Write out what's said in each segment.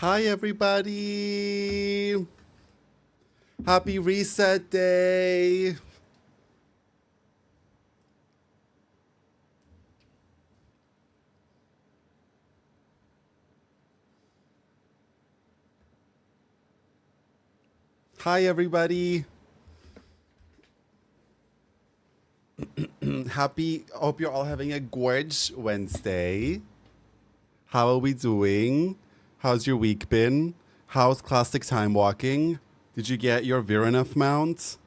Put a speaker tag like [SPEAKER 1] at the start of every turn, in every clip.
[SPEAKER 1] Hi, everybody. Happy reset day. Hi, everybody. Hope you're all having a gorge Wednesday. How are we doing? How's your week been? How's classic time walking? Did you get your Virenov mount?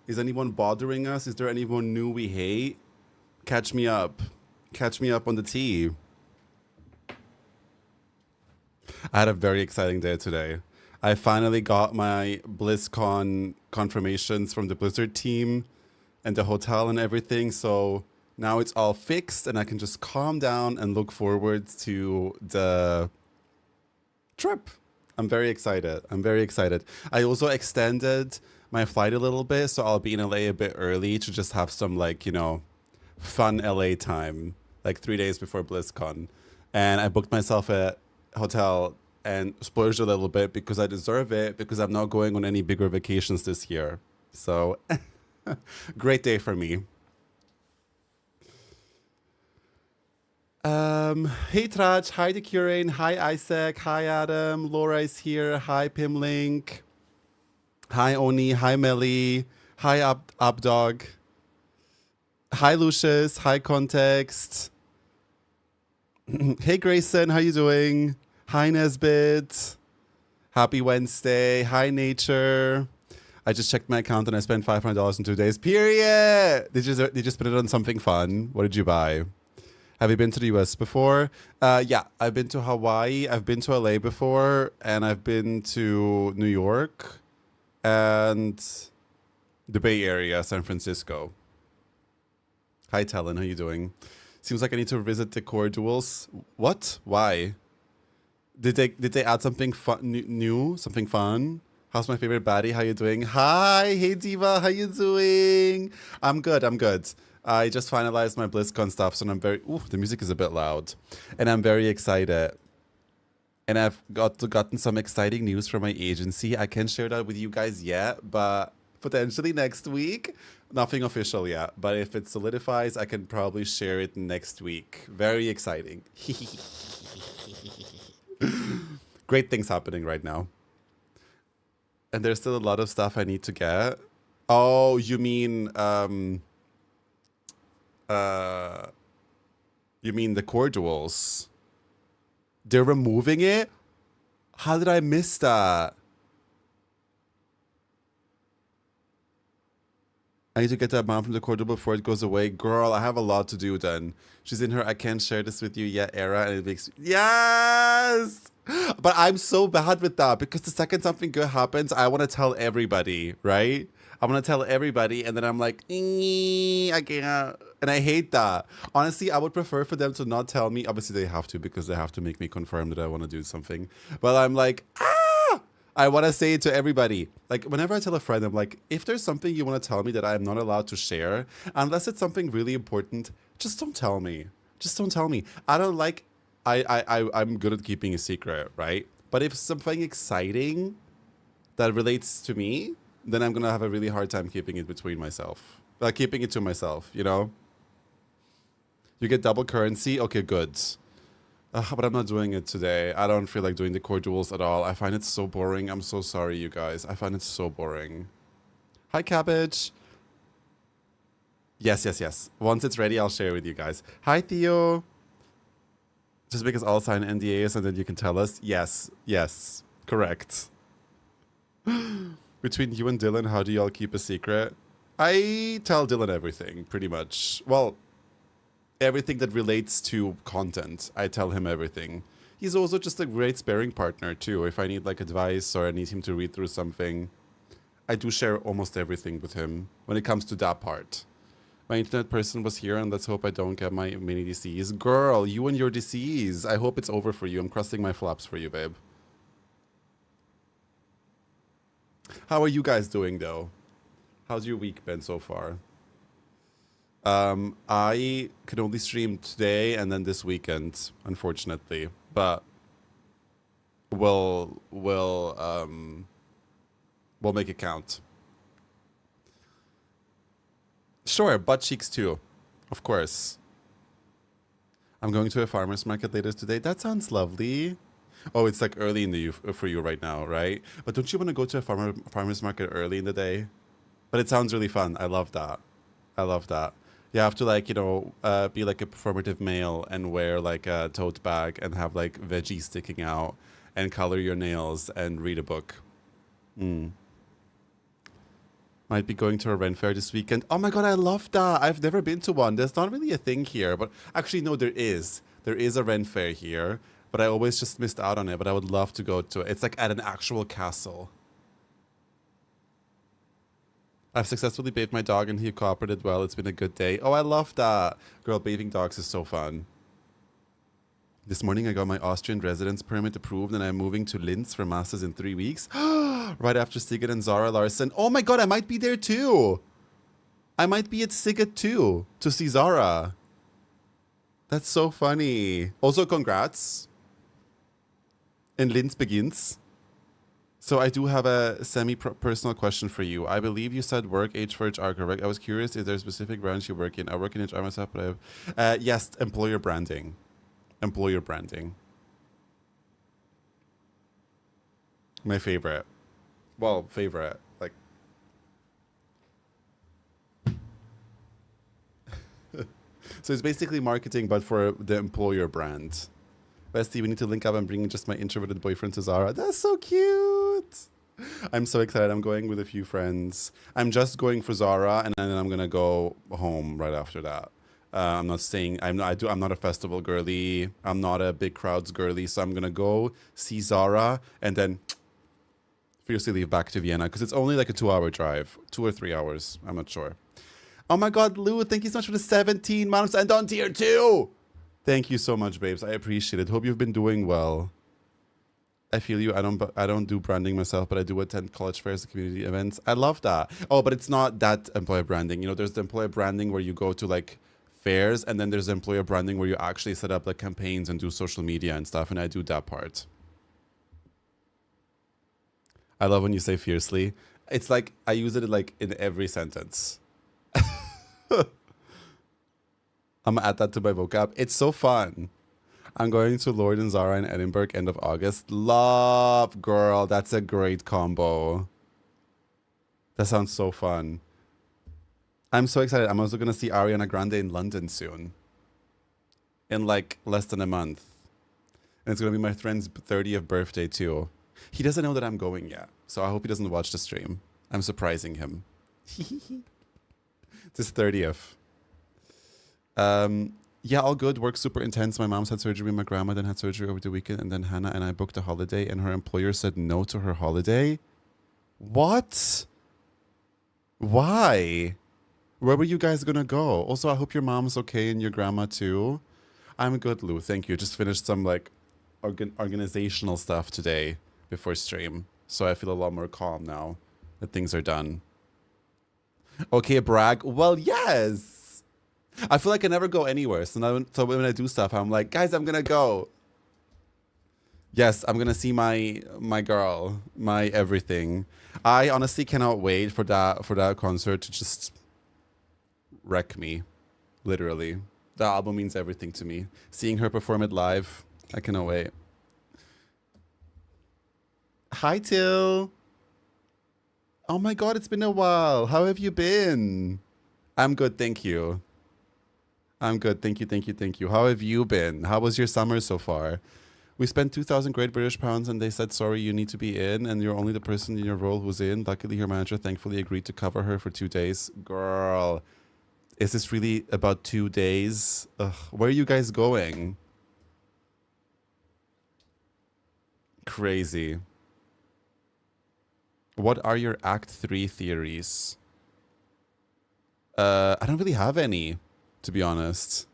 [SPEAKER 1] Is anyone bothering us? Is there anyone new we hate? Catch me up. Catch me up on the tea. I had a very exciting day today. I finally got my Blizzcon confirmations from the Blizzard team and the hotel and everything. So now it's all fixed and I can just calm down and look forward to the trip. I'm very excited. I'm very excited. I also extended my flight a little bit, so I'll be in LA a bit early to just have some, like, you know, fun LA time, like 3 days before BlizzCon. And I booked myself a hotel and splurged a little bit because I deserve it, because I'm not going on any bigger vacations this year. So great day for me. Hey Traj, hi to Curane, hi Isaac, hi Adam, Laura is here, hi Pimlink, hi Oni, hi Melly, hi Abdog, hi Lucius, hi Context, hey Grayson, how you doing? Hi Nesbit, happy Wednesday, hi Nature. I just checked my account and I spent $500 in 2 days, period! Did you spend it on something fun? What did you buy? Have you been to the US before? Yeah, I've been to Hawaii, I've been to LA before, and I've been to New York and the Bay Area, San Francisco. Hi, Talon, how you doing? Seems like I need to visit the core duels. What? Why? Did they add something fun, new? Something fun? How's my favorite baddie? How you doing? Hi, hey Diva, how you doing? I'm good, I'm good. I just finalized my BlizzCon stuff, so I'm very... Ooh, the music is a bit loud. And I'm very excited. And I've gotten some exciting news from my agency. I can't share that with you guys yet, but potentially next week. Nothing official yet, but if it solidifies, I can probably share it next week. Very exciting. Great things happening right now. And there's still a lot of stuff I need to get. Oh, you mean... you mean the core duels? They're removing it? How did I miss that? I need to get that amount from the core duel before it goes away. Girl, I have a lot to do then. She's in her I can't share this with you yet era, and it makes... Yes! But I'm so bad with that because the second something good happens, I want to tell everybody, right? I want to tell everybody, and then I'm like, I can't. And I hate that. Honestly, I would prefer for them to not tell me. Obviously, they have to because they have to make me confirm that I want to do something. But I'm like, I want to say it to everybody. Like, whenever I tell a friend, I'm like, if there's something you want to tell me that I'm not allowed to share, unless it's something really important, just don't tell me. Just don't tell me. I don't like... I'm good at keeping a secret, right? But if something exciting that relates to me, then I'm gonna have a really hard time keeping it between myself. Keeping it to myself, you know? You get double currency? Okay, good. But I'm not doing it today. I don't feel like doing the core duels at all. I find it so boring. I'm so sorry, you guys. I find it so boring. Hi, Cabbage. Yes. Once it's ready, I'll share with you guys. Hi, Theo. Just because I'll sign NDAs and then you can tell us? Yes. Correct. Between you and Dylan, how do y'all keep a secret? I tell Dylan everything, pretty much. Well, everything that relates to content. I tell him everything. He's also just a great sparring partner, too. If I need, like, advice or I need him to read through something, I do share almost everything with him when it comes to that part. My internet person was here, and let's hope I don't get my mini disease. Girl, you and your disease. I hope it's over for you. I'm crossing my flaps for you, babe. How are you guys doing, though? How's your week been so far? I could only stream today and then this weekend, unfortunately. But we'll make it count. Sure, butt cheeks too, of course. I'm going to a farmer's market later today. That sounds lovely. Oh, it's like early in the for you right now, right? But don't you want to go to a farmer's market early in the day? But it sounds really fun. I love that. I love that. You have to like, be like a performative male and wear like a tote bag and have like veggies sticking out and color your nails and read a book. Mm. Might be going to a Ren fair this weekend. Oh my god, I love that. I've never been to one. There's not really a thing here, but actually, no, there is. There is a Ren fair here, but I always just missed out on it. But I would love to go to it. It's like at an actual castle. I've successfully bathed my dog and he cooperated well. It's been a good day. Oh, I love that. Girl, bathing dogs is so fun. This morning I got my Austrian residence permit approved and I'm moving to Linz for masters in 3 weeks. Right after Sigurd and Zara Larson. Oh my god, I might be there too. I might be at Sigurd too, to see Zara. That's so funny. Also, congrats. And Linz begins. So I do have a semi-personal question for you. I believe you said work age for HR, correct? I was curious if there's a specific branch you work in. I work in HR myself, but I have... yes, employer branding. Employer branding. My favorite. Well, favorite. Like... So it's basically marketing, but for the employer brand. Bestie, we need to link up. I'm bringing just my introverted boyfriend to Zara. That's so cute. I'm so excited. I'm going with a few friends. I'm just going for Zara, and then I'm gonna go home right after that. I'm not staying. I'm not a festival girly. I'm not a big crowds girly. So I'm gonna go see Zara, and then fiercely leave back to Vienna because it's only like a 2-hour drive, 2 or 3 hours. I'm not sure. Oh my God, Lou! Thank you so much for the 17 months and on tier 2. Thank you so much, babes. I appreciate it. Hope you've been doing well. I feel you. I don't do branding myself, but I do attend college fairs and community events. I love that. Oh, but it's not that employer branding. You know, there's the employer branding where you go to like fairs, and then there's the employer branding where you actually set up like campaigns and do social media and stuff, and I do that part. I love when you say fiercely. It's like I use it like in every sentence. I'm gonna add that to my vocab. It's so fun. I'm going to Lord and Zara in Edinburgh end of August. Love, girl. That's a great combo. That sounds so fun. I'm so excited. I'm also gonna see Ariana Grande in London soon. In like less than a month. And it's gonna be my friend's 30th birthday too. He doesn't know that I'm going yet. So I hope he doesn't watch the stream. I'm surprising him. It's his 30th. Yeah, all good. Work super intense. My mom's had surgery. My grandma then had surgery over the weekend. And then Hannah and I booked a holiday. And her employer said no to her holiday. What? Why? Where were you guys going to go? Also, I hope your mom's okay and your grandma too. I'm good, Lou. Thank you. Just finished some like organizational stuff today before stream. So I feel a lot more calm now that things are done. Okay, brag. Well, yes. I feel like I never go anywhere. So when I do stuff, I'm like, guys, I'm going to go. Yes, I'm going to see my girl, my everything. I honestly cannot wait for that concert to just wreck me. Literally. The album means everything to me. Seeing her perform it live, I cannot wait. Hi, Till. Oh my God, it's been a while. How have you been? I'm good, thank you. I'm good. Thank you, thank you, thank you. How have you been? How was your summer so far? We spent 2,000 Great British pounds and they said, sorry, you need to be in and you're only the person in your role who's in. Luckily, her manager thankfully agreed to cover her for 2 days. Girl, is this really about 2 days? Ugh, where are you guys going? Crazy. What are your Act 3 theories? I don't really have any. To be honest.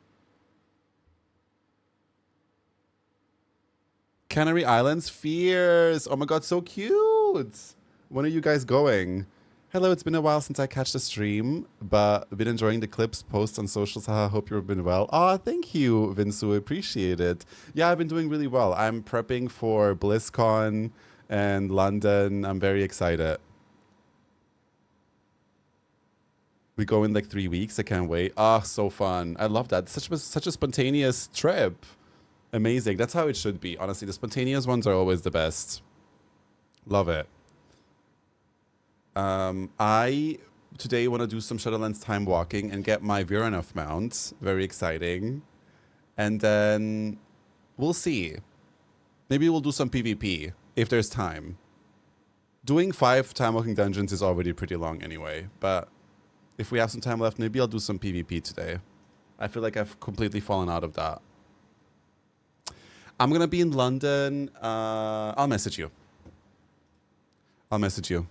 [SPEAKER 1] Canary Islands? Fierce. Oh my God, so cute. When are you guys going? Hello, it's been a while since I catch the stream, but I've been enjoying the clips, posts on socials. Haha, hope you've been well. Ah, thank you, Vinsu. Appreciate it. Yeah, I've been doing really well. I'm prepping for Blizzcon and London. I'm very excited. We go in like 3 weeks. I can't wait. Ah, so fun. I love that. Such a spontaneous trip. Amazing. That's how it should be. Honestly, the spontaneous ones are always the best. Love it. I today want to do some Shadowlands time walking and get my Viranov mount. Very exciting. And then we'll see. Maybe we'll do some PvP if there's time. Doing 5 time walking dungeons is already pretty long anyway, but if we have some time left, maybe I'll do some PvP today. I feel like I've completely fallen out of that. I'm gonna be in London. I'll message you. I'll message you.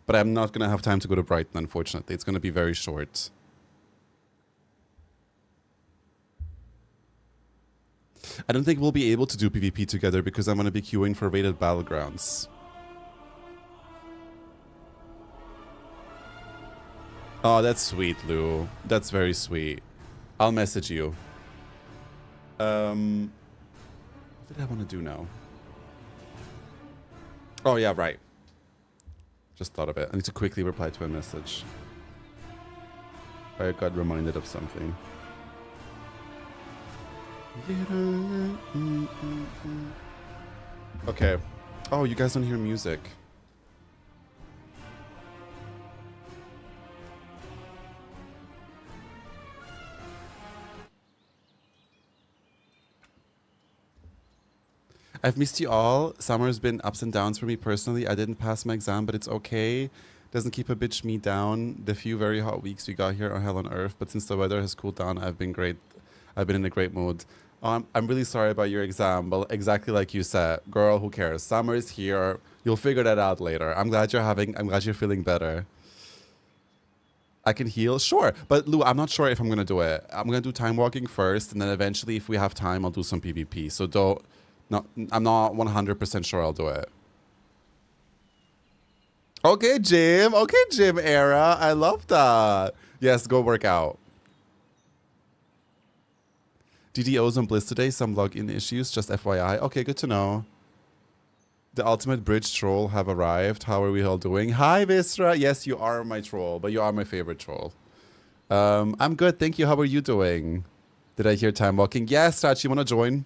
[SPEAKER 1] But I'm not going to have time to go to Brighton, unfortunately. It's going to be very short. I don't think we'll be able to do PvP together because I'm going to be queuing for rated battlegrounds. Oh, that's sweet, Lou. That's very sweet. I'll message you. What did I want to do now? Oh, yeah, right. Just thought of it. I need to quickly reply to a message. I got reminded of something. Okay. Oh, you guys don't hear music. I've missed you all. Summer's been ups and downs for me personally. I didn't pass my exam, but it's okay. Doesn't keep a bitch me down. The few very hot weeks we got here are hell on earth, but since the weather has cooled down, I've been great. I've been in a great mood. I'm really sorry about your exam, but exactly like you said, girl, who cares? Summer's here. You'll figure that out later. I'm glad you're feeling better. I can heal, sure. But Lou, I'm not sure if I'm gonna do it. I'm gonna do time walking first, and then eventually, if we have time, I'll do some PvP. So don't. No, I'm not 100% sure I'll do it. Okay, Jim. Okay, Jim era. I love that. Yes, go work out. DDOs on Blizz today. Some login issues. Just FYI. Okay, good to know. The ultimate bridge troll have arrived. How are we all doing? Hi, Vistra. Yes, you are my troll, but you are my favorite troll. I'm good. Thank you. How are you doing? Did I hear time walking? Yes, Rach, you want to join?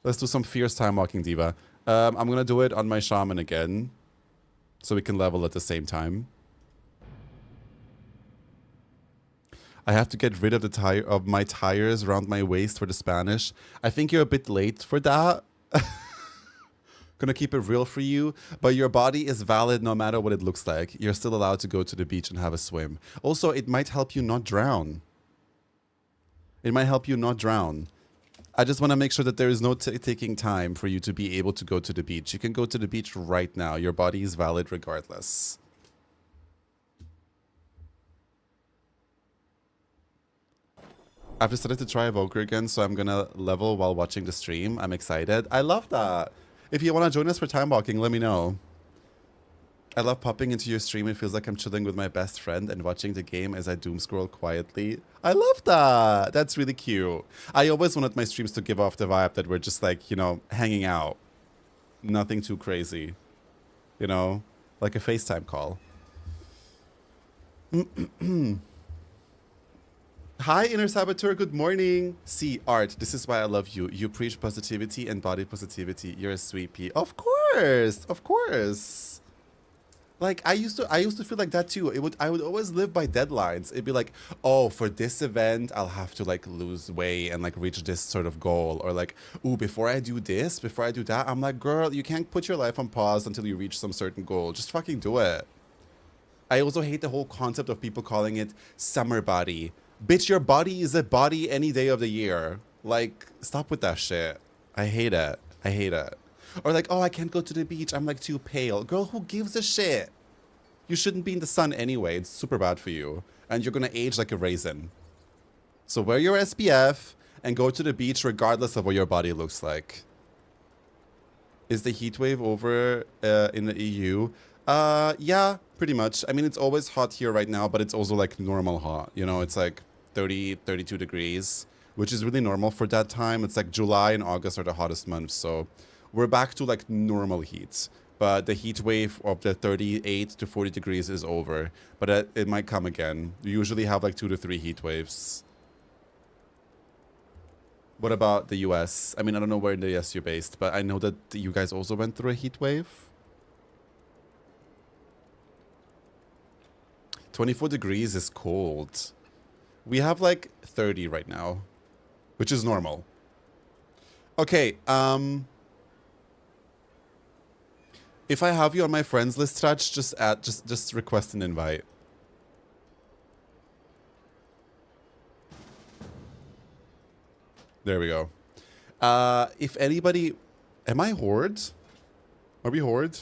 [SPEAKER 1] Let's do some fierce time walking, Diva. I'm going to do it on my shaman again. So we can level at the same time. I have to get rid of the my tires around my waist for the Spanish. I think you're a bit late for that. Gonna keep it real for you, but your body is valid no matter what it looks like. You're still allowed to go to the beach and have a swim. Also, it might help you not drown. It might help you not drown. I just want to make sure that there is no taking time for you to be able to go to the beach. You can go to the beach right now. Your body is valid regardless. I've decided to try Evoker again, so I'm going to level while watching the stream. I'm excited. I love that. If you want to join us for time walking, let me know. I love popping into your stream. It feels like I'm chilling with my best friend and watching the game as I doom scroll quietly. I love that. That's really cute. I always wanted my streams to give off the vibe that we're just like, you know, hanging out. Nothing too crazy. You know, like a FaceTime call. Hi, Inner Saboteur. Good morning. See, Art, this is why I love you. You preach positivity and body positivity. You're a sweet pea. Of course. Of course. Like, I used to feel like that too. I would always live by deadlines. It'd be like, oh, for this event, I'll have to like lose weight and like reach this sort of goal. Or like, ooh, before I do this, before I do that, I'm like, girl, you can't put your life on pause until you reach some certain goal. Just fucking do it. I also hate the whole concept of people calling it summer body. Bitch, your body is a body any day of the year. Like, stop with that shit. I hate it. I hate it. Or like, oh, I can't go to the beach. I'm like too pale. Girl, who gives a shit? You shouldn't be in the sun anyway. It's super bad for you. And you're going to age like a raisin. So wear your SPF and go to the beach regardless of what your body looks like. Is the heat wave over in the EU? Yeah, pretty much. I mean, it's always hot here right now, but it's also like normal hot. You know, it's like 30, 32 degrees, which is really normal for that time. It's like July and August are the hottest months. So we're back to like normal heat. But the heat wave of the 38 to 40 degrees is over. But it might come again. We usually have like 2 to 3 heat waves. What about the US? I mean, I don't know where in the US you're based, but I know that you guys also went through a heat wave. 24 degrees is cold. We have like 30 right now, which is normal. Okay, if I have you on my friends list, Trach, just request an invite. There we go. If anybody... Am I Horde? Are we Horde?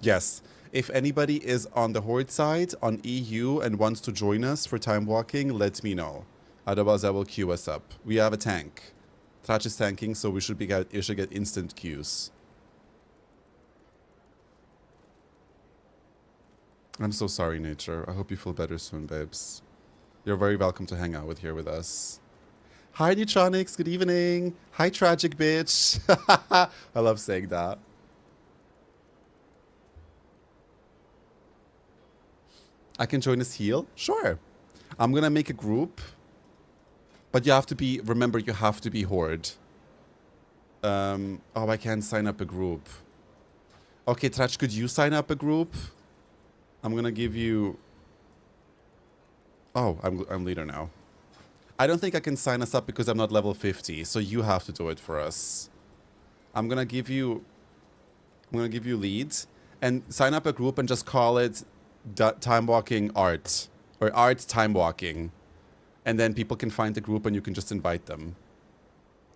[SPEAKER 1] Yes. If anybody is on the Horde side, on EU, and wants to join us for Timewalking, let me know. Otherwise, I will queue us up. We have a tank. Trach is tanking, so we should get instant queues. I'm so sorry, Nature. I hope you feel better soon, babes. You're very welcome to hang out here with us. Hi, Neutronics. Good evening. Hi, Tragic Bitch. I love saying that. I can join us heal? Sure. I'm gonna make a group. But you have to be... Remember, you have to be Horde. Oh, I can't sign up a group. Okay, Trach, could you sign up a group? I'm gonna give you... Oh, I'm leader now. I don't think I can sign us up because I'm not level 50, so you have to do it for us. I'm gonna give you leads and sign up a group and just call it Timewalking Art or Art Timewalking, and then people can find the group and you can just invite them.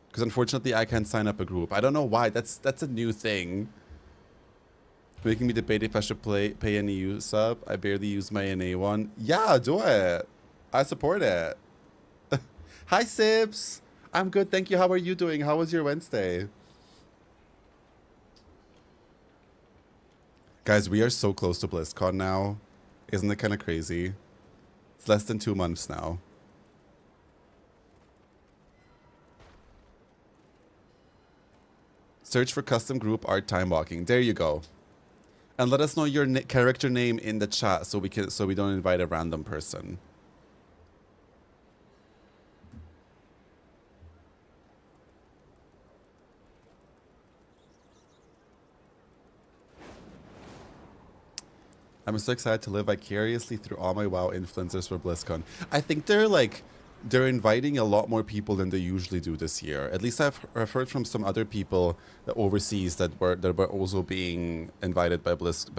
[SPEAKER 1] Because unfortunately, I can't sign up a group. I don't know why. That's a new thing. Making me debate if I should pay an EU sub. I barely use my NA one. Yeah, do it. I support it. Hi, Sips. I'm good, thank you. How are you doing? How was your Wednesday? Guys, we are so close to Blizzcon now. Isn't it kind of crazy? It's less than 2 months now. Search for custom group art Timewalking. There you go. And let us know your character name in the chat so we don't invite a random person. I'm so excited to live vicariously through all my WoW influencers for BlizzCon. I think they're inviting a lot more people than they usually do this year. At least I've heard from some other people overseas that were also being invited by Blizzard.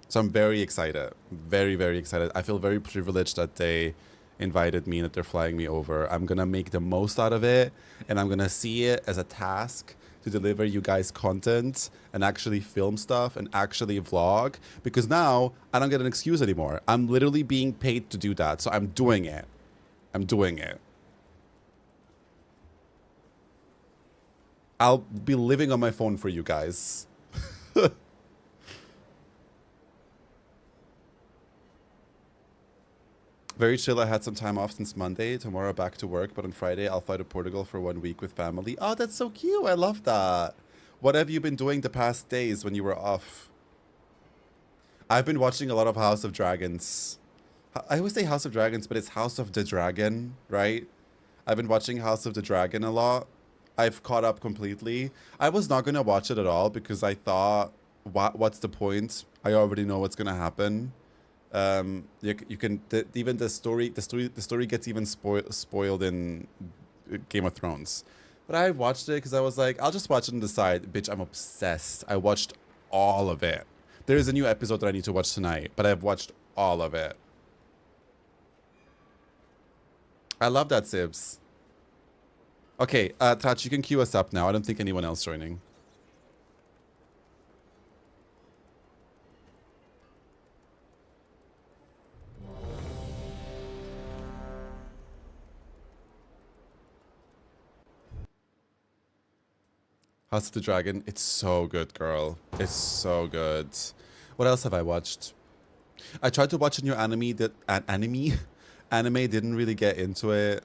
[SPEAKER 1] So I'm very excited, very, very excited. I feel very privileged that they invited me and that they're flying me over. I'm gonna make the most out of it, and I'm gonna see it as a task to deliver you guys content and actually film stuff and actually vlog, because now I don't get an excuse anymore. I'm literally being paid to do that, so I'm doing it. I'm doing it. I'll be living on my phone for you guys. Very chill. I had some time off since Monday. Tomorrow back to work, but on Friday I'll fly to Portugal for 1 week with family. Oh, that's so cute. I love that. What have you been doing the past days when you were off? I've been watching a lot of House of Dragons. I always say House of Dragons, but it's House of the Dragon, right? I've been watching House of the Dragon a lot. I've caught up completely. I was not going to watch it at all because I thought, what's the point? I already know what's going to happen. You can even the story gets even spoiled in Game of Thrones, but I watched it because I was like, I'll just watch it on the side. Bitch, I'm obsessed. I watched all of it. There is a new episode that I need to watch tonight, but I've watched all of it. I love that, Sibs. Okay, Trach, you can queue us up now. I don't think anyone else joining. House of the Dragon. It's so good, girl. It's so good. What else have I watched? I tried to watch a new anime that anime didn't really get into it.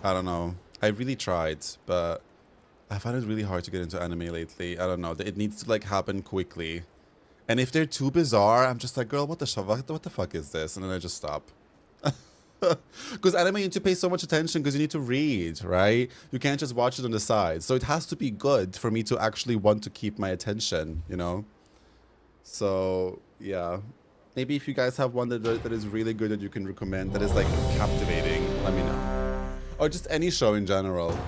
[SPEAKER 1] I don't know. I really tried, but I find it really hard to get into anime lately. I don't know. It needs to like happen quickly. And if they're too bizarre, I'm just like, girl, what the fuck is this? And then I just stop. Because anime you need to pay so much attention because you need to read, right? You can't just watch it on the side. So it has to be good for me to actually want to keep my attention, you know? So, yeah. Maybe if you guys have one that is really good that you can recommend, that is like captivating, let me know. Or just any show in general.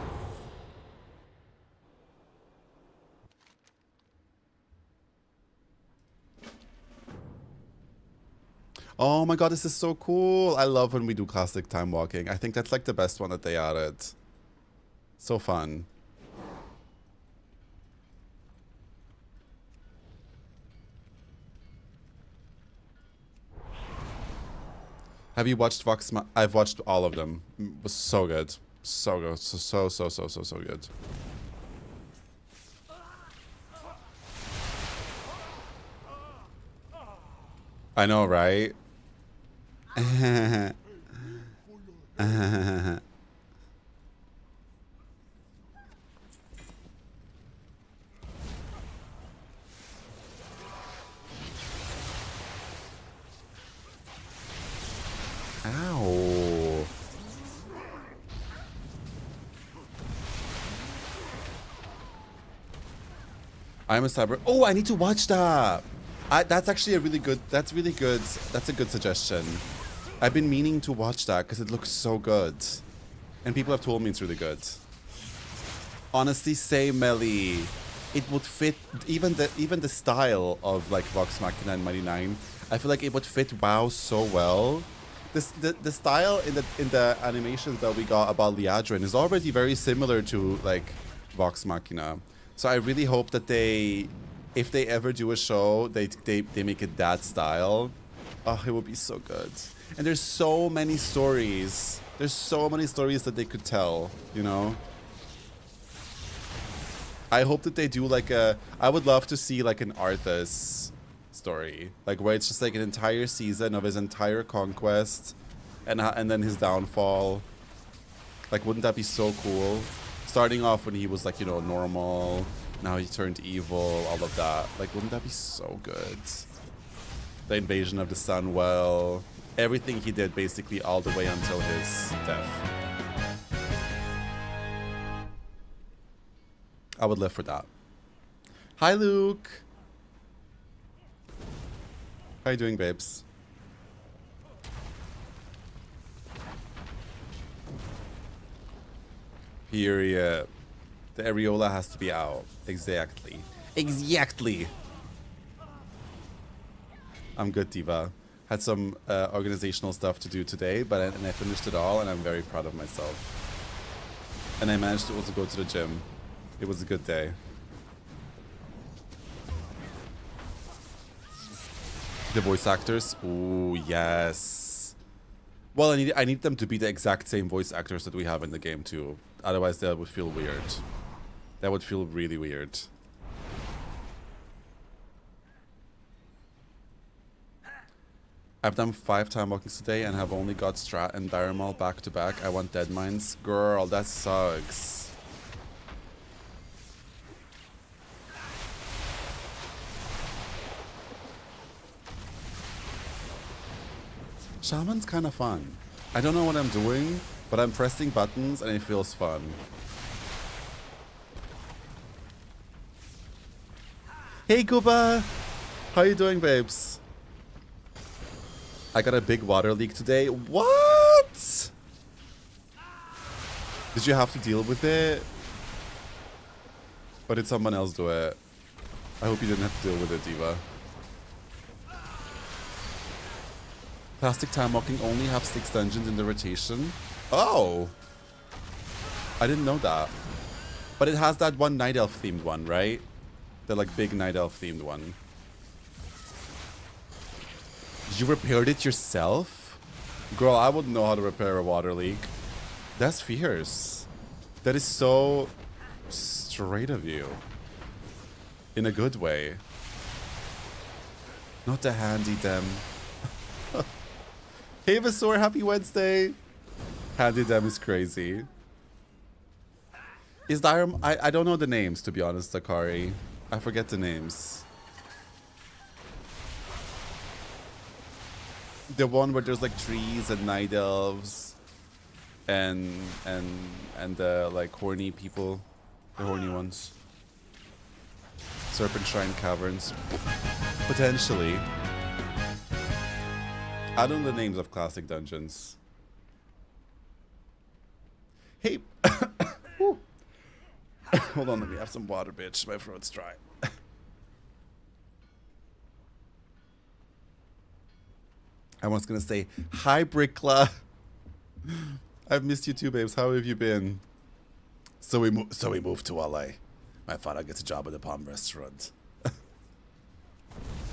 [SPEAKER 1] Oh my god, this is so cool. I love when we do classic time walking. I think that's like the best one that they added. So fun. Have you watched Vox? I've watched all of them. It was so good. So good. So good. I know, right? Ow. I'm a cyber. Oh, I need to watch that. That's actually a really good. That's really good. That's a good suggestion. I've been meaning to watch that because it looks so good, and people have told me it's really good. Honestly, say Melly, it would fit even the style of like Vox Machina and Mighty 9. I feel like it would fit WoW so well. The style in the animations that we got about Liadrin is already very similar to like Vox Machina. So I really hope that if they ever do a show, they make it that style. Oh, it would be so good. And there's so many stories. There's so many stories that they could tell, you know? I hope that they do like I would love to see like an Arthas story. Like where it's just like an entire season of his entire conquest and then his downfall. Like wouldn't that be so cool? Starting off when he was like, you know, normal. Now he turned evil, all of that. Like wouldn't that be so good? The invasion of the sun, well, everything he did basically all the way until his death. I would live for that. Hi, Luke. How you doing, babes? Period. The areola has to be out. Exactly. Exactly. I'm good, Diva. Had some organizational stuff to do today, and I finished it all, and I'm very proud of myself. And I managed to also go to the gym. It was a good day. The voice actors? Ooh, yes. Well, I need them to be the exact same voice actors that we have in the game too. Otherwise, that would feel weird. That would feel really weird. I've done 5 time walkings today and have only got Strat and Diremal back to back. I want Dead Mines. Girl, that sucks. Shaman's kind of fun. I don't know what I'm doing, but I'm pressing buttons and it feels fun. Hey, Kuba! How you doing, babes? I got a big water leak today. What? Did you have to deal with it? Or did someone else do it? I hope you didn't have to deal with it, Diva. Plastic Time Walking only have 6 dungeons in the rotation. Oh! I didn't know that. But it has that one Night Elf themed one, right? The like big Night Elf themed one. You repaired it yourself? Girl, I wouldn't know how to repair a water leak. That's fierce. That is so straight of you. In a good way. Not the handy dem. Hey Vasor, happy Wednesday! Handy dem is crazy. Is there... I don't know the names, to be honest, Akari. I forget the names. The one where there's like trees and night elves and the like horny people, the horny ones. Serpent Shrine Caverns, potentially. I don't know the names of classic dungeons. Hey, hold on, let me have some water, bitch. My throat's dry. I was gonna say, hi, Brickla. I've missed you too, babes. How have you been? So we moved to LA. My father gets a job at the Palm restaurant.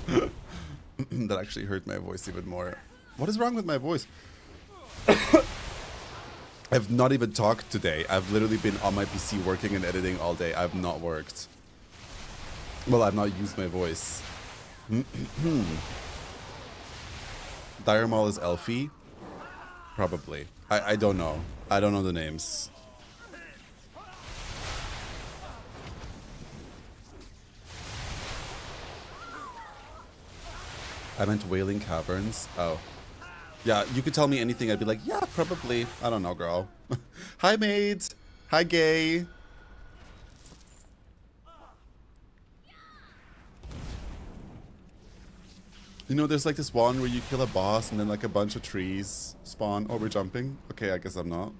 [SPEAKER 1] That actually hurt my voice even more. What is wrong with my voice? I've not even talked today. I've literally been on my PC working and editing all day. I've not worked. Well, I've not used my voice. Dire Maul is Elfie? Probably. I don't know. I don't know the names. I meant Wailing Caverns. Oh. Yeah, you could tell me anything. I'd be like, yeah, probably. I don't know, girl. Hi, maids. Hi, gay. You know, there's like this one where you kill a boss and then like a bunch of trees spawn. Oh, we're jumping? Okay, I guess I'm not.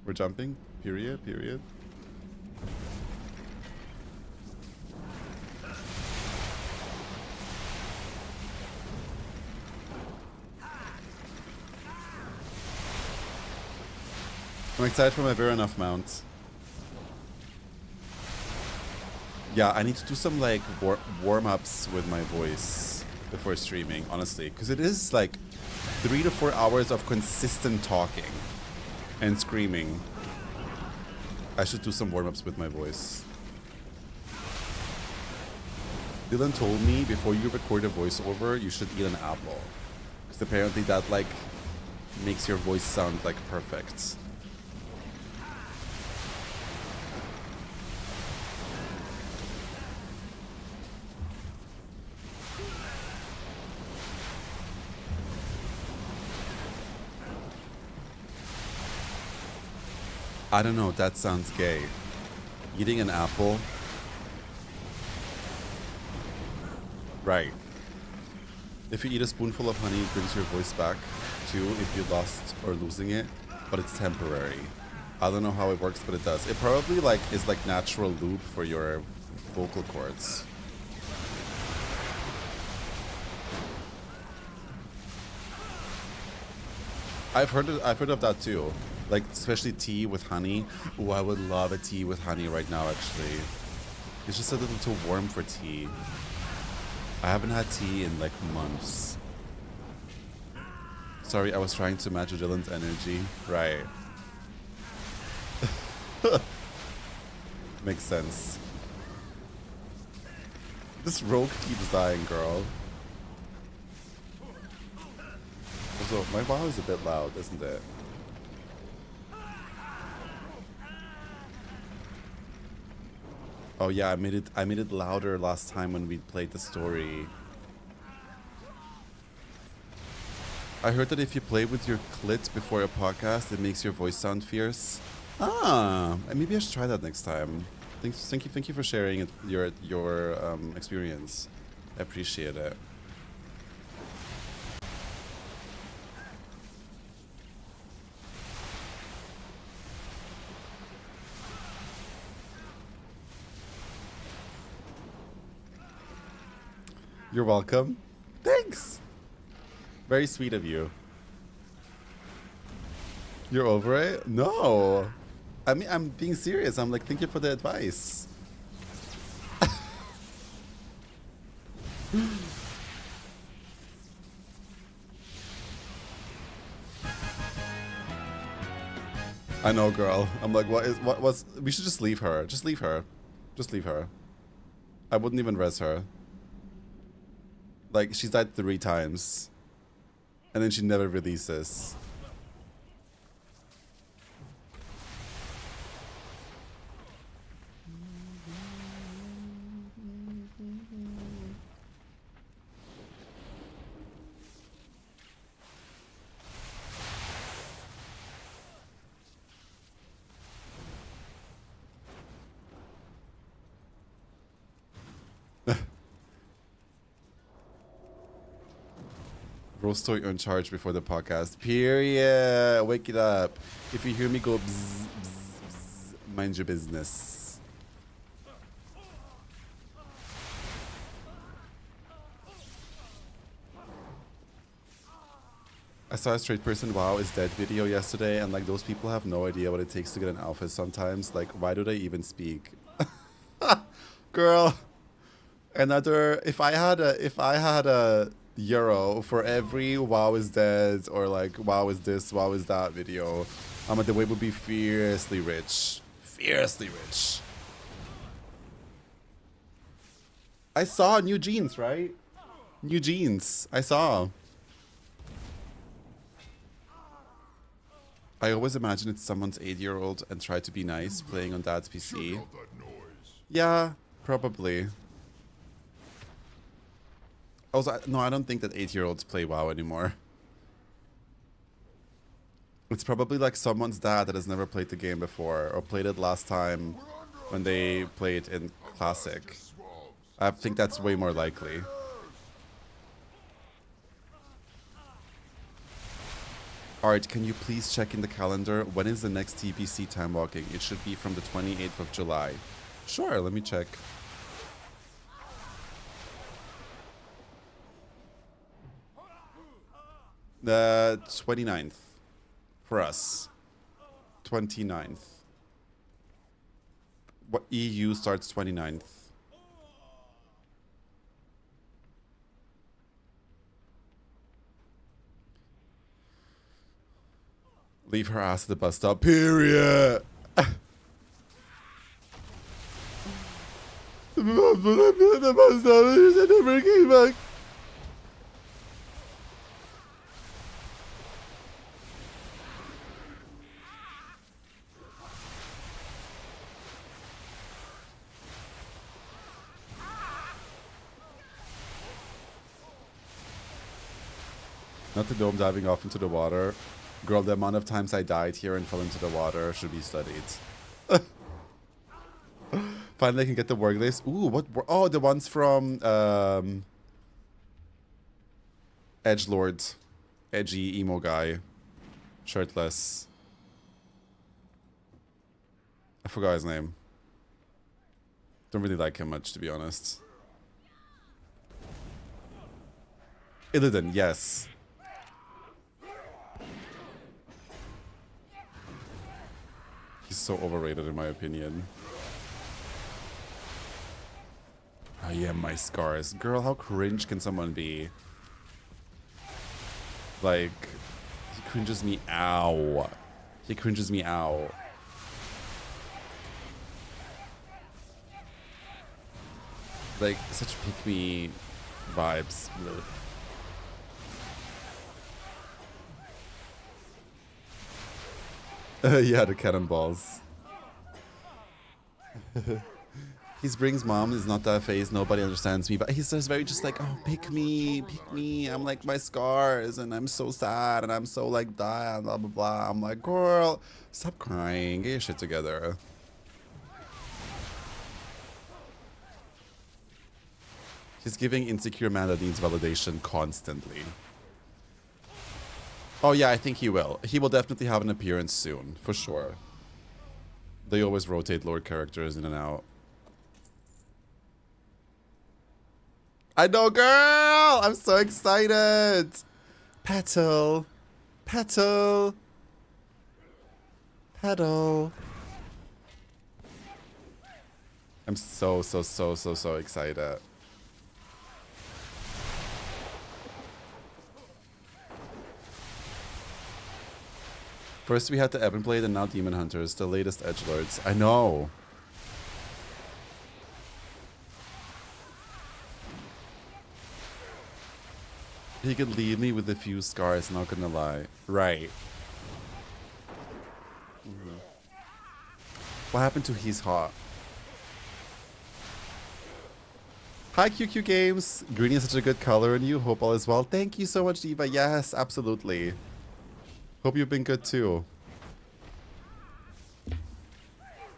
[SPEAKER 1] We're jumping? Period, period. I'm excited for my Veronuff mount. Yeah, I need to do some like warm-ups with my voice before streaming, honestly, because it is like 3 to 4 hours of consistent talking and screaming. I should do some warm-ups with my voice. Dylan told me before you record a voiceover, you should eat an apple, because apparently that like makes your voice sound like perfect. I don't know, that sounds gay. Eating an apple? Right. If you eat a spoonful of honey, it brings your voice back too if you lost or losing it, but it's temporary. I don't know how it works, but it does. It probably like is like natural lube for your vocal cords. I've heard of that too. Like, especially tea with honey. Ooh, I would love a tea with honey right now, actually. It's just a little too warm for tea. I haven't had tea in, like, months. Sorry, I was trying to match Dylan's energy. Right. Makes sense. This rogue keeps dying, girl. Also, my wow is a bit loud, isn't it? Oh yeah, I made it louder last time when we played the story. I heard that if you play with your clit before a podcast, it makes your voice sound fierce. Ah, maybe I should try that next time. Thank you for sharing your experience. I appreciate it. You're welcome. Thanks. Very sweet of you. You're over it? No. I mean, I'm being serious. I'm like, thank you for the advice. I know, girl. I'm like, what was? We should just leave her. Just leave her. Just leave her. I wouldn't even res her. Like, she's died 3 times. And then she never releases. Rosto, you're in charge before the podcast. Period. Wake it up. If you hear me go bzz, bzz, bzz, mind your business. I saw a straight person wow is dead video yesterday, and like those people have no idea what it takes to get an alpha sometimes. Like, why do they even speak? Girl. Another if I had a euro for every wow is dead or like wow is this, wow is that video, the way would be fiercely rich. Fiercely rich. I saw new jeans, right? New jeans. I saw. I always imagine it's someone's 8-year-old and try to be nice playing on dad's PC. Yeah, probably. Also, no, I don't think that 8-year-olds play WoW anymore. It's probably like someone's dad that has never played the game before or played it last time when they played in Classic. I think that's way more likely. Art, can you please check in the calendar? When is the next TBC Timewalking? It should be from the 28th of July. Sure, let me check. The 29th. For us. 29th. What EU starts 29th? Leave her ass at the bus stop. Period. The bus stop. I never came back. Not the dome diving off into the water. Girl, the amount of times I died here and fell into the water should be studied. Finally I can get the work list. Ooh, what? Oh, the ones from Edgelord. Edgy emo guy. Shirtless. I forgot his name. Don't really like him much, to be honest. Illidan, yes. He's so overrated in my opinion. I am my scars. Girl, how cringe can someone be? Like, he cringes me out. He cringes me out. Like, such pick-me vibes. Yeah, the cannonballs. His brings mom is not that phase. Nobody understands me, but he's just very just like, oh, pick me, pick me. I'm like my scars, and I'm so sad, and I'm so like that, and blah blah blah. I'm like, girl, stop crying. Get your shit together. He's giving insecure man that needs validation constantly. Oh yeah, I think he will. He will definitely have an appearance soon, for sure. They always rotate lore characters in and out. I know, girl! I'm so excited! Petal. Petal. Petal. I'm so excited. First we had the Ebon Blade and now Demon Hunters, the latest edgelords. I know. He could leave me with a few scars, not gonna lie. Right. What happened to He's Hot? Hi QQ Games! Green is such a good color and you. Hope all is well. Thank you so much, Diva. Yes, absolutely. Hope you've been good too.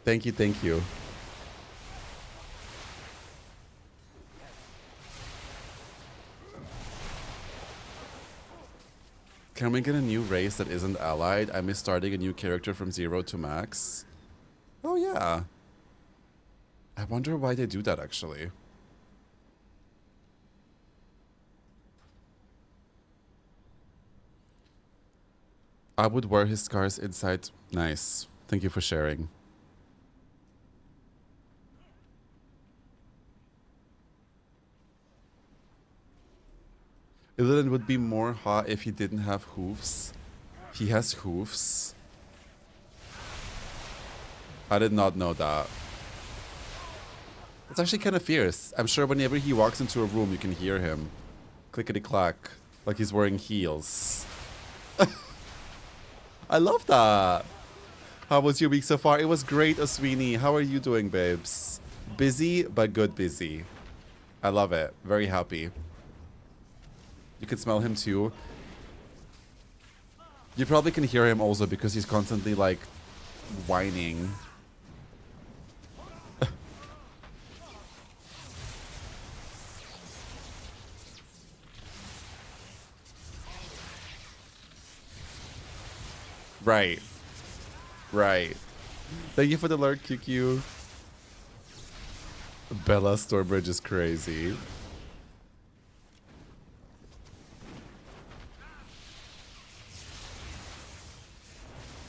[SPEAKER 1] Thank you, thank you. Can we get a new race that isn't allied? I miss starting a new character from 0 to max. Oh yeah. I wonder why they do that actually. I would wear his scars inside. Nice. Thank you for sharing. Illidan would be more hot if he didn't have hoofs. He has hoofs. I did not know that. It's actually kind of fierce. I'm sure whenever he walks into a room, you can hear him. Clickety-clack. Like he's wearing heels. I love that. How was your week so far? It was great, Oswini. How are you doing, babes? Busy, but good busy. I love it. Very happy. You can smell him too. You probably can hear him also because he's constantly like whining. Right. Right. Thank you for the alert, QQ. Bella Stormbridge is crazy.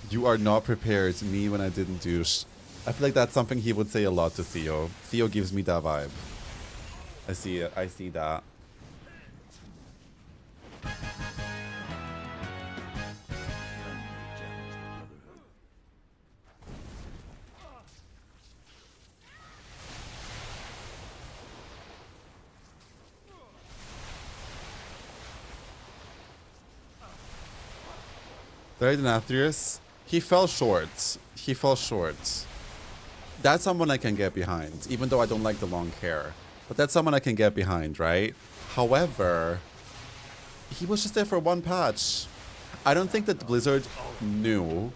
[SPEAKER 1] You are not prepared. Me when I didn't douche. I feel like that's something he would say a lot to Theo. Theo gives me that vibe. I see it. I see that. Athreus, he fell short. He fell short. That's someone I can get behind, even though I don't like the long hair. But that's someone I can get behind, right? However, he was just there for one patch. I don't think that Blizzard knew,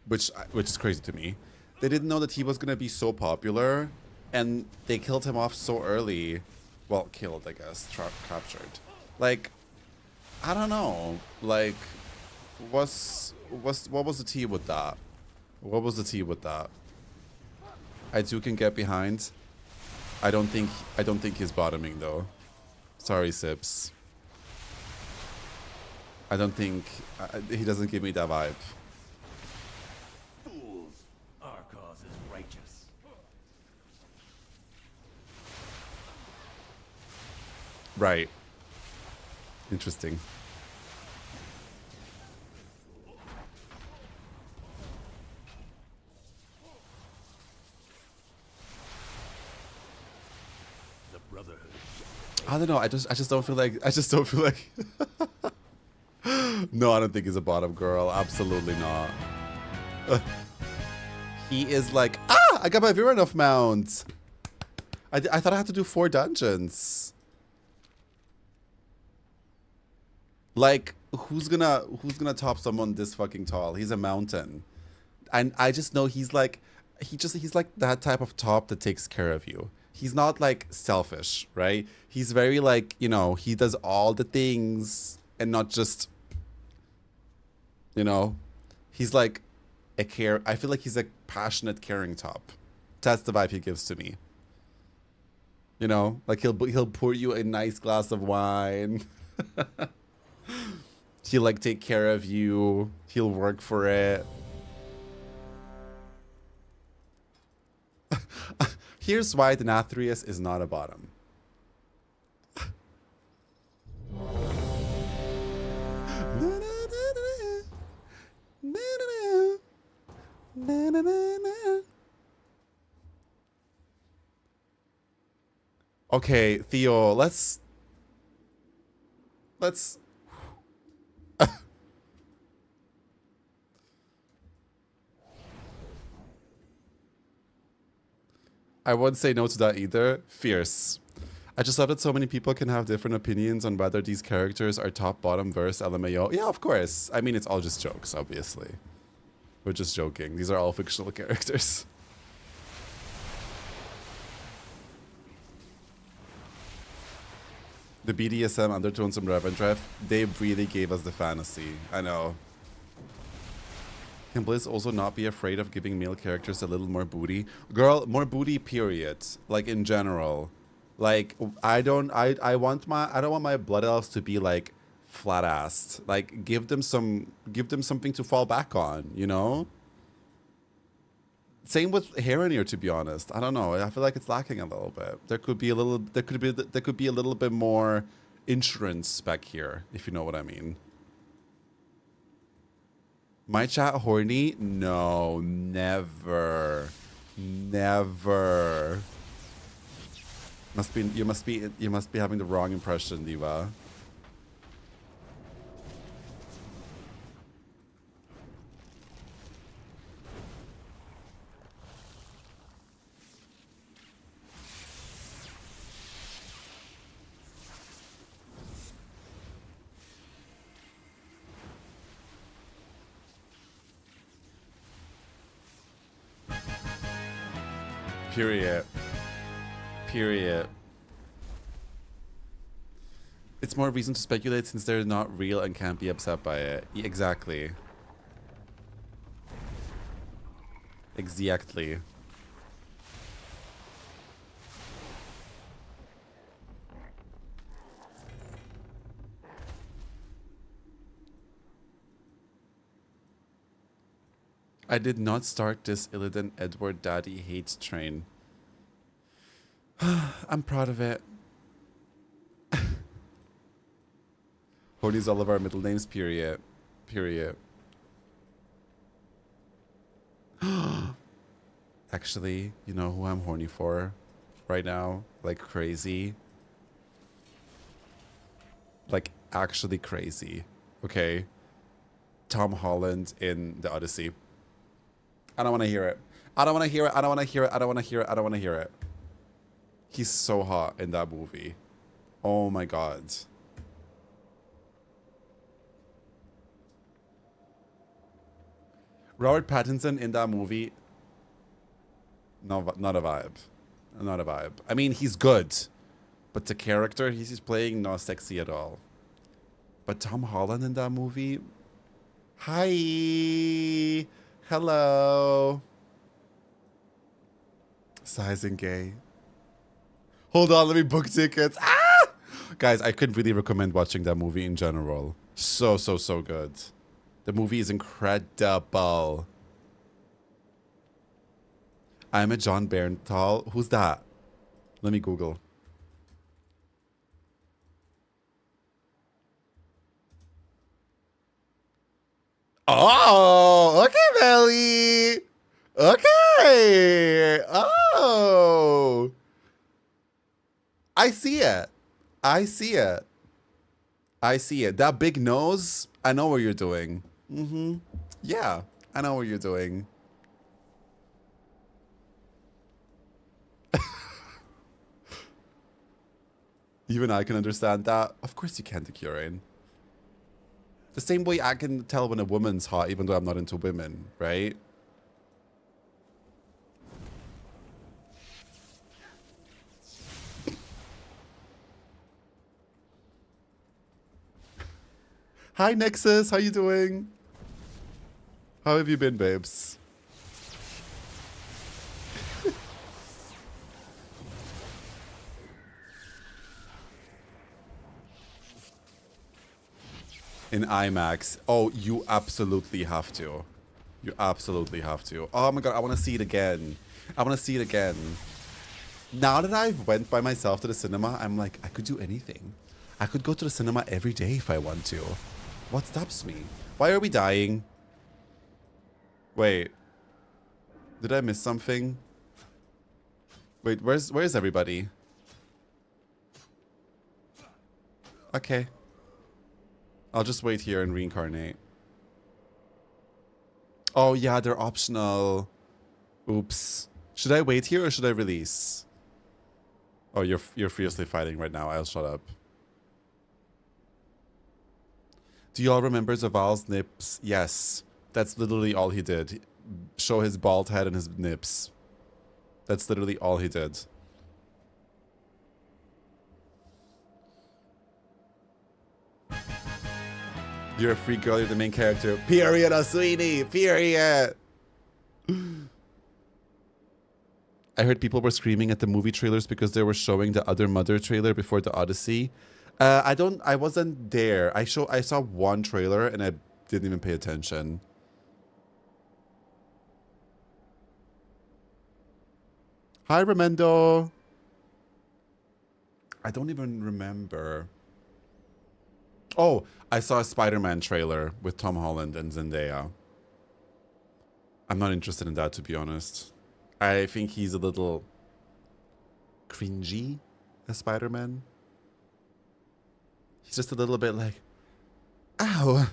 [SPEAKER 1] which is crazy to me. They didn't know that he was gonna be so popular, and they killed him off so early. Well, killed, I guess, captured. Like, I don't know. Like, what was the tea with that? What was the tea with that? I too can get behind. I don't think he's bottoming though. Sorry, Sips. I don't think he doesn't give me that vibe.
[SPEAKER 2] Fools, our cause is righteous.
[SPEAKER 1] Right. Interesting. I don't know. I just don't feel like. No, I don't think he's a bottom girl. Absolutely not. He is like, I got my Virenov mount. I thought I had to do 4 dungeons. Like, who's gonna top someone this fucking tall? He's a mountain, and I just know he's like, he's like that type of top that takes care of you. He's not like selfish, right? He's very like, you know, he does all the things and not just, you know, he's like a care. I feel like he's a passionate, caring top. That's the vibe he gives to me. You know, like he'll pour you a nice glass of wine. He'll like take care of you. He'll work for it. Here's why Denathrius is not a bottom. Okay, Theo, let's I won't say no to that either. Fierce. I just love that so many people can have different opinions on whether these characters are top, bottom, verse, LMAO. Yeah, of course. I mean, it's all just jokes, obviously. We're just joking. These are all fictional characters. The BDSM undertones from Reverend Ref, they really gave us the fantasy. I know. Can Blizz also not be afraid of giving male characters a little more booty? Girl, more booty, period. Like, in general. Like, I don't want my blood elves to be, like, flat-assed. Like, give them something to fall back on, you know? Same with Heronir, to be honest. I don't know. I feel like it's lacking a little bit. There could be a little bit more insurance back here, if you know what I mean. My chat horny? No, never. Never. You must be having the wrong impression, Diva. Period. Period. It's more reason to speculate since they're not real and can't be upset by it. Exactly. Exactly. I did not start this Illidan Edward Daddy hates train. I'm proud of it. Horny's all of our middle names, period. Period. Actually, you know who I'm horny for right now? Like crazy. Like actually crazy. Okay? Tom Holland in The Odyssey. I don't want to hear it. I don't want to hear it. I don't want to hear it. I don't want to hear it. I don't want to hear it. He's so hot in that movie. Oh my god. Robert Pattinson in that movie. No, not a vibe. Not a vibe. I mean, he's good. But the character he's playing, not sexy at all. But Tom Holland in that movie. Hi. Hello. Sizing gay. Hold on, let me book tickets. Ah! Guys, I could really recommend watching that movie in general. So good. The movie is incredible. I'm a John Bernthal. Who's that? Let me Google. Oh, okay, Belly. Okay. Oh. I see it. I see it. I see it. That big nose, I know what you're doing. Mm-hmm. Yeah, I know what you're doing. Even I can understand that. Of course you can, Decurain. The same way I can tell when a woman's hot, even though I'm not into women, right? Hi, Nexus. How you doing? How have you been, babes? In IMAX. Oh, you absolutely have to. You absolutely have to. Oh my god, I want to see it again. I want to see it again. Now that I've went by myself to the cinema, I'm like, I could do anything. I could go to the cinema every day if I want to. What stops me? Why are we dying? Wait. Did I miss something? Wait, where's everybody? Okay. I'll just wait here and reincarnate. Oh yeah, they're optional. Oops. Should I wait here or should I release? Oh, you're fiercely fighting right now. I'll shut up. Do y'all remember Zaval's nips? Yes. That's literally all he did. Show his bald head and his nips. That's literally all he did. You're a free girl, you're the main character. Period, oh sweetie. Period. I heard people were screaming at the movie trailers because they were showing the Other Mother trailer before the Odyssey. I wasn't there. I saw one trailer and I didn't even pay attention. Hi, Remendo. I don't even remember. Oh, I saw a Spider-Man trailer with Tom Holland and Zendaya. I'm not interested in that, to be honest. I think he's a little cringy as Spider-Man. He's just a little bit like, ow,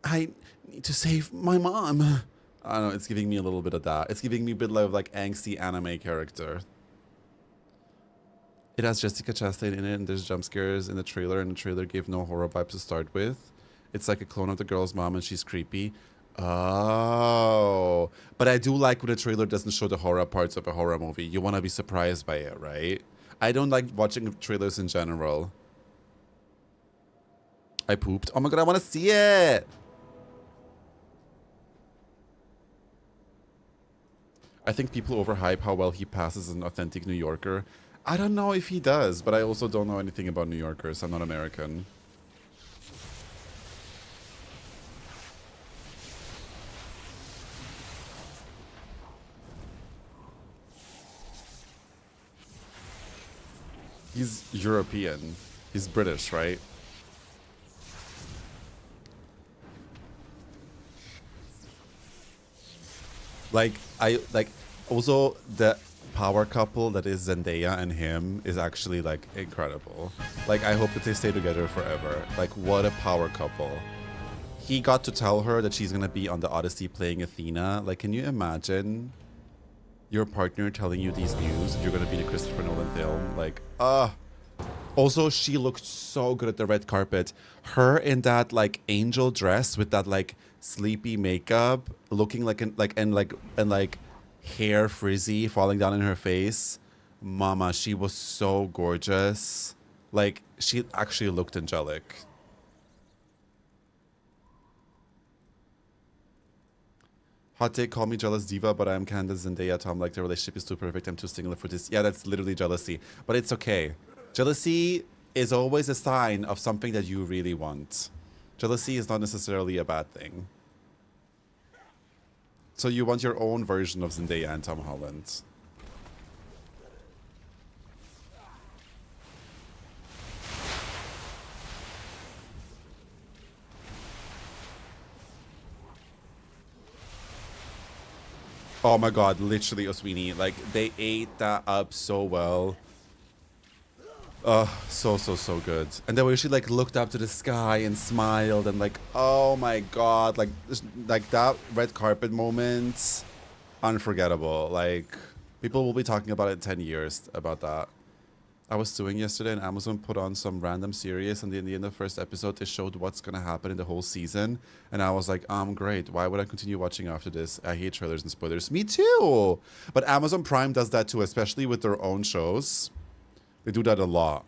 [SPEAKER 1] I need to save my mom. I don't know, it's giving me a little bit of that. It's giving me a bit of like angsty anime character. It has Jessica Chastain in it, and there's jump scares in the trailer, and the trailer gave no horror vibes to start with. It's like a clone of the girl's mom, and she's creepy. Oh. But I do like when a trailer doesn't show the horror parts of a horror movie. You want to be surprised by it, right? I don't like watching trailers in general. I pooped. Oh my god, I want to see it! I think people overhype how well he passes as an authentic New Yorker. I don't know if he does, but I also don't know anything about New Yorkers. I'm not American. He's European. He's British, right? Also the power couple that is Zendaya and him is actually like incredible. Like, I hope that they stay together forever. Like, what a power couple. He got to tell her that she's gonna be on the Odyssey playing Athena. Like, can you imagine your partner telling you these news? You're gonna be in a Christopher Nolan film. Like, Also, she looked so good at the red carpet. Her in that like angel dress with that like sleepy makeup, looking like and hair frizzy falling down in her face. Mama, she was so gorgeous. Like, she actually looked angelic. Hot take, call me jealous diva, but I'm Candace Zendaya Tom. Like, the relationship is too perfect. I'm too singular for this. Yeah, that's literally jealousy. But it's okay. Jealousy is always a sign of something that you really want. Jealousy is not necessarily a bad thing. So you want your own version of Zendaya and Tom Holland. Oh my god, literally, Oswini. Like, they ate that up so well. So good. And the way she like looked up to the sky and smiled and like, oh my god, like that red carpet moment, unforgettable. Like, people will be talking about it in 10 years about that. I was doing yesterday and Amazon put on some random series, and in the end of the first episode they showed what's gonna happen in the whole season, and I was like, great, why would I continue watching after this? I hate trailers and spoilers. Me too! But Amazon Prime does that too, especially with their own shows. They do that a lot.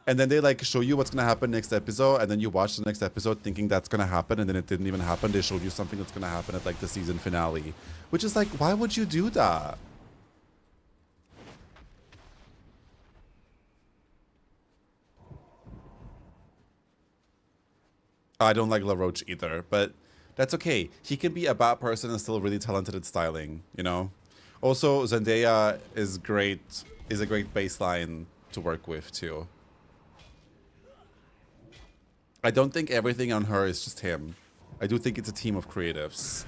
[SPEAKER 1] And then they like show you what's gonna happen next episode, and then you watch the next episode thinking that's gonna happen, and then it didn't even happen. They showed you something that's gonna happen at like the season finale. Which is like, why would you do that? I don't like LaRoche either, but that's okay. He can be a bad person and still really talented at styling, you know? Also, Zendaya is great, is a great baseline to work with too. I don't think everything on her is just him. I do think it's a team of creatives.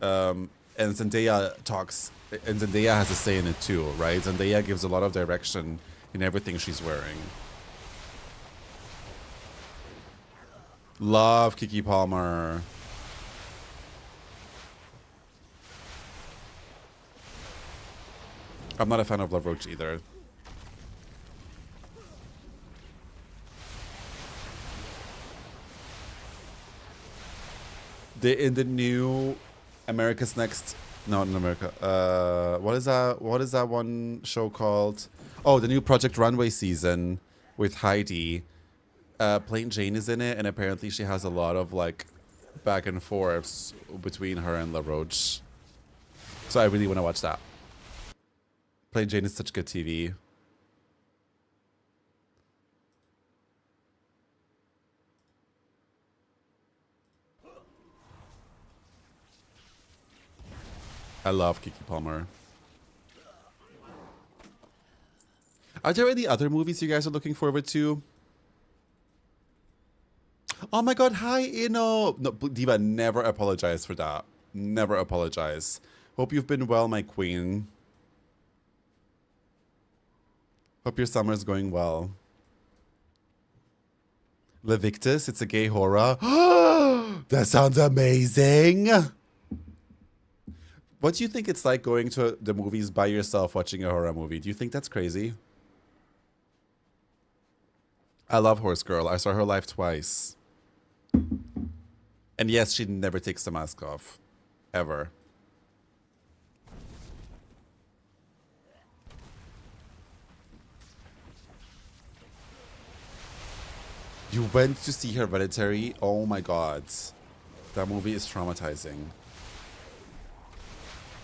[SPEAKER 1] And Zendaya talks, and Zendaya has a say in it too, right? Zendaya gives a lot of direction in everything she's wearing. Love Keke Palmer. I'm not a fan of Love Roach either. In the new America's Next, not in America. What is that? What is that one show called? Oh, the new Project Runway season with Heidi. Plain Jane is in it, and apparently she has a lot of like back and forths between her and La Roche. So I really want to watch that. Plain Jane is such good TV. I love Keke Palmer. Are there any other movies you guys are looking forward to? Oh my god, hi Ino! No, Diva, never apologize for that. Never apologize. Hope you've been well, my queen. Hope your summer's going well. Levictus, it's a gay horror. That sounds amazing! What do you think it's like going to the movies by yourself watching a horror movie? Do you think that's crazy? I love Horse Girl. I saw her live twice. And yes, she never takes the mask off. Ever. You went to see Hereditary? Oh my god. That movie is traumatizing.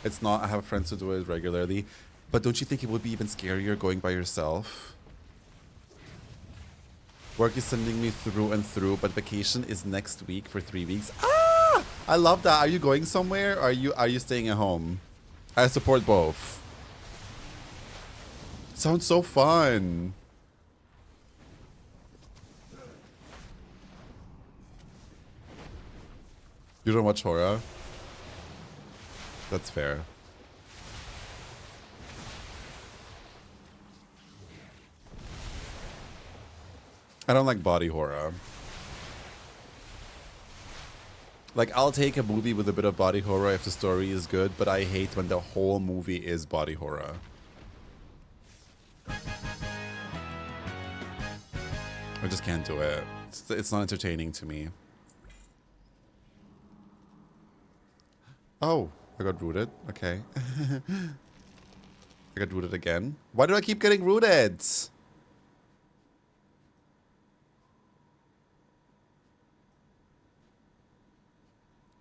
[SPEAKER 1] It's not. I have friends who do it regularly. But don't you think it would be even scarier going by yourself? Work is sending me through and through, but vacation is next week for 3 weeks. Ah! I love that. Are you going somewhere? Or are you staying at home? I support both. Sounds so fun. You don't watch horror? That's fair. I don't like body horror. Like, I'll take a movie with a bit of body horror if the story is good, but I hate when the whole movie is body horror. I just can't do it. It's not entertaining to me. Oh, I got rooted. Okay. I got rooted again. Why do I keep getting rooted?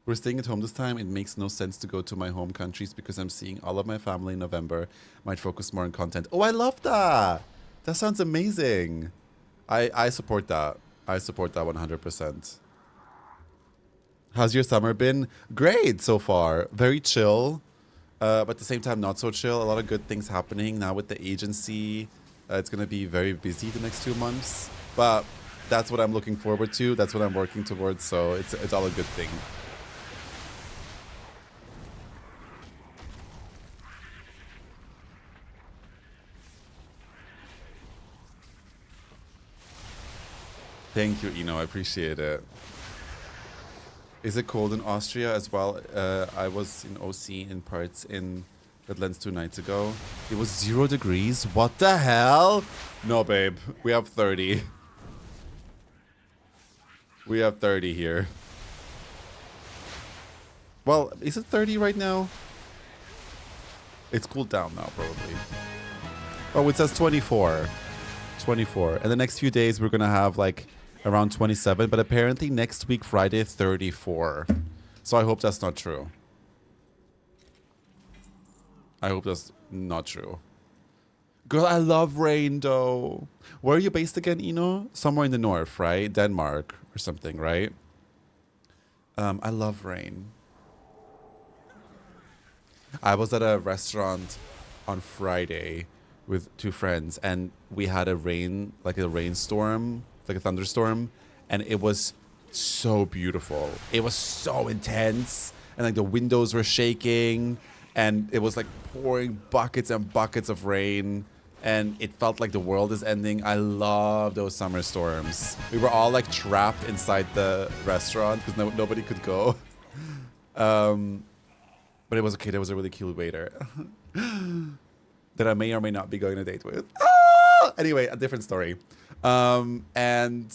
[SPEAKER 1] We're staying at home this time. It makes no sense to go to my home countries because I'm seeing all of my family in November. Might focus more on content. Oh, I love that. That sounds amazing. I support that. I support that 100%. How's your summer been? Great so far. Very chill. But at the same time, not so chill. A lot of good things happening now with the agency. It's going to be very busy the next 2 months. But that's what I'm looking forward to. That's what I'm working towards. So it's all a good thing. Thank you, Eno. I appreciate it. Is it cold in Austria as well? I was in OC in parts in Redlands 2 nights ago. It was 0 degrees. What the hell? No, babe. We have 30. We have 30 here. Well, is it 30 right now? It's cooled down now, probably. Oh, it says 24. 24. And the next few days, we're going to have, like, around 27. But apparently next week, Friday, 34. So I hope that's not true. I hope that's not true. Girl, I love rain, though. Where are you based again, Eno? Somewhere in the north, right? Denmark or something, right? I love rain. I was at a restaurant on Friday with 2 friends, and we had a rainstorm, like a thunderstorm, and it was so beautiful. It was so intense, and like the windows were shaking, and it was like pouring buckets and buckets of rain. and it felt like the world is ending. I love those summer storms. We were all like trapped inside the restaurant because nobody could go. But it was okay. There was a really cute waiter that I may or may not be going on a date with. Ah! Anyway, a different story. And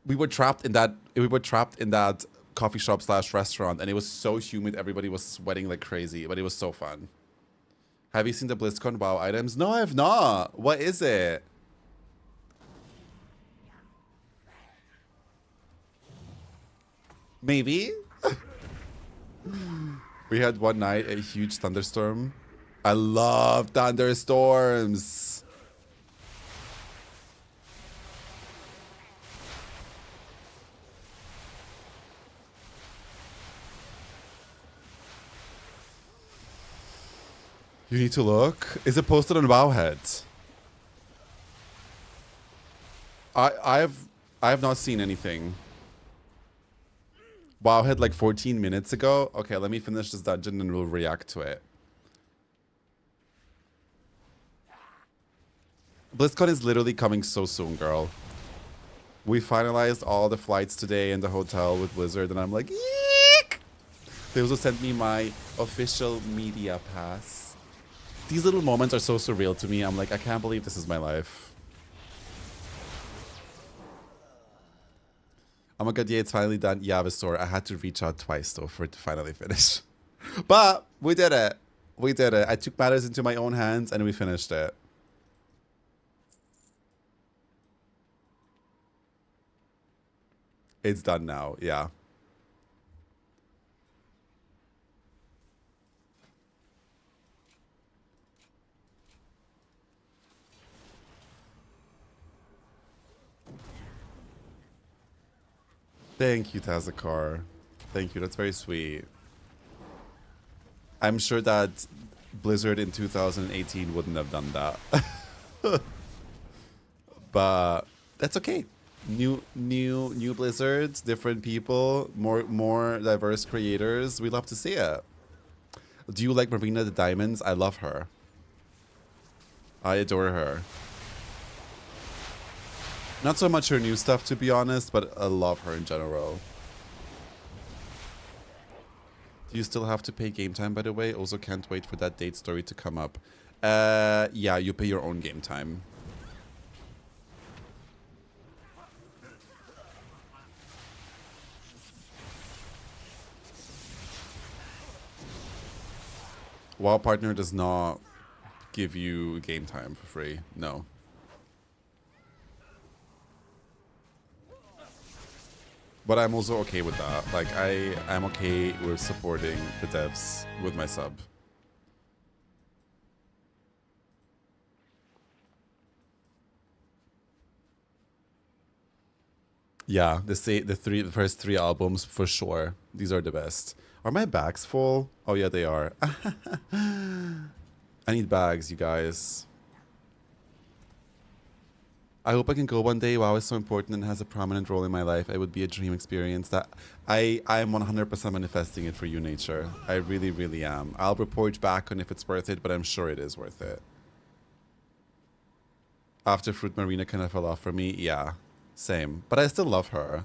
[SPEAKER 1] we were trapped in that. We were trapped in that coffee shop / restaurant, and it was so humid. Everybody was sweating like crazy, but it was so fun. Have you seen the Blizzcon WoW items? No, I have not. What is it? Maybe. We had one night a huge thunderstorm. I love thunderstorms. You need to look. Is it posted on Wowhead? I have not seen anything. Wowhead like 14 minutes ago. Okay, let me finish this dungeon and we'll react to it. BlizzCon is literally coming so soon, girl. We finalized all the flights today in the hotel with Blizzard, and I'm like, eek! They also sent me my official media pass. These little moments are so surreal to me. I'm like, I can't believe this is my life. Oh my god, yeah, it's finally done. Yavasaur. I had to reach out twice, though, for it to finally finish. But we did it. We did it. I took matters into my own hands, and we finished it. It's done now, yeah. Thank you, Tazakar. Thank you. That's very sweet. I'm sure that Blizzard in 2018 wouldn't have done that. But that's okay. New Blizzards, different people, more diverse creators. We love to see it. Do you like Marina the Diamonds? I love her. I adore her. Not so much her new stuff, to be honest, but I love her in general. Do you still have to pay game time, by the way? Also can't wait for that date story to come up. Yeah, you pay your own game time. WoW Partner does not give you game time for free. No. But I'm also okay with that. Like, I'm okay with supporting the devs with my sub. Yeah, the first three albums for sure. These are the best. Are my bags full? Oh yeah, they are. I need bags, you guys. I hope I can go one day. WoW is so important and has a prominent role in my life. It would be a dream experience. That I'm 100% manifesting it for you, Nature. I really, really am. I'll report back on if it's worth it, but I'm sure it is worth it. After Fruit Marina kind of fell off for me, yeah, same. But I still love her.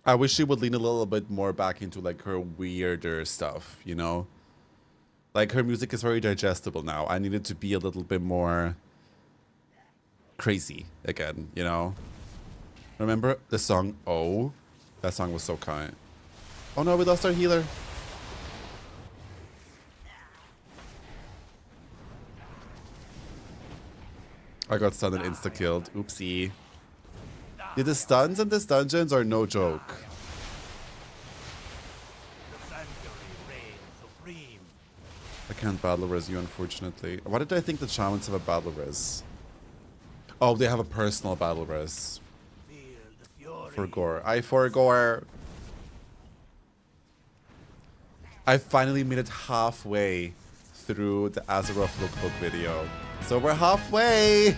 [SPEAKER 1] I wish she would lean a little bit more back into like her weirder stuff, you know? Like her music is very digestible now. I need it to be a little bit more crazy again, you know? Remember the song Oh? That song was so kind. Oh no, we lost our healer. I got stunned and insta-killed. Oopsie. Yeah, the stuns in this dungeons are no joke. I can't battle res you, unfortunately. Why did I think the shamans have a battle res? Oh, they have a personal battle res. For gore. I forgore. I finally made it halfway through the Azeroth lookbook video. So we're halfway.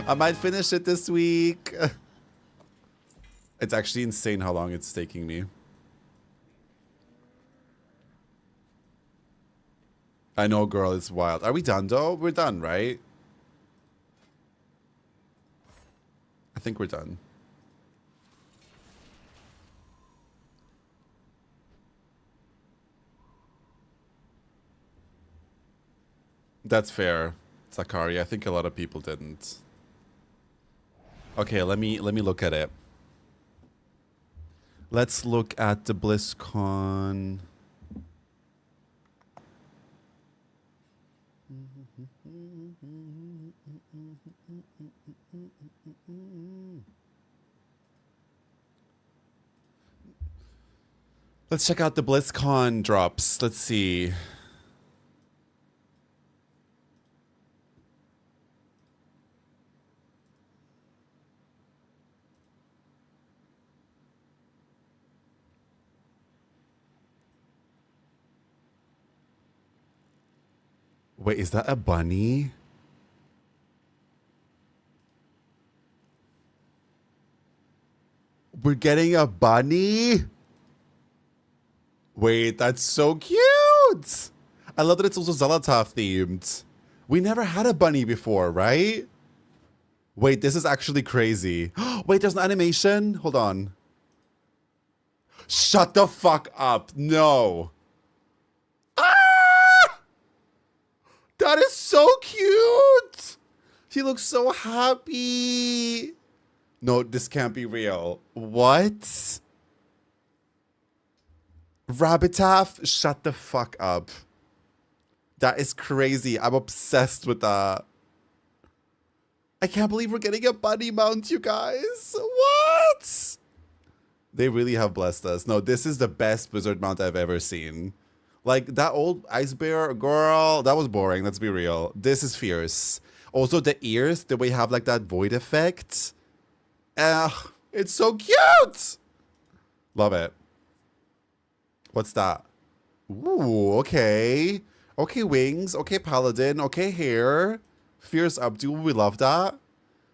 [SPEAKER 1] I might finish it this week. It's actually insane how long it's taking me. I know, girl, it's wild. Are we done, though? We're done, right? I think we're done. That's fair, Sakari. I think a lot of people didn't. Okay, let me look at it. Let's look at the BlizzCon. Let's check out the BlizzCon drops. Let's see. Wait, is that a bunny? We're getting a bunny? Wait, that's so cute! I love that it's also Zolotov themed. We never had a bunny before, right? Wait, this is actually crazy. Wait, there's an animation? Hold on. Shut the fuck up. No. Ah! That is so cute! He looks so happy. No, this can't be real. What? Rabbitaff, shut the fuck up. That is crazy. I'm obsessed with that. I can't believe we're getting a bunny mount, you guys. What? They really have blessed us. No, this is the best Blizzard mount I've ever seen. Like, that old Ice Bear, girl, that was boring. Let's be real. This is fierce. Also, the ears, the way you have, like, that void effect. It's so cute! Love it. What's that? Ooh, okay. Okay, wings. Okay, paladin. Okay, hair. Fierce Abdul, we love that.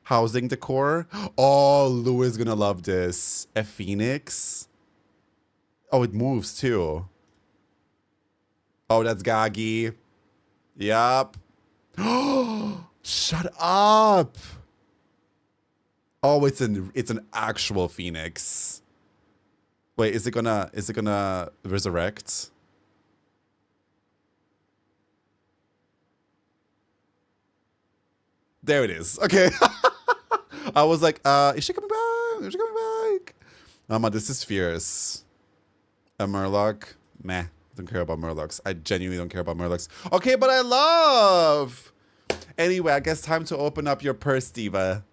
[SPEAKER 1] Housing decor. Oh, Lou is gonna love this. A phoenix. Oh, it moves too. Oh, that's Gagi. Yup. Shut up. Oh, it's an actual phoenix. Wait, is it gonna resurrect? There it is. Okay. I was like, is she coming back? Is she coming back? Mama, this is fierce. A Murloc? Meh. Don't care about Murlocs. I genuinely don't care about Murlocs. Okay, but I love. Anyway, I guess time to open up your purse, Diva.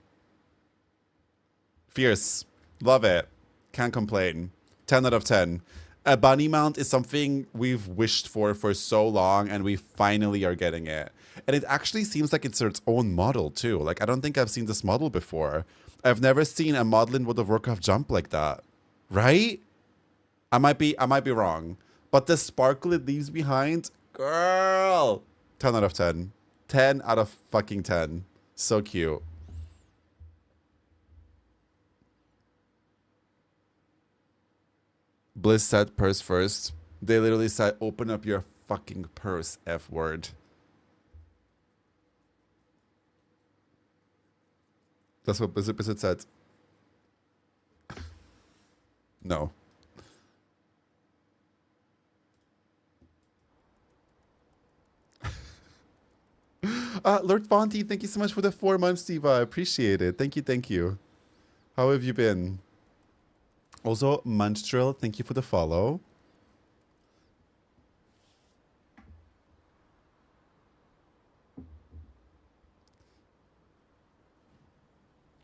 [SPEAKER 1] Fierce. Love it. Can't complain. 10 out of 10. A bunny mount is something we've wished for so long, and we finally are getting it. And it actually seems like it's its own model, too. Like, I don't think I've seen this model before. I've never seen a model in World of Warcraft jump like that. Right? I might be wrong. But the sparkle it leaves behind, girl. 10 out of 10. 10 out of fucking 10. So cute. Blizz said purse first. They literally said, open up your fucking purse, F word. That's what Blizzard said. No. Lord Fonty, thank you so much for the 4 months, Diva. I appreciate it. Thank you, thank you. How have you been? Also, Munchtrill, thank you for the follow.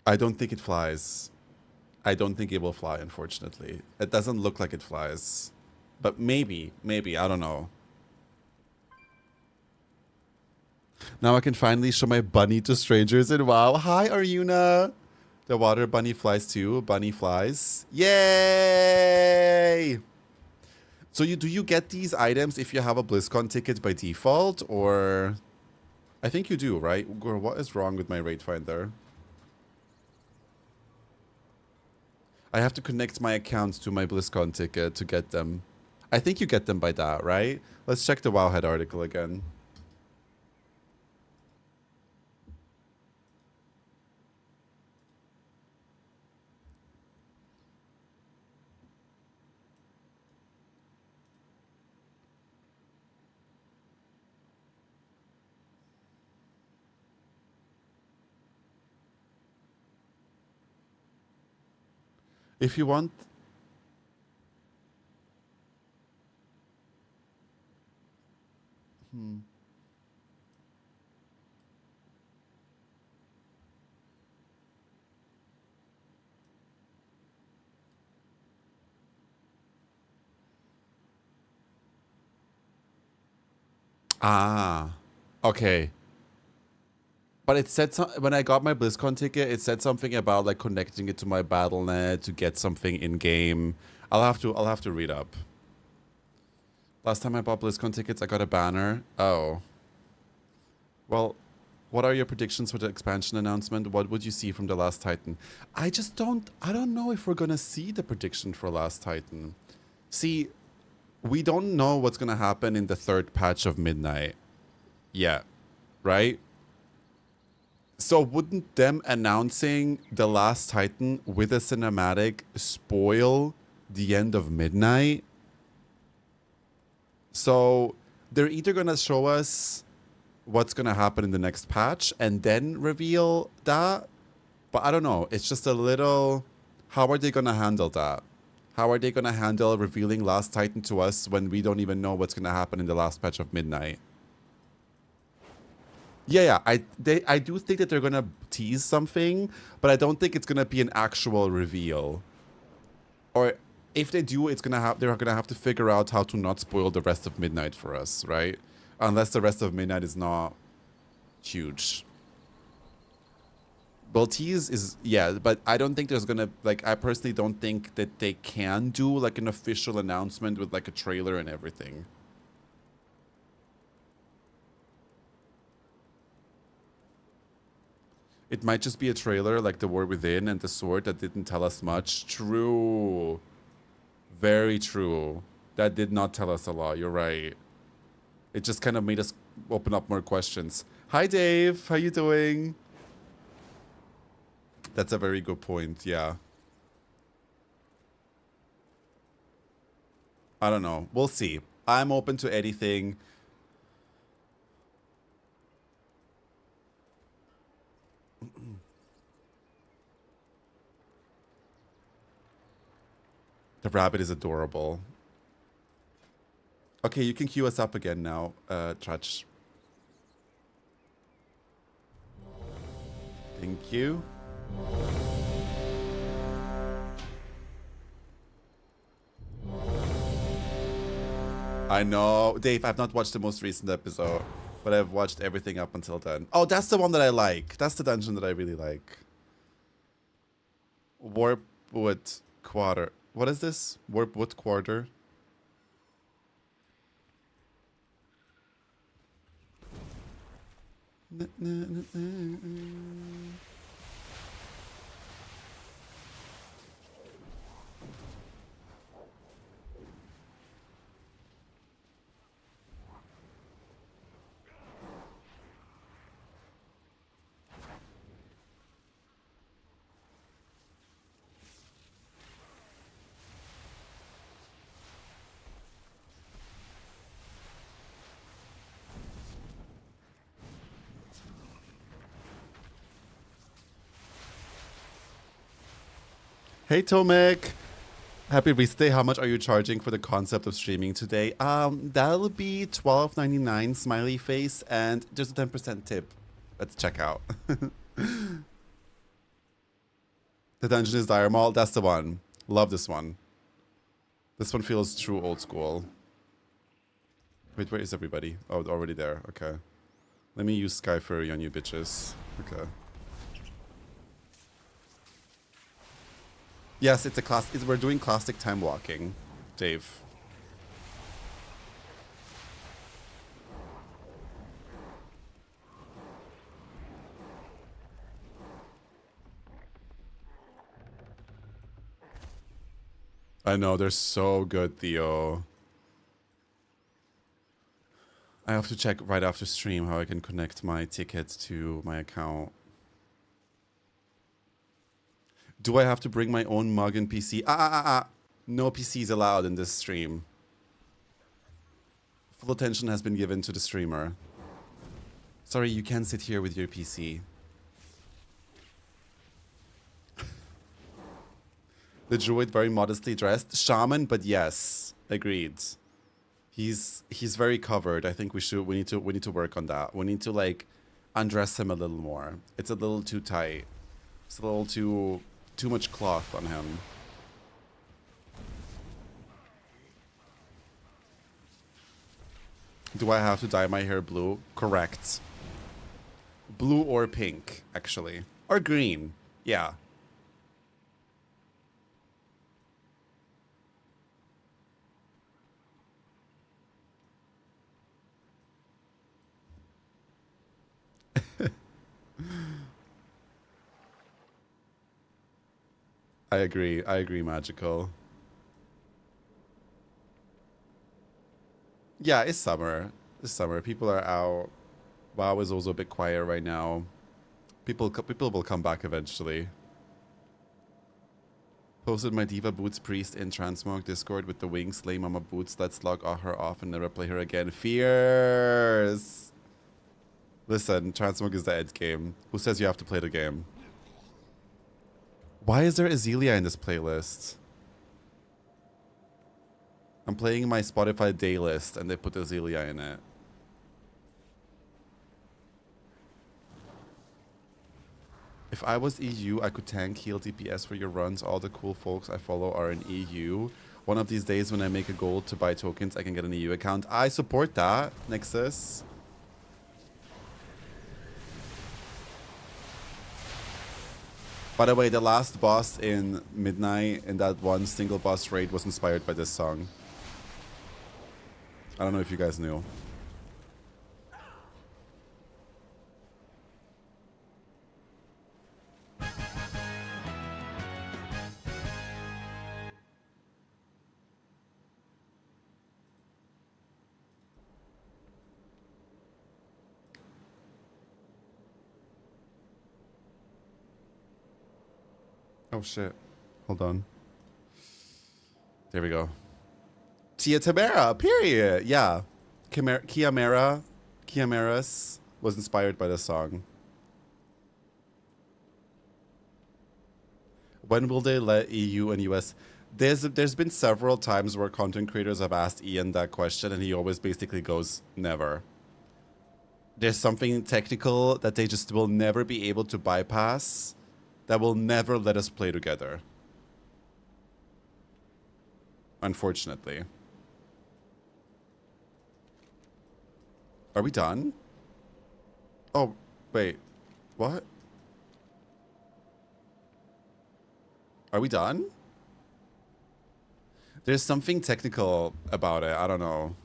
[SPEAKER 1] I don't think it flies. I don't think it will fly, unfortunately. It doesn't look like it flies. But maybe, I don't know. Now I can finally show my bunny to strangers in WoW. Hi, Aruna. The water bunny flies too. Bunny flies. Yay! So do you get these items if you have a BlizzCon ticket by default, or I think you do, right? Girl, what is wrong with my rate finder? I have to connect my account to my BlizzCon ticket to get them. I think you get them by that, right? Let's check the Wowhead article again. If you want... Ah, okay. But it said when I got my BlizzCon ticket, it said something about like connecting it to my BattleNet to get something in game. I'll have to read up. Last time I bought BlizzCon tickets, I got a banner. Oh. Well, what are your predictions for the expansion announcement? What would you see from the Last Titan? I don't know if we're gonna see the prediction for Last Titan. See, we don't know what's gonna happen in the third patch of Midnight yet, right? So wouldn't them announcing the Last Titan with a cinematic spoil the end of Midnight? So they're either gonna show us what's gonna happen in the next patch and then reveal that, but I don't know. It's just a little... How are they gonna handle that? How are they gonna handle revealing Last Titan to us when we don't even know what's gonna happen in the last patch of Midnight? Yeah, I do think that they're gonna tease something, but I don't think it's gonna be an actual reveal. Or if they do, they're gonna have to figure out how to not spoil the rest of Midnight for us, right? Unless the rest of Midnight is not huge. Well, tease is, yeah, but I don't think there's gonna, like, I personally don't think that they can do like an official announcement with like a trailer and everything. It might just be a trailer like The War Within and The Sword that didn't tell us much. True. Very true. That did not tell us a lot. You're right. It just kind of made us open up more questions. Hi, Dave. How you doing? That's a very good point. Yeah. I don't know. We'll see. I'm open to anything. The rabbit is adorable. Okay, you can queue us up again now, Trach. Thank you. I know. Dave, I've not watched the most recent episode, but I've watched everything up until then. Oh, that's the one that I like. That's the dungeon that I really like. Warpwood Quarter. What is this? Warpwood Quarter? Hey, Tomek. Happy Reese Day. How much are you charging for the concept of streaming today? That'll be $12.99 smiley face, and there's a 10% tip at checkout. The dungeon is Dire Mall. That's the one. Love this one. This one feels true old school. Wait, where is everybody? Oh, already there. Okay. Let me use Sky Furry on you bitches. Okay. Yes, it's a class. We're doing classic time walking, Dave. I know, they're so good, Theo. I have to check right after stream how I can connect my tickets to my account. Do I have to bring my own mug and PC? No PCs allowed in this stream. Full attention has been given to the streamer. Sorry, you can't sit here with your PC. The druid very modestly dressed. Shaman, but yes. Agreed. He's very covered. I think we need to work on that. We need to like undress him a little more. It's a little too tight. It's a little too much cloth on him. Do I have to dye my hair blue? Correct. Blue or pink, actually. Or green. Yeah. I agree, Magical. Yeah, it's summer. It's summer. People are out. WoW is also a bit quiet right now. People will come back eventually. Posted my Diva Boots priest in Transmog Discord with the wings. Slay Mama Boots. Let's log her off and never play her again. Fierce! Listen, Transmog is the end game. Who says you have to play the game? Why is there Azealia in this playlist? I'm playing my Spotify day list and they put Azealia in it. If I was EU, I could tank, heal, DPS for your runs. All the cool folks I follow are in EU. One of these days when I make a goal to buy tokens, I can get an EU account. I support that, Nexus. By the way, the last boss in Midnight, in that one single boss raid, was inspired by this song. I don't know if you guys knew. Oh shit. Hold on. There we go. Tia Tamara, period. Yeah. Kiamaras was inspired by the song. When will they let EU and US? There's been several times where content creators have asked Ian that question and he always basically goes, never. There's something technical that they just will never be able to bypass that will never let us play together. Unfortunately. Are we done? Oh, wait. What? Are we done? There's something technical about it. I don't know.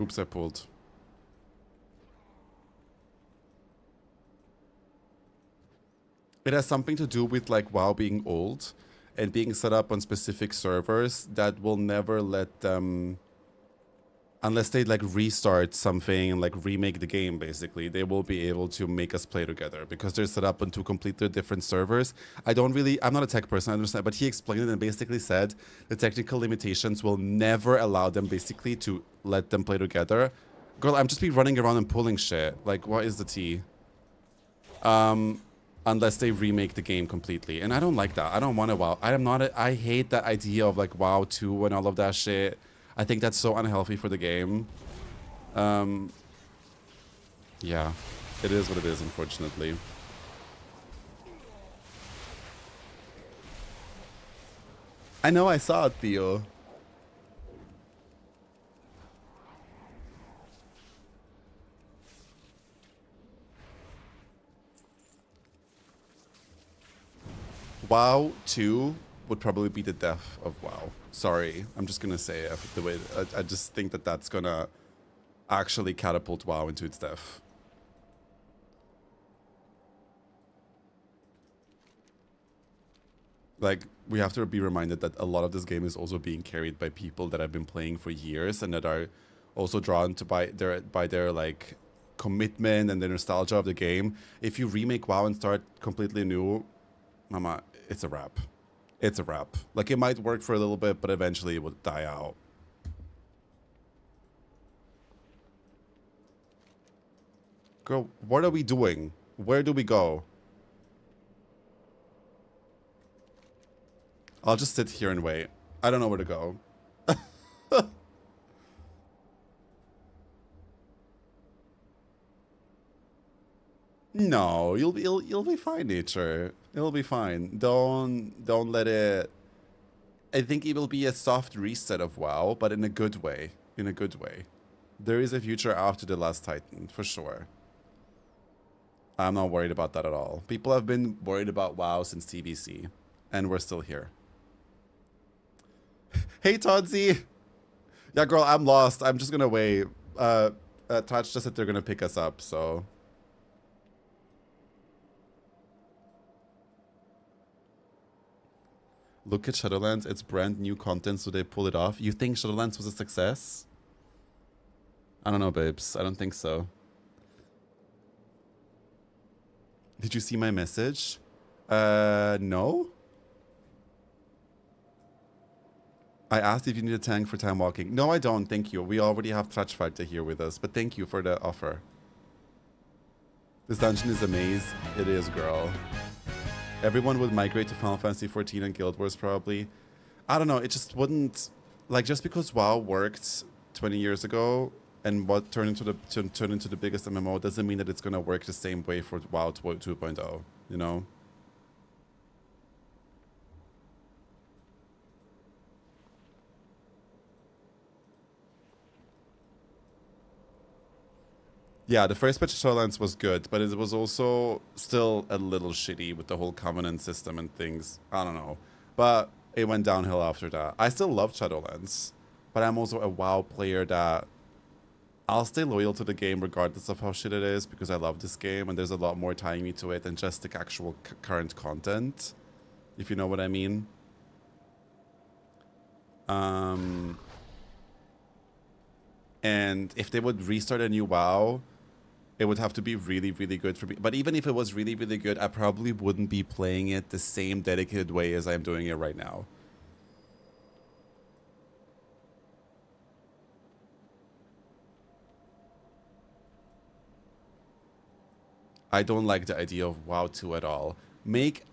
[SPEAKER 1] Oops, I pulled. It has something to do with like WoW being old and being set up on specific servers that will never let them, unless they like restart something and like remake the game, basically, they will be able to make us play together because they're set up on two completely different servers. I'm not a tech person, I understand, but he explained it and basically said the technical limitations will never allow them basically to let them play together. Girl, I'm just be running around and pulling shit. Like, what is the tea? Unless they remake the game completely. And I don't like that. I don't want to WoW. I hate that idea of like WoW 2 and all of that shit. I think that's so unhealthy for the game. Yeah. It is what it is, unfortunately. I know, I saw it, Theo. WoW 2 would probably be the death of WoW. Sorry, I'm just gonna say it the way I just think that that's gonna actually catapult WoW into its death. Like, we have to be reminded that a lot of this game is also being carried by people that have been playing for years and that are also drawn to by their like commitment and the nostalgia of the game. If you remake WoW and start completely new, mama, it's a wrap. It's a wrap. Like, it might work for a little bit, but eventually it would die out. Girl, what are we doing? Where do we go? I'll just sit here and wait. I don't know where to go. No, you'll be fine, nature. It'll be fine. Don't let it. I think it will be a soft reset of WoW, but in a good way. In a good way. There is a future after the last Titan, for sure. I'm not worried about that at all. People have been worried about WoW since TBC, and we're still here. Hey, Todsy! Yeah, girl, I'm lost. I'm just gonna wait. Touch just said they're gonna pick us up, so... Look at Shadowlands. It's brand new content, so they pull it off. You think Shadowlands was a success? I don't know, babes. I don't think so. Did you see my message? No? I asked if you need a tank for Timewalking. No, I don't. Thank you. We already have Touchfighter here with us, but thank you for the offer. This dungeon is a maze. It is, girl. Everyone would migrate to Final Fantasy XIV and Guild Wars, probably. I don't know. It just wouldn't... Like, just because WoW worked 20 years ago and what turned into the biggest MMO doesn't mean that it's going to work the same way for WoW 2.0, you know? Yeah, the first patch of Shadowlands was good, but it was also still a little shitty with the whole Covenant system and things. I don't know. But it went downhill after that. I still love Shadowlands, but I'm also a WoW player that I'll stay loyal to the game regardless of how shit it is because I love this game and there's a lot more tying me to it than just the actual current content, if you know what I mean. And if they would restart a new WoW, it would have to be really, really good for me. But even if it was really, really good, I probably wouldn't be playing it the same dedicated way as I'm doing it right now. I don't like the idea of WoW 2 at all. Make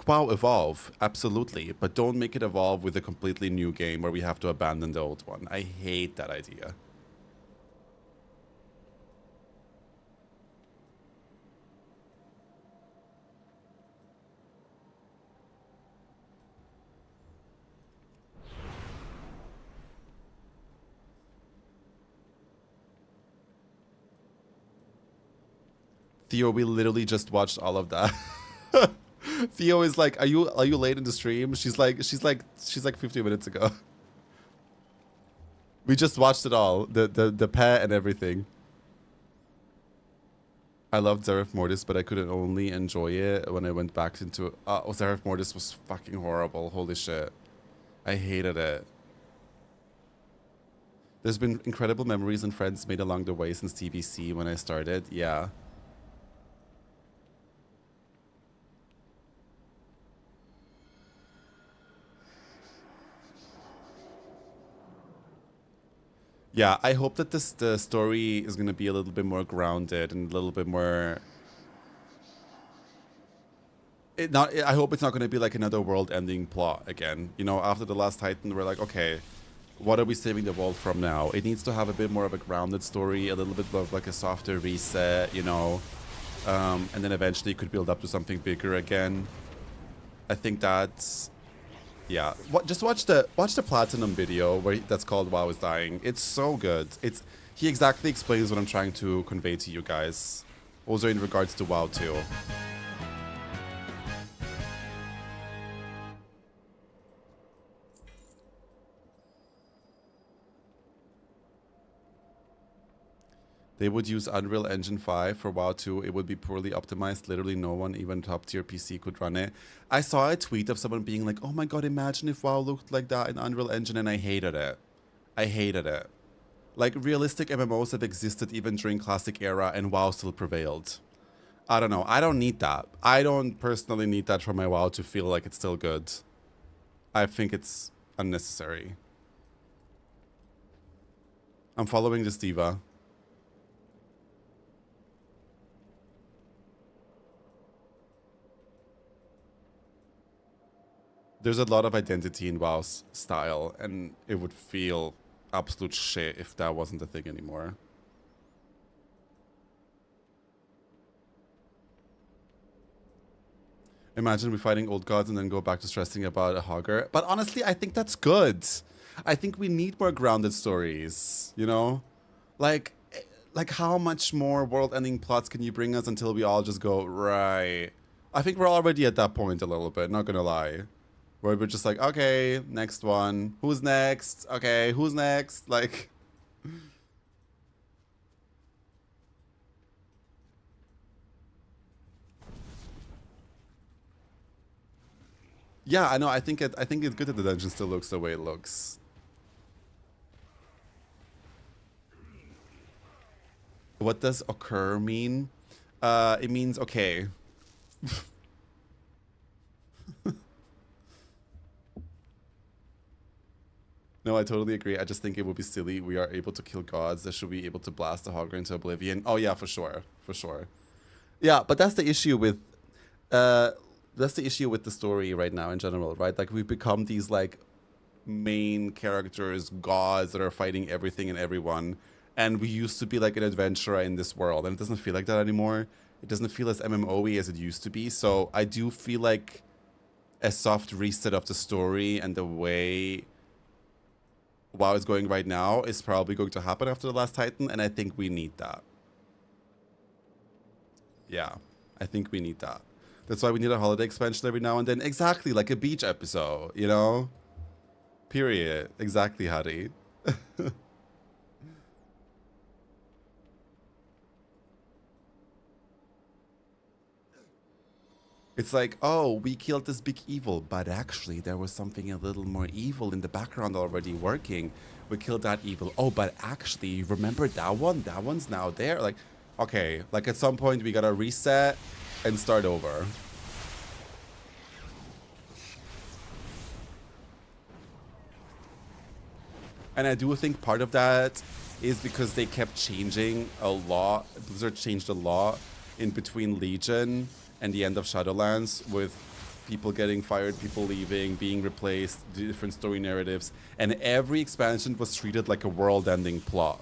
[SPEAKER 1] WoW evolve, absolutely, but don't make it evolve with a completely new game where we have to abandon the old one. I hate that idea. Theo, we literally just watched all of that. Theo is like, are you late in the stream? She's like 50 minutes ago. We just watched it all, the pet and everything. I loved Zeref Mortis, but I could only enjoy it when I went back into Zeref Mortis was fucking horrible. Holy shit. I hated it. There's been incredible memories and friends made along the way since TBC when I started. Yeah. Yeah, I hope that the story is going to be a little bit more grounded and a little bit more... I hope it's not going to be like another world-ending plot again. You know, after the last Titan, we're like, okay, what are we saving the world from now? It needs to have a bit more of a grounded story, a little bit of like a softer reset, you know, and then eventually it could build up to something bigger again. I think that's... Yeah, just watch the Platinum video where that's called WoW is Dying. It's so good. He exactly explains what I'm trying to convey to you guys. Also in regards to WoW too. They would use Unreal Engine 5 for WoW 2. It would be poorly optimized. Literally no one, even top tier PC, could run it. I saw a tweet of someone being like, oh my god, imagine if WoW looked like that in Unreal Engine, and I hated it. I hated it. Like, realistic MMOs have existed even during Classic Era, and WoW still prevailed. I don't know. I don't need that. I don't personally need that for my WoW to feel like it's still good. I think it's unnecessary. I'm following this diva. There's a lot of identity in WoW's style, and it would feel absolute shit if that wasn't a thing anymore. Imagine we fighting old gods and then go back to stressing about a hogger. But honestly, I think that's good. I think we need more grounded stories, you know? Like how much more world-ending plots can you bring us until we all just go, right? I think we're already at that point a little bit, not gonna lie. Where we're just like, okay, next one. Who's next? Okay, who's next? Like... Yeah, I know. I think it's good that the dungeon still looks the way it looks. What does occur mean? It means okay. No, I totally agree. I just think it would be silly. We are able to kill gods. That should be able to blast a hogger into oblivion. Oh yeah, for sure, for sure. Yeah, but that's the issue with the story right now in general, right? Like, we've become these like main characters, gods that are fighting everything and everyone, and we used to be like an adventurer in this world, and it doesn't feel like that anymore. It doesn't feel as MMO-y as it used to be. So I do feel like a soft reset of the story and the way WoW is going right now is probably going to happen after the last Titan, and I think we need that. Yeah, I think we need that. That's why we need a holiday expansion every now and then. Exactly, like a beach episode, you know? Period. Exactly, Hari. It's like, oh, we killed this big evil, but actually there was something a little more evil in the background already working. We killed that evil. Oh, but actually, remember that one? That one's now there. Like, okay, like at some point we gotta reset and start over. And I do think part of that is because they kept changing a lot. Blizzard changed a lot in between Legion and the end of Shadowlands, with people getting fired, people leaving, being replaced, different story narratives. And every expansion was treated like a world-ending plot.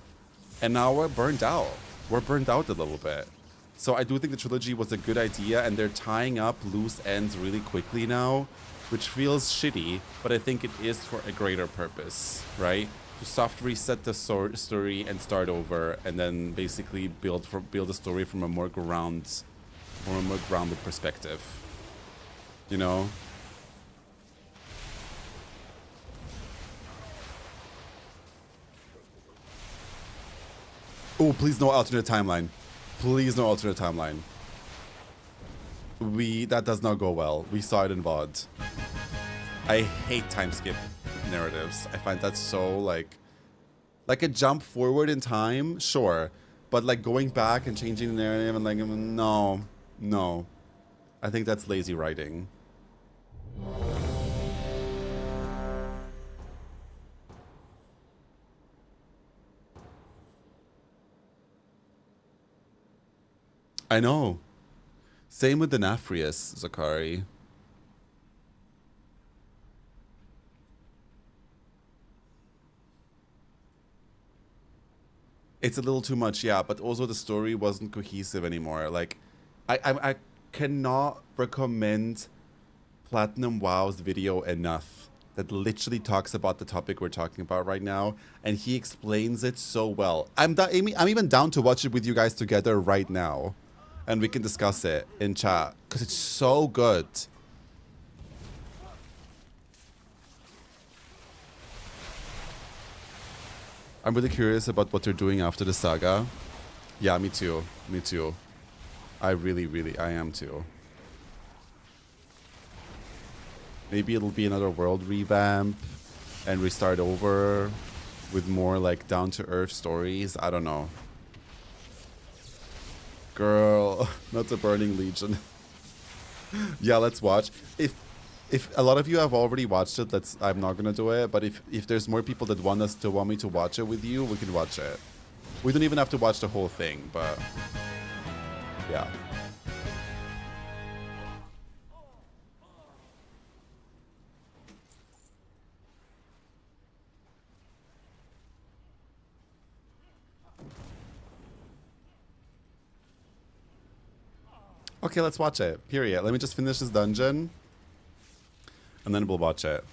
[SPEAKER 1] And now we're burned out. We're burned out a little bit. So I do think the trilogy was a good idea, and they're tying up loose ends really quickly now, which feels shitty, but I think it is for a greater purpose, right? To soft reset the story and start over, and then basically build a story from a more grounded perspective. You know? Oh, please no alternate timeline. Please no alternate timeline. That does not go well. We saw it in VOD. I hate time skip narratives. I find that so like a jump forward in time, sure, but like going back and changing the narrative and like, no. I think that's lazy writing. I know. Same with the Nafrius, Zakari. It's a little too much, yeah, but also the story wasn't cohesive anymore. Like, I cannot recommend Platinum WoW's video enough that literally talks about the topic we're talking about right now, and he explains it so well. I'm even down to watch it with you guys together right now, and we can discuss it in chat, because it's so good. I'm really curious about what they're doing after the saga. Yeah, me too. Me too. I am too. Maybe it'll be another world revamp and we start over with more like down-to-earth stories. I don't know. Girl, not the Burning Legion. Yeah, let's watch. If a lot of you have already watched it, I'm not gonna do it. But if there's more people that want me to watch it with you, we can watch it. We don't even have to watch the whole thing, but yeah. Okay, let's watch it. Period. Let me just finish this dungeon, and then we'll watch it.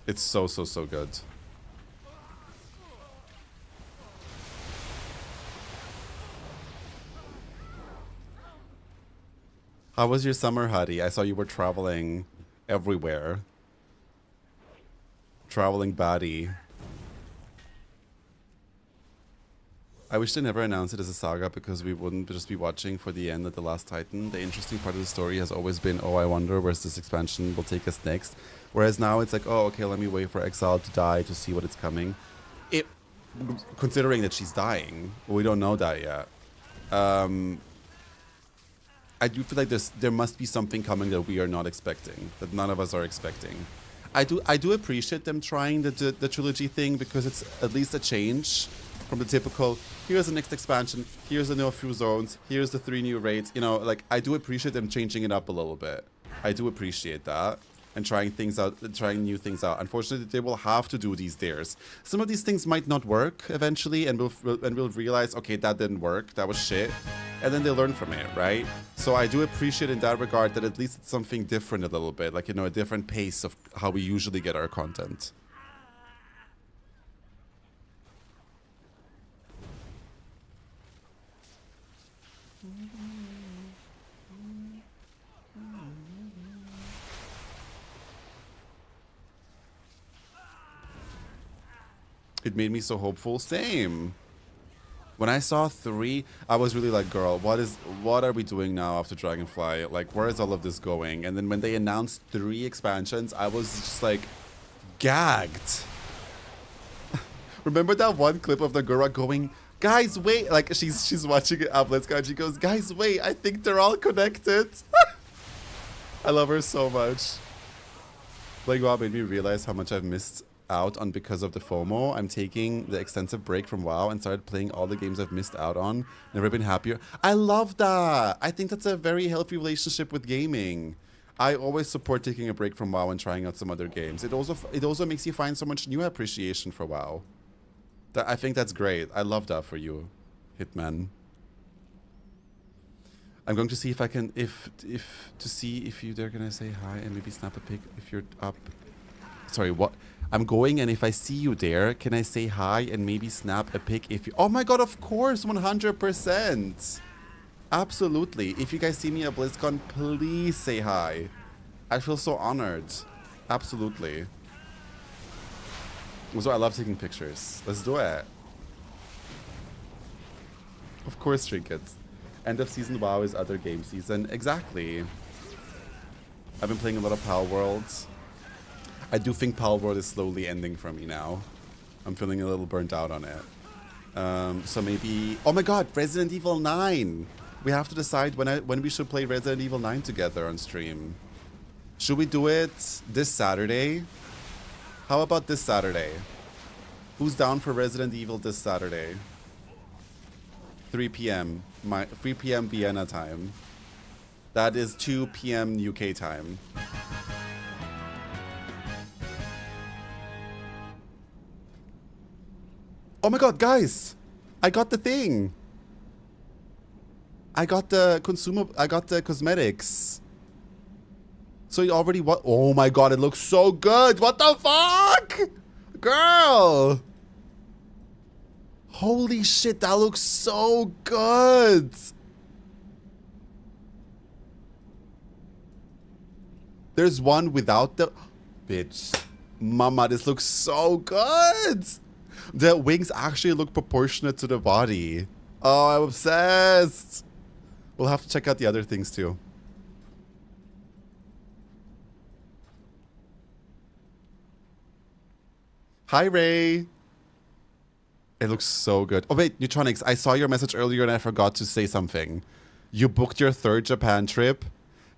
[SPEAKER 1] It's so good. How was your summer, Hadi? I saw you were traveling everywhere. Traveling baddie. I wish they never announced it as a saga because we wouldn't just be watching for the end of The Last Titan. The interesting part of the story has always been, oh, I wonder where's this expansion will take us next. Whereas now it's like, oh, okay, let me wait for Exile to die to see what it's coming. Considering that she's dying, we don't know that yet. I do feel like there must be something coming that we are not expecting, that none of us are expecting. I do appreciate them trying the trilogy thing because it's at least a change from the typical, here's the next expansion, here's the new few zones, here's the 3 new raids. You know, like, I do appreciate them changing it up a little bit. I do appreciate that. And trying things out, trying new things out. Unfortunately, they will have to do these dares. Some of these things might not work eventually, and we'll realize, okay, that didn't work, that was shit. And then they learn from it, right? So I do appreciate in that regard that at least it's something different a little bit. Like, you know, a different pace of how we usually get our content. It made me so hopeful. Same. When I saw 3, I was really like, girl, what are we doing now after Dragonfly? Like, where is all of this going? And then when they announced 3 expansions, I was just like, gagged. Remember that one clip of Nagura going, guys, wait. Like, she's watching Blizzcon and she goes, guys, wait, I think they're all connected. I love her so much. Playing WoW made me realize how much I've missed out on because of the FOMO. I'm taking the extensive break from WoW and started playing all the games I've missed out on. Never been happier. I love that. I think that's a very healthy relationship with gaming. I always support taking a break from WoW and trying out some other games. It also makes you find so much new appreciation for WoW. I think that's great. I love that for you, Hitman. I'm going to see if I can see if they're gonna say hi and maybe snap a pic if you're up. Sorry, what? I'm going, and if I see you there, can I say hi and maybe snap a pic if you... Oh my god, of course, 100%. Absolutely. If you guys see me at BlizzCon, please say hi. I feel so honored. Absolutely. So I love taking pictures. Let's do it. Of course, trinkets. End of season WoW is other game season. Exactly. I've been playing a lot of Pal Worlds. I do think Pal World is slowly ending for me now. I'm feeling a little burnt out on it. So maybe... Oh my god, Resident Evil 9! We have to decide when we should play Resident Evil 9 together on stream. Should we do it this Saturday? How about this Saturday? Who's down for Resident Evil this Saturday? 3 p.m. 3 p.m. Vienna time. That is 2 p.m. UK time. Oh my god, guys! I got the thing! I got the cosmetics. So it already what? Oh my god, it looks so good! What the fuck? Girl! Holy shit, that looks so good! There's one without the... Bitch. Mama, this looks so good! The wings actually look proportionate to the body. Oh, I'm obsessed. We'll have to check out the other things too. Hi, Ray. It looks so good. Oh, wait, Neutronics, I saw your message earlier and I forgot to say something. You booked your 3rd Japan trip.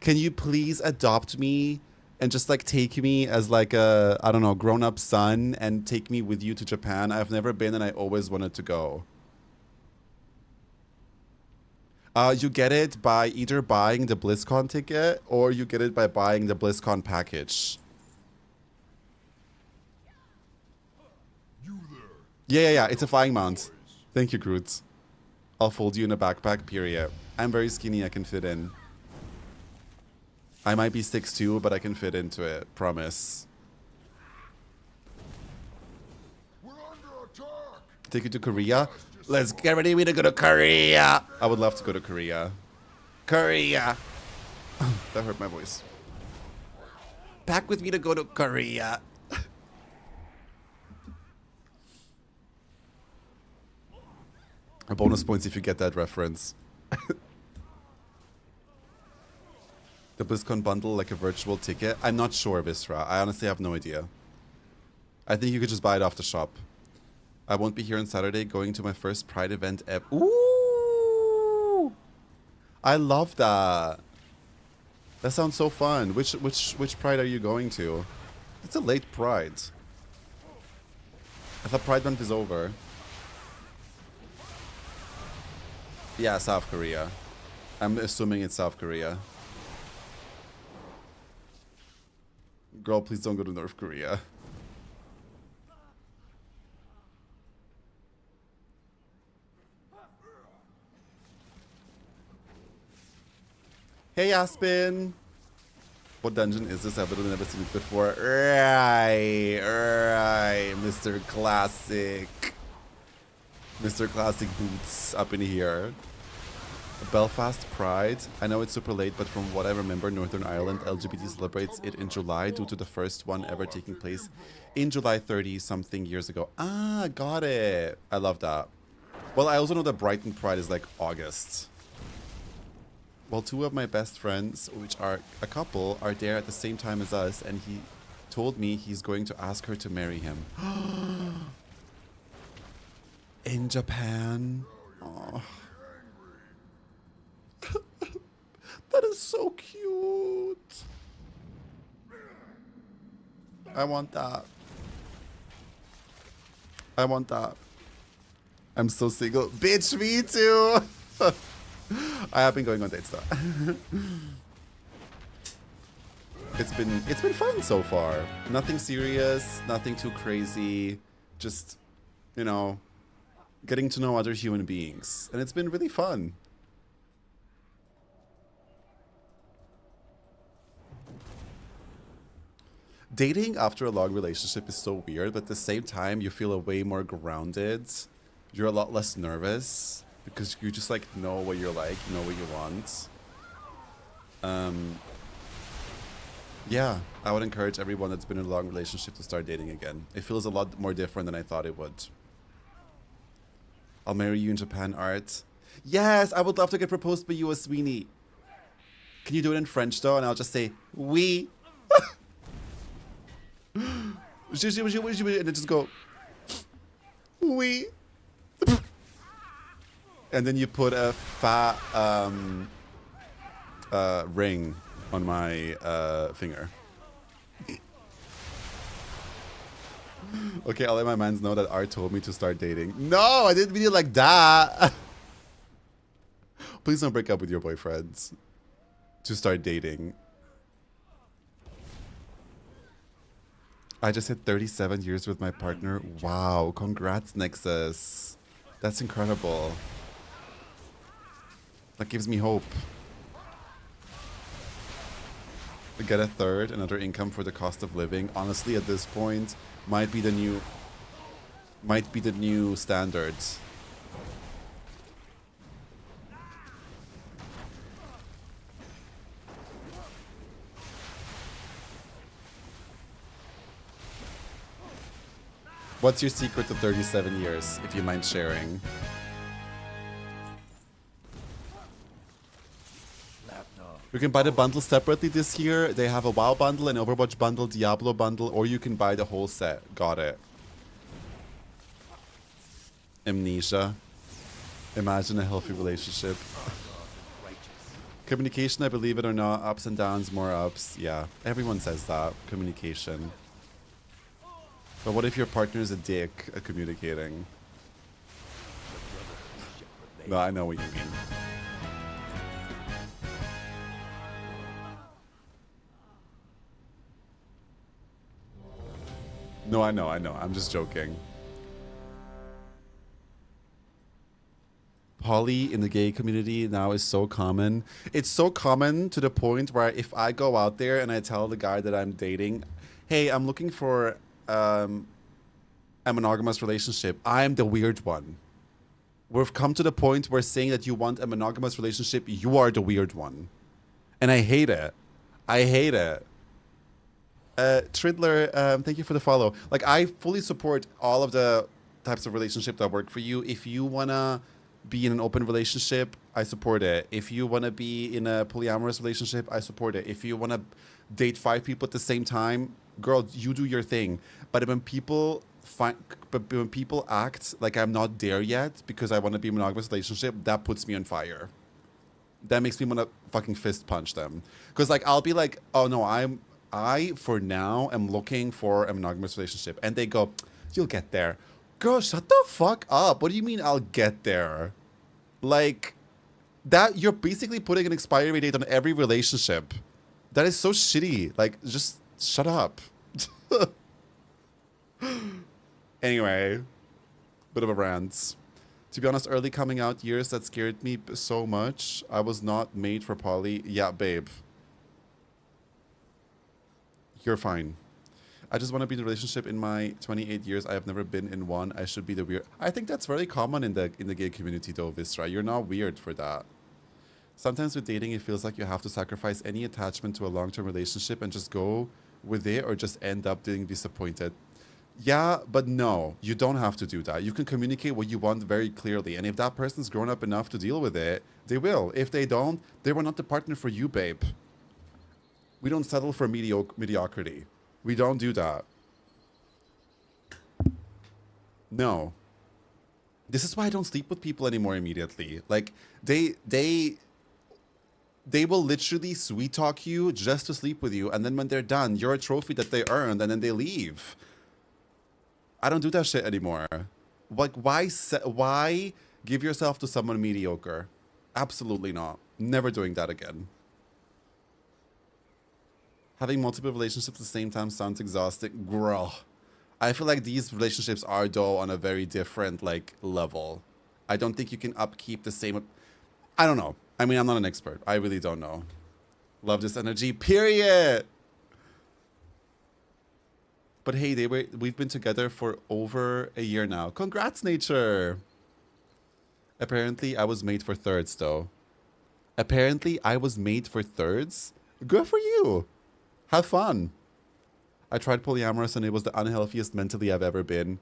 [SPEAKER 1] Can you please adopt me and just like take me as like a, I don't know, grown-up son and take me with you to Japan? I've never been and I always wanted to go. You get it by either buying the Blizzcon ticket or you get it by buying the Blizzcon package. Yeah. It's a flying mount. Thank you, Groot. I'll fold you in a backpack, period. I'm very skinny, I can fit in. I might be 6'2", but I can fit into it. Promise.
[SPEAKER 3] We're under attack.
[SPEAKER 1] Take you to Korea? Let's get ready to go to Korea. I would love to go to Korea. Korea. That hurt my voice. Pack with me to go to Korea. A bonus points if you get that reference. The BlizzCon bundle, like a virtual ticket? I'm not sure, Visra. I honestly have no idea. I think you could just buy it off the shop. I won't be here on Saturday, going to my first Pride event ever. Ooh! I love that. That sounds so fun. Which Pride are you going to? It's a late Pride. I thought Pride month is over. Yeah, South Korea. I'm assuming it's South Korea. Girl, please don't go to North Korea. Hey, Aspen. What dungeon is this? I've literally never seen it before. Right, Mr. Classic. Mr. Classic Boots up in here. Belfast Pride. I know it's super late, but from what I remember, Northern Ireland LGBT celebrates it in July due to the first one ever taking place in July 30 something years ago. Ah, got it. I love that. Well, I also know that Brighton Pride is like August. Well, 2 of my best friends, which are a couple, are there at the same time as us, and he told me he's going to ask her to marry him. In Japan. Oh. That is so cute. I want that. I want that. I'm so single. Bitch, me too. I have been going on dates though. It's been fun so far. Nothing serious, nothing too crazy. Just, you know, getting to know other human beings. And it's been really fun. Dating after a long relationship is so weird, but at the same time, you feel way more grounded. You're a lot less nervous because you just like know what you're like, you know what you want. Yeah, I would encourage everyone that's been in a long relationship to start dating again. It feels a lot more different than I thought it would. I'll marry you in Japan, Art. Yes, I would love to get proposed by you, Sweeney. Can you do it in French though? And I'll just say, oui. And then just go, oui. And then you put a fat ring on my finger. Okay, I'll let my mans know that Art told me to start dating. No, I didn't mean it like that. Please don't break up with your boyfriends to start dating. I just hit 37 years with my partner. Wow, congrats, Nexus. That's incredible. That gives me hope. Get a third, another income for the cost of living. Honestly, at this point, might be the new standards. What's your secret to 37 years, if you mind sharing?
[SPEAKER 2] Lapdog.
[SPEAKER 1] You can buy the bundle separately this year. They have a WoW bundle, an Overwatch bundle, Diablo bundle, or you can buy the whole set. Got it. Amnesia. Imagine a healthy relationship. Communication, I believe it or not, ups and downs, more ups. Yeah, everyone says that. Communication. But what if your partner is a dick at communicating? No, I know what you mean. No, I know. I'm just joking. Poly in the gay community now is so common. It's so common to the point where if I go out there and I tell the guy that I'm dating, hey, I'm looking for a monogamous relationship, I'm the weird one. We've come to the point where saying that you want a monogamous relationship, you are the weird one. And I hate it. I hate it. Tridler, thank you for the follow. Like, I fully support all of the types of relationship that work for you. If you want to be in an open relationship, I support it. If you want to be in a polyamorous relationship, I support it. If you want to date 5 people at the same time, girl, you do your thing. But when people act like I'm not there yet because I want to be in a monogamous relationship, that puts me on fire. That makes me want to fucking fist punch them. Because, like, I'll be like, oh no, I for now am looking for a monogamous relationship. And they go, you'll get there. Girl, shut the fuck up. What do you mean I'll get there? Like, that, you're basically putting an expiry date on every relationship. That is so shitty. Like, just shut up. Anyway, bit of a rant. To be honest, early coming out years, that scared me so much. I was not made for poly. Yeah, babe. You're fine. I just want to be in a relationship. In my 28 years, I have never been in one. I should be the weird. I think that's very common in the gay community, though, Vistra. You're not weird for that. Sometimes with dating, it feels like you have to sacrifice any attachment to a long-term relationship and just go with it, or just end up being disappointed. Yeah, but no, you don't have to do that. You can communicate what you want very clearly, and if that person's grown up enough to deal with it, they will. If they don't, they were not the partner for you, babe. We don't settle for mediocrity. We don't do that. No. This is why I don't sleep with people anymore immediately. Like, they will literally sweet talk you just to sleep with you, and then when they're done, you're a trophy that they earned, and then they leave. I don't do that shit anymore. Like, why give yourself to someone mediocre? Absolutely not. Never doing that again. Having multiple relationships at the same time sounds exhausting. Girl. I feel like these relationships are, though, on a very different, like, level. I don't think you can upkeep the same... I don't know. I mean, I'm not an expert. I really don't know. Love this energy, period! But hey, we've been together for over a year now. Congrats, Nature! Apparently, I was made for thirds, though. Apparently, I was made for thirds? Good for you! Have fun! I tried polyamorous and it was the unhealthiest mentally I've ever been.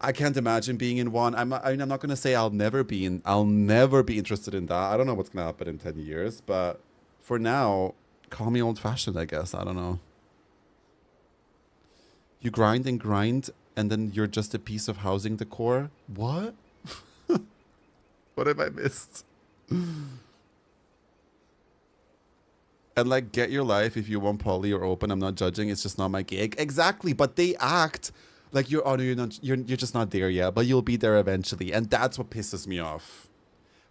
[SPEAKER 1] I can't imagine being in one. I'm not going to say I'll never be interested in that. I don't know what's going to happen in 10 years, but for now, call me old-fashioned, I guess. I don't know. You grind and grind, and then you're just a piece of housing decor? What? What have I missed? And, like, get your life if you want poly or open. I'm not judging. It's just not my gig. Exactly. But they act like you're you're just not there yet, but you'll be there eventually. And that's what pisses me off.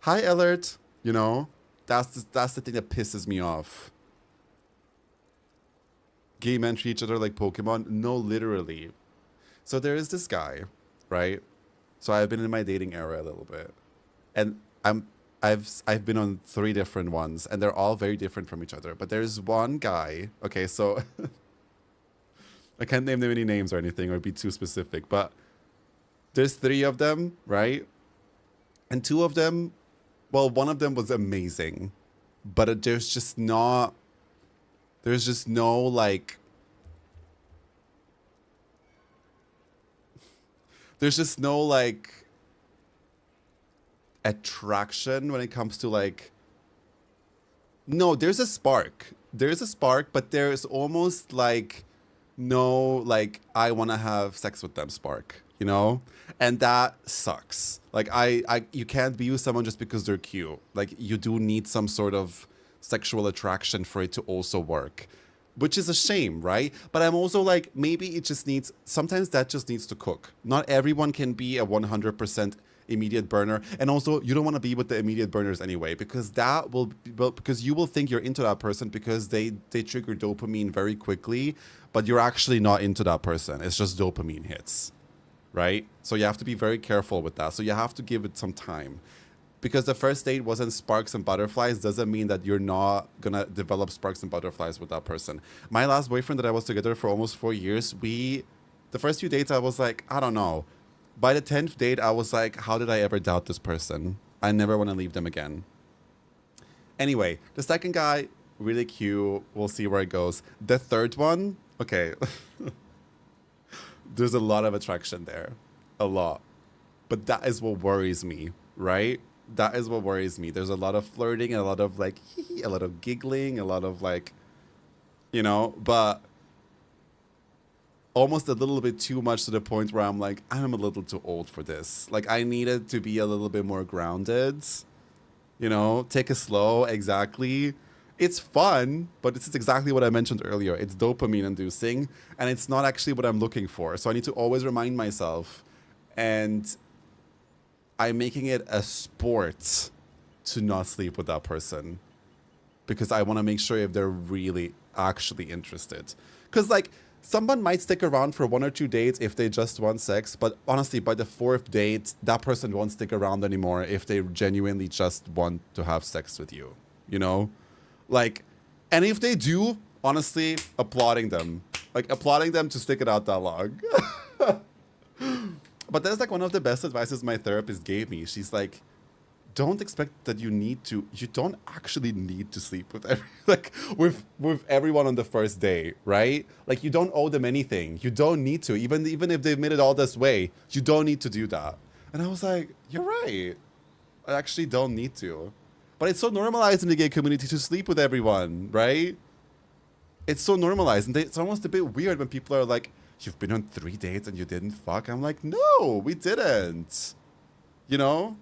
[SPEAKER 1] Hi, Ellert. You know, that's the thing that pisses me off. Gay men treat each other like Pokemon. No, literally. So there is this guy, right? So I've been in my dating era a little bit, and I've been on 3 different ones, and they're all very different from each other. But there's one guy. Okay, so I can't name them any names or anything or be too specific, but there's 3 of them, right? And 2 of them, well, one of them was amazing, but there's just no like, There's just no like attraction when it comes to like, no, there's a spark. There's a spark, but there's almost like no like I want to have sex with them spark, you know? And that sucks. Like you can't be with someone just because they're cute. Like you do need some sort of sexual attraction for it to also work, which is a shame, right? But I'm also like, maybe it just needs, sometimes that just needs to cook. Not everyone can be a 100% immediate burner. And also, you don't want to be with the immediate burners anyway, because that will, because you will think you're into that person because they trigger dopamine very quickly, but you're actually not into that person. It's just dopamine hits, right? So you have to be very careful with that. So you have to give it some time. Because the first date wasn't sparks and butterflies doesn't mean that you're not gonna develop sparks and butterflies with that person. My last boyfriend that I was together for almost 4 years, the first few dates I was like, I don't know. By the 10th date, I was like, how did I ever doubt this person? I never want to leave them again. Anyway, the second guy, really cute. We'll see where it goes. The third one, okay. There's a lot of attraction there. A lot. But that is what worries me, right? That is what worries me. There's a lot of flirting, a lot of like, a lot of giggling, a lot of like, you know, but almost a little bit too much to the point where I'm like, I'm a little too old for this. Like, I needed to be a little bit more grounded, you know, take it slow. Exactly. It's fun, but this is exactly what I mentioned earlier. It's dopamine inducing, and it's not actually what I'm looking for. So I need to always remind myself, and I'm making it a sport to not sleep with that person because I want to make sure if they're really actually interested. Because like someone might stick around for 1 or 2 dates if they just want sex, but honestly, by the 4th date, that person won't stick around anymore if they genuinely just want to have sex with you, you know? Like, and if they do, honestly, applauding them. Like, applauding them to stick it out that long. But that's like one of the best advices my therapist gave me. She's like, don't expect that you don't actually need to sleep with with everyone on the first day, right? Like you don't owe them anything. You don't need to, even if they've made it all this way, you don't need to do that. And I was like, you're right. I actually don't need to. But it's so normalized in the gay community to sleep with everyone, right? It's so normalized. And it's almost a bit weird when people are like, you've been on 3 dates and you didn't fuck? I'm like, no, we didn't. You know?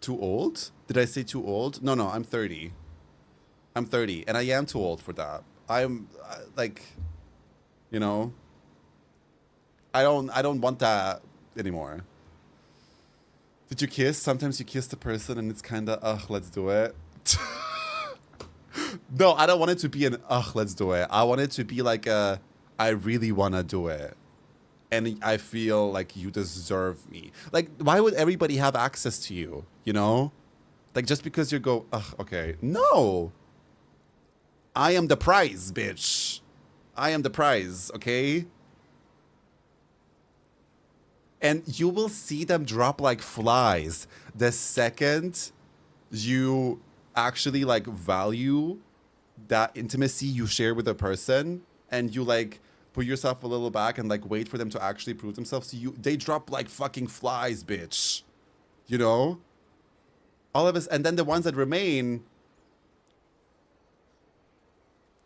[SPEAKER 1] Too old? Did I say too old? No, I'm 30. I'm 30, and I am too old for that. I'm like, you know, I don't want that anymore. Did you kiss? Sometimes you kiss the person and it's kind of, ugh, let's do it. No, I don't want it to be an, ugh, let's do it. I want it to be like a, I really want to do it. And I feel like you deserve me. Like, why would everybody have access to you, you know? Like, just because you go, ugh, okay. No. I am the prize, bitch. I am the prize, okay? And you will see them drop like flies the second you actually like value that intimacy you share with a person, and you like put yourself a little back and like wait for them to actually prove themselves to you. They drop like fucking flies, bitch. You know? All of us, and then the ones that remain,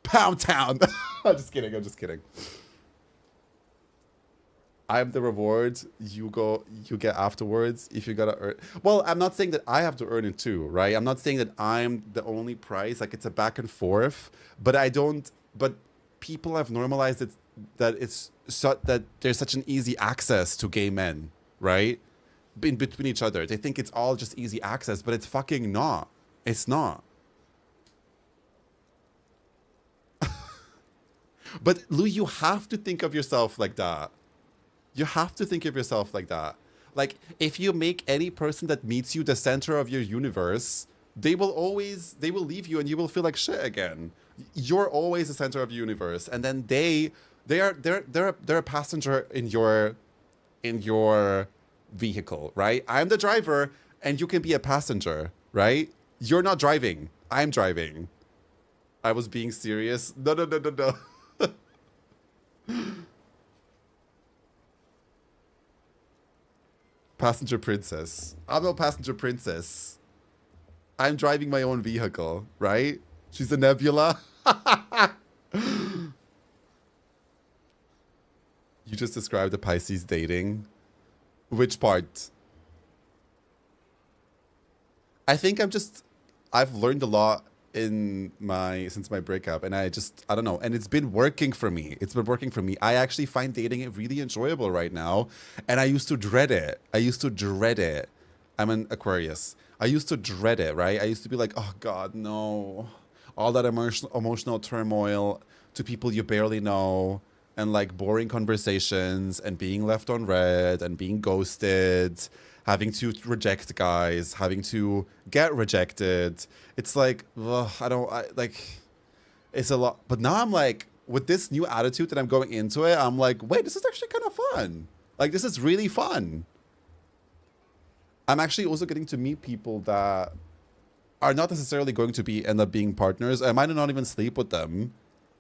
[SPEAKER 1] Pound Town. I'm just kidding. I'm the reward. You get afterwards if you gotta earn. Well, I'm not saying that I have to earn it too, right? I'm not saying that I'm the only prize. Like, it's a back and forth, but but people have normalized it, that that there's such an easy access to gay men, right? In between each other. They think it's all just easy access, but it's fucking not. It's not. But Lou, you have to think of yourself like that. You have to think of yourself like that. Like, if you make any person that meets you the center of your universe, they will leave you and you will feel like shit again. You're always the center of your universe. And then they're a passenger in your vehicle, right? I'm the driver and you can be a passenger, right? You're not driving. I'm driving. I was being serious. No. Passenger princess. I'm no passenger princess. I'm driving my own vehicle, right? She's a nebula. You just described the Pisces dating. Which part? I think I've learned a lot since my breakup, and I don't know, and it's been working for me. I actually find dating it really enjoyable right now, and I used to dread it. I'm an Aquarius. I used to dread it, right? I used to be like, oh God, no. All that emotional turmoil to people you barely know, and like boring conversations, and being left on red, and being ghosted, having to reject guys, having to get rejected. It's like, ugh, it's a lot. But now I'm like, with this new attitude that I'm going into it, I'm like, wait, this is actually kind of fun. Like, this is really fun. I'm actually also getting to meet people that are not necessarily going to end up being partners. I might not even sleep with them,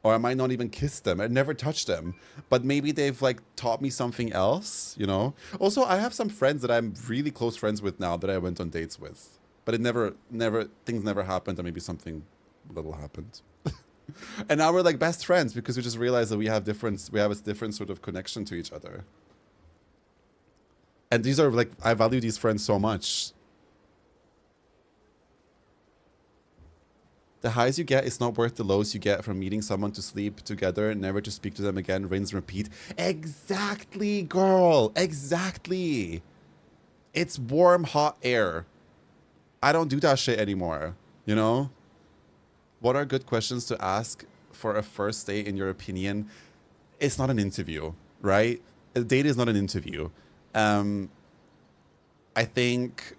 [SPEAKER 1] or I might not even kiss them. I never touch them, but maybe they've like taught me something else, you know? Also, I have some friends that I'm really close friends with now that I went on dates with, but things never happened, or maybe something little happened. And now we're like best friends because we just realized that we have a different sort of connection to each other. And these are like, I value these friends so much. The highs you get is not worth the lows you get from meeting someone to sleep together, never to speak to them again, rinse and repeat. Exactly, girl. Exactly. It's warm, hot air. I don't do that shit anymore, you know? What are good questions to ask for a first date, in your opinion? It's not an interview, right? A date is not an interview. I think...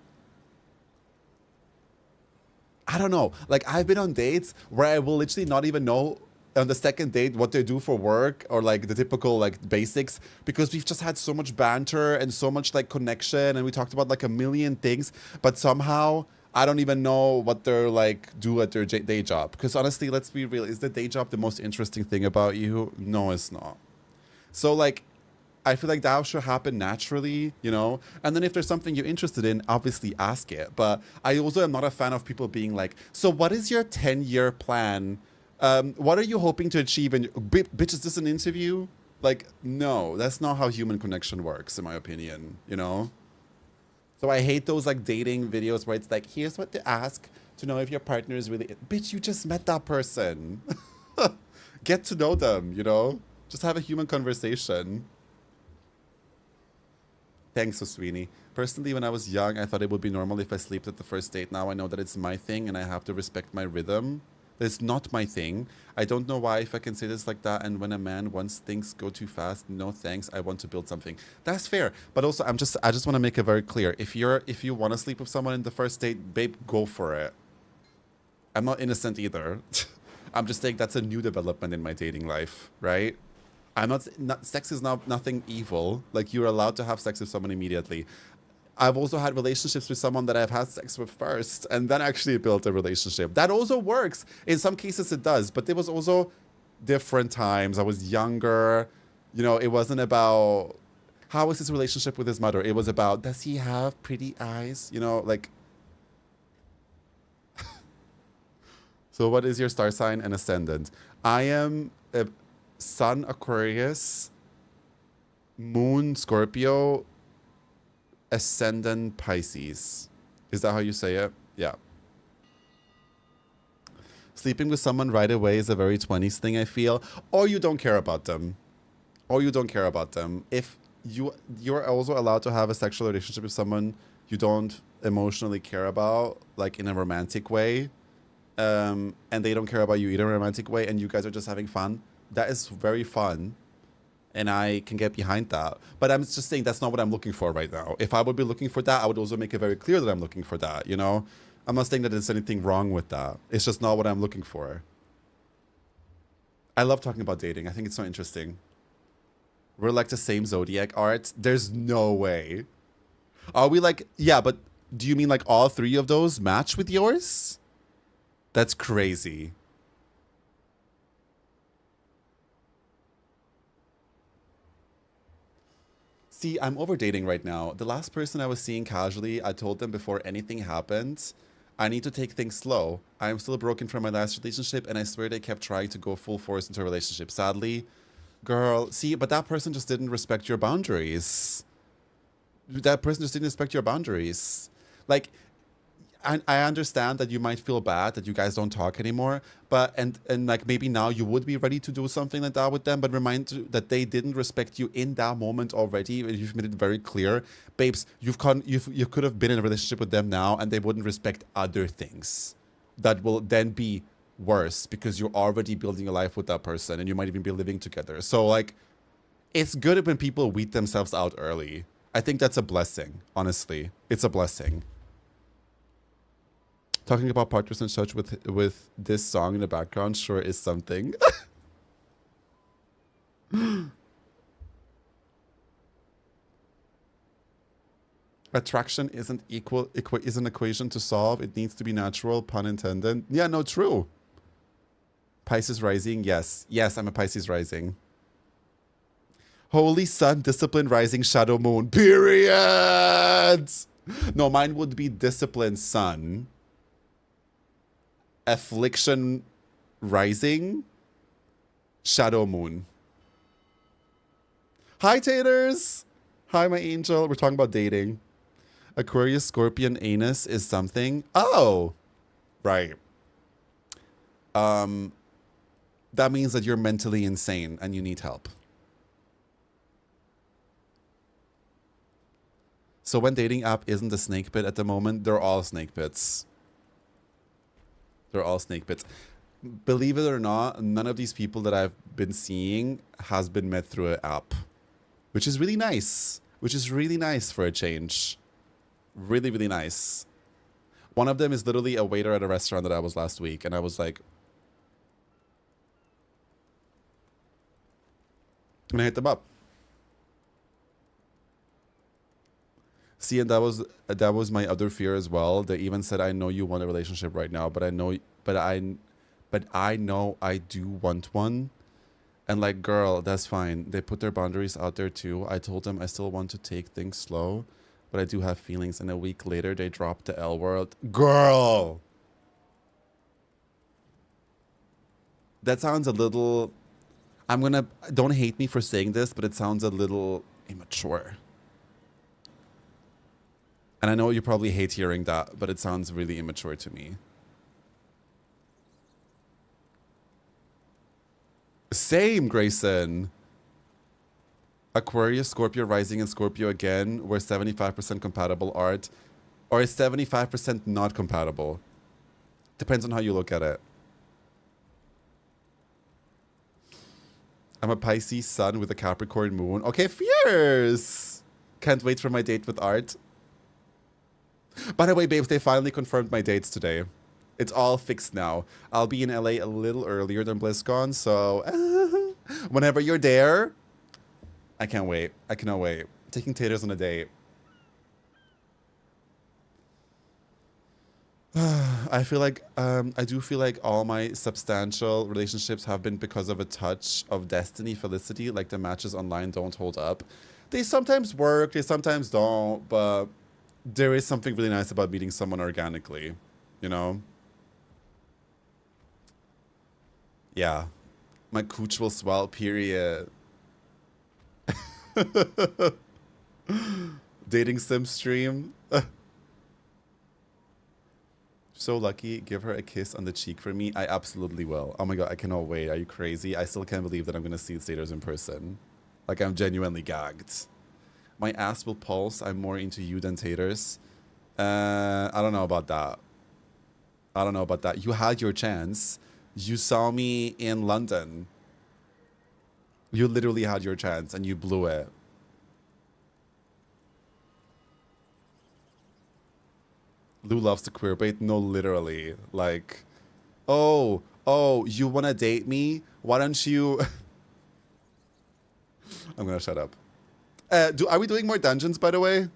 [SPEAKER 1] I don't know. Like, I've been on dates where I will literally not even know on the second date what they do for work, or like the typical like basics, because we've just had so much banter and so much like connection, and we talked about like a million things, but somehow I don't even know what they're like do at their day job. Because honestly, let's be real, is the day job the most interesting thing about you? No, it's not. So like, I feel like that should happen naturally, you know? And then if there's something you're interested in, obviously ask it. But I also am not a fan of people being like, so what is your 10-year plan? What are you hoping to achieve? And bitch, is this an interview? Like, no, that's not how human connection works, in my opinion, you know? So I hate those like dating videos where it's like, here's what to ask to know if your partner is really... Bitch, you just met that person. Get to know them, you know? Just have a human conversation. Thanks, Sweeney. Personally, when I was young, I thought it would be normal if I slept at the first date. Now I know that it's my thing and I have to respect my rhythm. It's not my thing. I don't know why if I can say this like that. And when a man wants things go too fast, no thanks. I want to build something. That's fair. But also, I just want to make it very clear. If you want to sleep with someone in the first date, babe, go for it. I'm not innocent either. I'm just saying that's a new development in my dating life, right? Sex is nothing evil. Like, you're allowed to have sex with someone immediately. I've also had relationships with someone that I've had sex with first and then actually built a relationship. That also works. In some cases it does, but there was also different times. I was younger. You know, it wasn't about how was his relationship with his mother. It was about, does he have pretty eyes? You know, like... So what is your star sign and ascendant? I am a Sun Aquarius, Moon Scorpio, Ascendant Pisces. Is that how you say it? Yeah. Sleeping with someone right away is a very 20s thing, I feel. Or you don't care about them. If you're also allowed to have a sexual relationship with someone you don't emotionally care about, like in a romantic way, and they don't care about you either in a romantic way, and you guys are just having fun. That is very fun, and I can get behind that. But I'm just saying that's not what I'm looking for right now. If I would be looking for that, I would also make it very clear that I'm looking for that, you know? I'm not saying that there's anything wrong with that. It's just not what I'm looking for. I love talking about dating. I think it's so interesting. We're like the same zodiac art. There's no way. Are we like... Yeah, but do you mean like all three of those match with yours? That's crazy. See, I'm over dating right now. The last person I was seeing casually, I told them before anything happened, I need to take things slow. I'm still broken from my last relationship, and I swear they kept trying to go full force into a relationship. Sadly, girl, see, but that person just didn't respect your boundaries. That person just didn't respect your boundaries. Like, I understand that you might feel bad that you guys don't talk anymore, but and like maybe now you would be ready to do something like that with them, but remind you that they didn't respect you in that moment already. You've made it very clear, babes. You could have been in a relationship with them now, and they wouldn't respect other things that will then be worse because you're already building a life with that person, and you might even be living together. So like, it's good when people weed themselves out early. I think that's a blessing. Honestly, it's a blessing. Talking about partners and such with this song in the background sure is something. Attraction isn't is an equation to solve. It needs to be natural, pun intended. Yeah, no, true. Pisces rising, yes. Yes, I'm a Pisces rising. Holy sun, discipline, rising, shadow, moon. Period. No, mine would be discipline, sun. Affliction rising, shadow moon. Hi taters. Hi my angel. We're talking about dating. Aquarius Scorpion anus is something. Oh, right. That means that you're mentally insane and you need help. So when dating app isn't a snake pit at the moment, they're all snake pits. They're all snake pits. Believe it or not, none of these people that I've been seeing has been met through an app, which is really nice. Which is really nice for a change. Really, really nice. One of them is literally a waiter at a restaurant that I was last week, and I was like, and I hit them up. See, and that was my other fear as well. They even said, "I know you want a relationship right now, but I know I do want one." And like, girl, that's fine. They put their boundaries out there too. I told them I still want to take things slow, but I do have feelings. And a week later, they dropped the L word. Girl, that sounds a little. Don't hate me for saying this, but it sounds a little immature. And I know you probably hate hearing that, but it sounds really immature to me. Same, Grayson. Aquarius, Scorpio rising, and Scorpio again were 75% compatible art, or is 75% not compatible. Depends on how you look at it. I'm a Pisces sun with a Capricorn moon. Okay, fierce. Can't wait for my date with art. By the way, babes, they finally confirmed my dates today. It's all fixed now. I'll be in LA a little earlier than Blizzcon, so whenever you're there, I can't wait. I cannot wait. Taking taters on a date. I feel like, I do feel like all my substantial relationships have been because of a touch of destiny, felicity, like the matches online don't hold up. They sometimes work, they sometimes don't, but there is something really nice about meeting someone organically, you know? Yeah. My cooch will swell, period. Dating sim stream. So lucky. Give her a kiss on the cheek for me. I absolutely will. Oh my god, I cannot wait. Are you crazy? I still can't believe that I'm going to see Staters in person. Like, I'm genuinely gagged. My ass will pulse. I'm more into you than taters. I don't know about that. I don't know about that. You had your chance. You saw me in London. You literally had your chance and you blew it. Lou loves to queerbait. No, literally. Like, oh, you want to date me? Why don't you... I'm going to shut up. Are we doing more dungeons, by the way?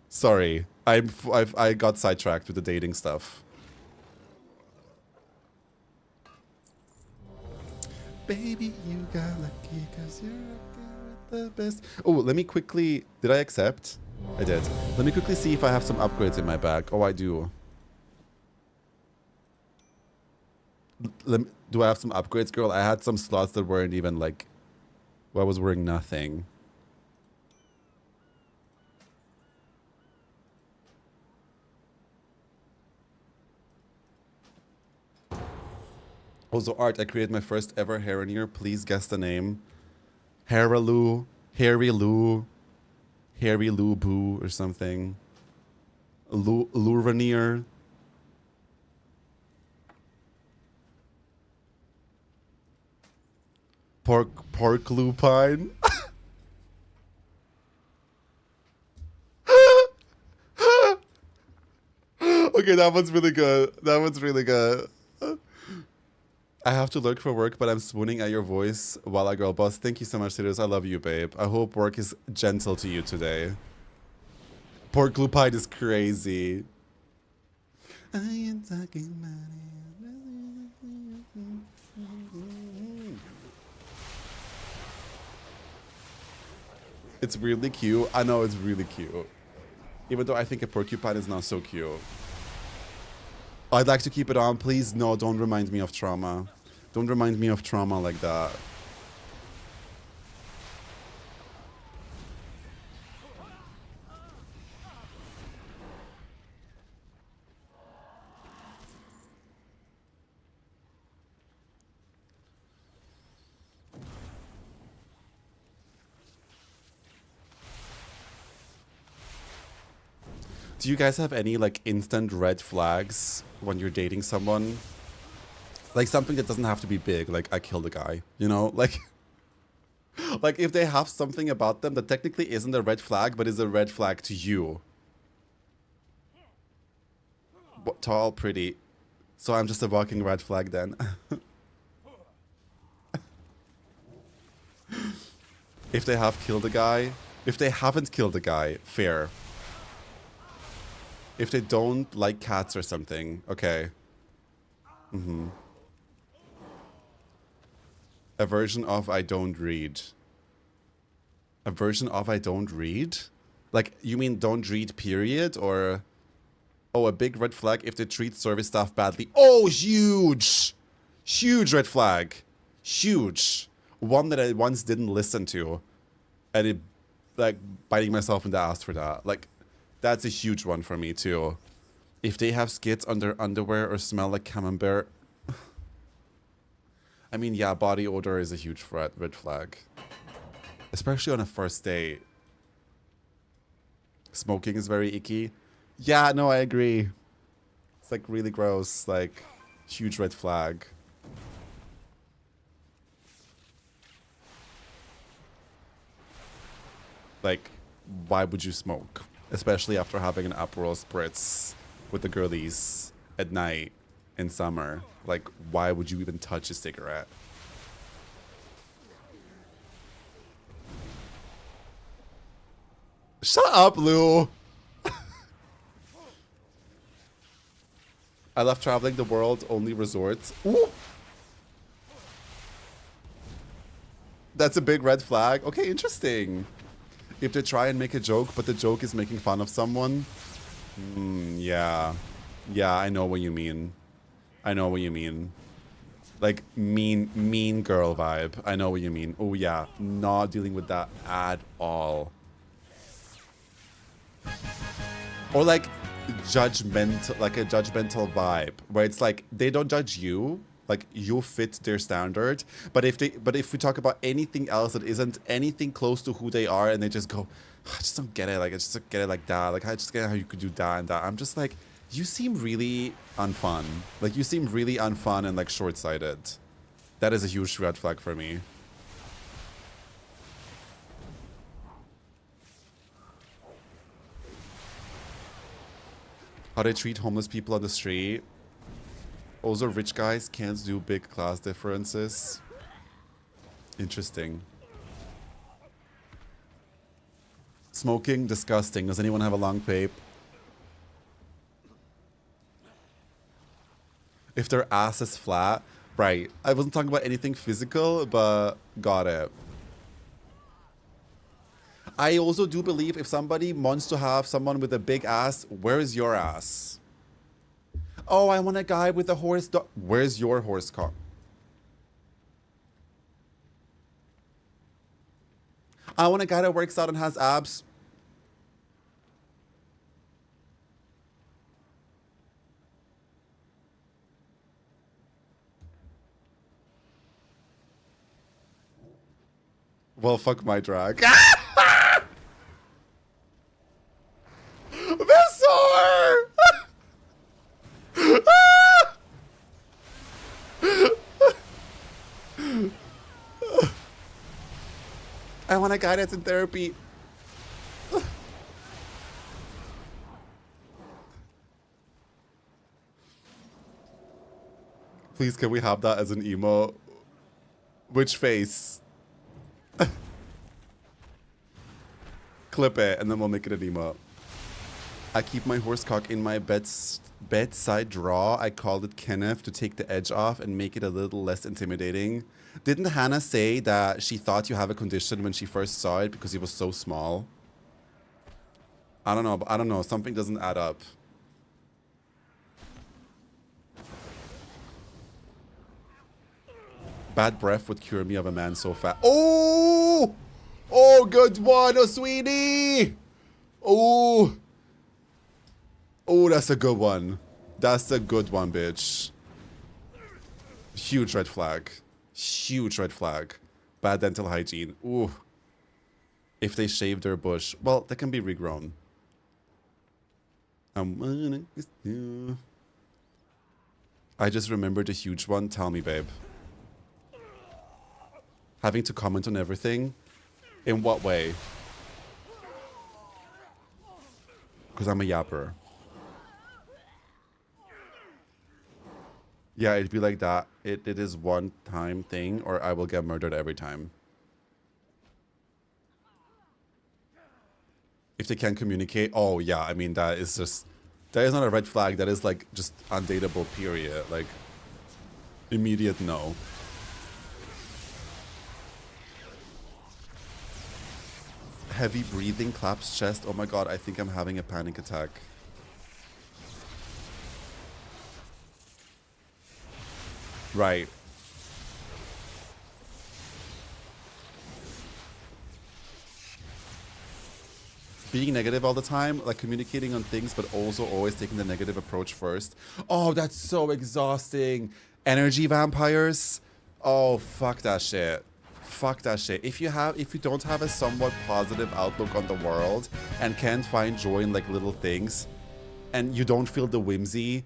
[SPEAKER 1] Sorry. I got sidetracked with the dating stuff. Baby, you got lucky 'cause you're a the best. Oh, let me quickly... Did I accept? I did. Let me quickly see if I have some upgrades in my bag. Oh, I do. Do I have some upgrades, girl? I had some slots that weren't even like... Well, I was wearing nothing. Also, Art, I created my first ever Haronier. Please guess the name. Haraloo, Harry Lou, Harry Lou Boo or something. Luranier. Pork lupine. Okay, that one's really good. That one's really good. I have to lurk for work, but I'm swooning at your voice while I girl boss. Thank you so much, Titus. I love you, babe. I hope work is gentle to you today. Pork lupine is crazy. I am talking money. It's really cute. I know it's really cute. Even though I think a porcupine is not so cute. I'd like to keep it on. Please, no, don't remind me of trauma. Don't remind me of trauma like that. Do you guys have any like instant red flags when you're dating someone? Like something that doesn't have to be big, like I killed a guy, you know? Like like if they have something about them that technically isn't a red flag, but is a red flag to you. What, tall, pretty. So I'm just a walking red flag then. If they have killed a guy, if they haven't killed a guy, fair. If they don't like cats or something, okay. A version of I don't read. A version of I don't read? Like, you mean don't read period? Or... Oh, a big red flag if they treat service staff badly. Oh, huge! Huge red flag. Huge. One that I once didn't listen to. And it, like, biting myself in the ass for that. Like... That's a huge one for me, too. If they have skits on their underwear or smell like camembert... I mean, yeah, body odor is a huge red flag. Especially on a first date. Smoking is very icky. Yeah, no, I agree. It's, like, really gross. Like, huge red flag. Like, why would you smoke? Especially after having an Aperol spritz with the girlies at night in summer. Like, why would you even touch a cigarette? Shut up, Lou! I love traveling the world, only resorts. Ooh. That's a big red flag. Okay, interesting. If they try and make a joke, but the joke is making fun of someone. Yeah. Yeah, I know what you mean. I know what you mean. Like, mean girl vibe. I know what you mean. Oh, yeah. Not dealing with that at all. Or, like, judgmental, like a judgmental vibe. Where it's like, they don't judge you. Like, you fit their standard. But if we talk about anything else that isn't anything close to who they are, and they just go, I just don't get it. Like, I just don't get it like that. Like, I just get how you could do that and that. I'm just like, you seem really unfun. Like, you seem really unfun and, like, short-sighted. That is a huge red flag for me. How they treat homeless people on the street. Also, rich guys can't do big class differences. Interesting. Smoking, disgusting. Does anyone have a long pape? If their ass is flat. Right. I wasn't talking about anything physical, but got it. I also do believe if somebody wants to have someone with a big ass, where's your ass? Oh, I want a guy with a horse. Where's your horse cock? I want a guy that works out and has abs. Well, fuck my drag. Visor! I want a guy that's in therapy. Please, can we have that as an emo? Which face? Clip it, and then we'll make it an emo. I keep my horse cock in my bedside drawer. I called it Kenneth to take the edge off and make it a little less intimidating. Didn't Hannah say that she thought you have a condition when she first saw it because it was so small? I don't know. I don't know. Something doesn't add up. Bad breath would cure me of a man so fat. Oh! Oh, good one, oh, sweetie! Oh! Oh, that's a good one. That's a good one, bitch. Huge red flag. Huge red flag. Bad dental hygiene. Ooh. If they shave their bush. Well, they can be regrown. I just remembered a huge one. Tell me, babe. Having to comment on everything? In what way? Because I'm a yapper. Yeah, it'd be like that. It is one time thing, or I will get murdered every time. If they can't communicate, oh yeah, I mean that is just, that is not a red flag, that is like just undateable period. Like, immediate no. Heavy breathing, claps chest. Oh my god, I think I'm having a panic attack. Right. Being negative all the time, like communicating on things, but also always taking the negative approach first. Oh, that's so exhausting. Energy vampires. Oh, fuck that shit. Fuck that shit. If you don't have a somewhat positive outlook on the world and can't find joy in like little things, and you don't feel the whimsy,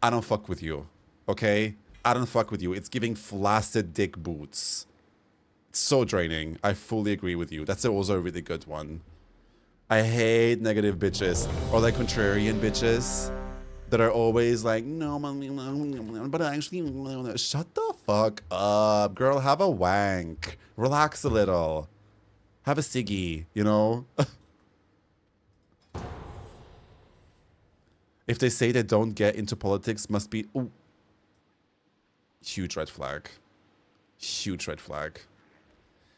[SPEAKER 1] I don't fuck with you. Okay? I don't fuck with you. It's giving flaccid dick boots. It's so draining. I fully agree with you. That's also a really good one. I hate negative bitches or like contrarian bitches that are always like, no, but actually, shut the fuck up, girl. Have a wank. Relax a little. Have a ciggy, you know? If they say they don't get into politics, must be... Ooh. Huge red flag. Huge red flag.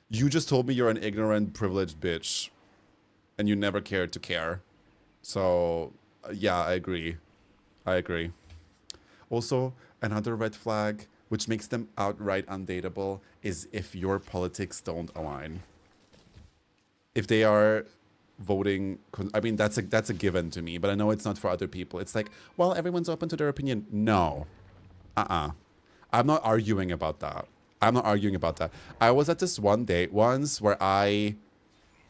[SPEAKER 1] You just told me you're an ignorant, privileged bitch. And you never cared to care. So, yeah, I agree. I agree. Also, another red flag, which makes them outright undateable, is if your politics don't align. If they are voting... I mean, that's a given to me, but I know it's not for other people. It's like, well, everyone's open to their opinion. No. I'm not arguing about that. I'm not arguing about that. I was at this one date once where I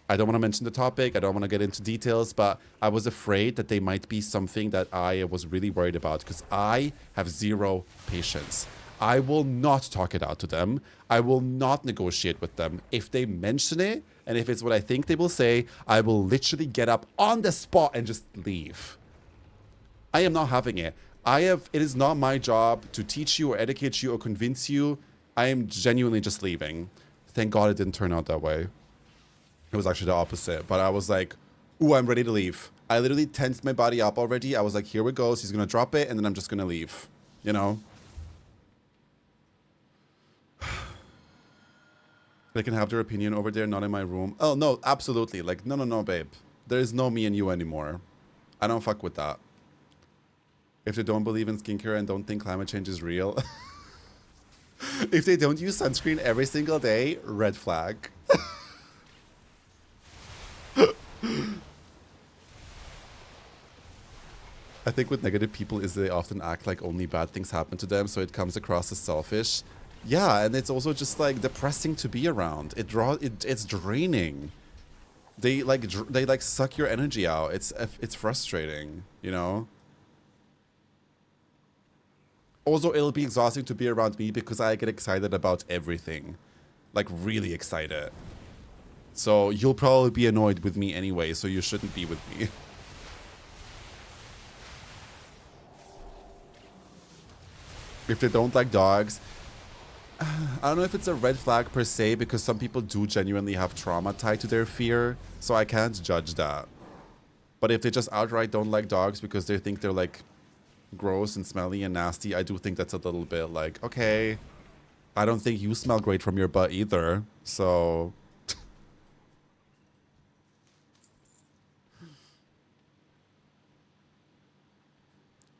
[SPEAKER 1] don't want to mention the topic. I don't want to get into details, but I was afraid that they might be something that I was really worried about because I have zero patience. I will not talk it out to them. I will not negotiate with them. If they mention it, and if it's what I think they will say, I will literally get up on the spot and just leave. I am not having it. It is not my job to teach you or educate you or convince you. I am genuinely just leaving. Thank God it didn't turn out that way. It was actually the opposite. But I was like, ooh, I'm ready to leave. I literally tensed my body up already. I was like, here we go. She's going to drop it, and then I'm just going to leave. You know? They can have their opinion over there, not in my room. Oh, no, absolutely. Like, no, babe. There is no me and you anymore. I don't fuck with that. If they don't believe in skincare and don't think climate change is real. If they don't use sunscreen every single day, red flag. I think with negative people is they often act like only bad things happen to them, so it comes across as selfish. Yeah, and it's also just like depressing to be around. It's draining. They like suck your energy out. It's frustrating, you know? Also, it'll be exhausting to be around me because I get excited about everything. Like, really excited. So, you'll probably be annoyed with me anyway, so you shouldn't be with me. If they don't like dogs, I don't know if it's a red flag per se, because some people do genuinely have trauma tied to their fear, so I can't judge that. But if they just outright don't like dogs because they think they're like gross and smelly and nasty, I do think that's a little bit like, okay, I don't think you smell great from your butt either, so...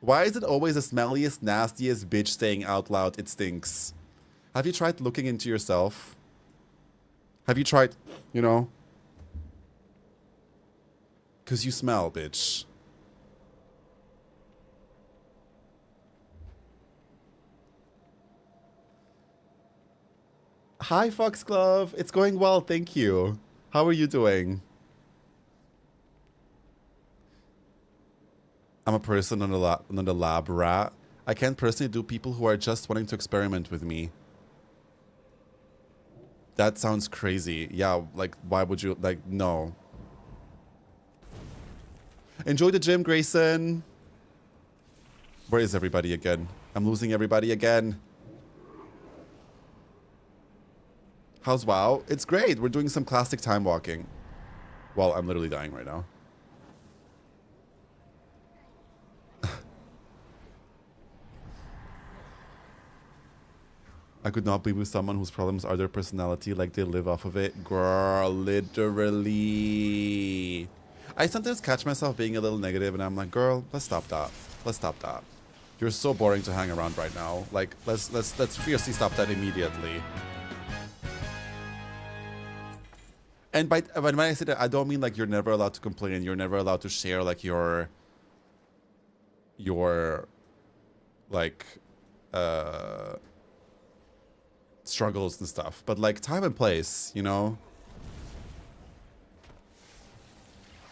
[SPEAKER 1] Why is it always the smelliest, nastiest bitch saying out loud it stinks? Have you tried looking into yourself? Have you tried, you know? Because you smell, bitch. Hi, Foxglove. It's going well, thank you. How are you doing? I'm a person on the lab rat. I can't personally do people who are just wanting to experiment with me. That sounds crazy. Yeah, like, why would you, like, no. Enjoy the gym, Grayson. Where is everybody again? I'm losing everybody again. How's WoW? It's great. We're doing some classic time walking. Well, I'm literally dying right now. I could not be with someone whose problems are their personality, like they live off of it. Girl, literally. I sometimes catch myself being a little negative and I'm like, girl, let's stop that. Let's stop that. You're so boring to hang around right now. Like, let's fiercely stop that immediately. And when I say that, I don't mean like you're never allowed to complain. You're never allowed to share like your like struggles and stuff, but like time and place, you know.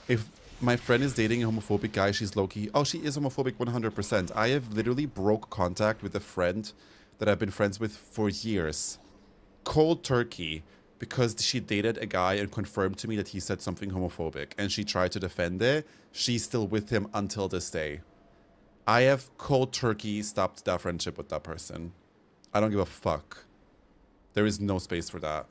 [SPEAKER 1] If my friend is dating a homophobic guy, she's low-key, oh, she is homophobic 100%. I have literally broke contact with a friend that I've been friends with for years, cold turkey, because she dated a guy and confirmed to me that he said something homophobic, and she tried to defend it. She's still with him until this day. I have cold turkey stopped that friendship with that person. I don't give a fuck. There is no space for that.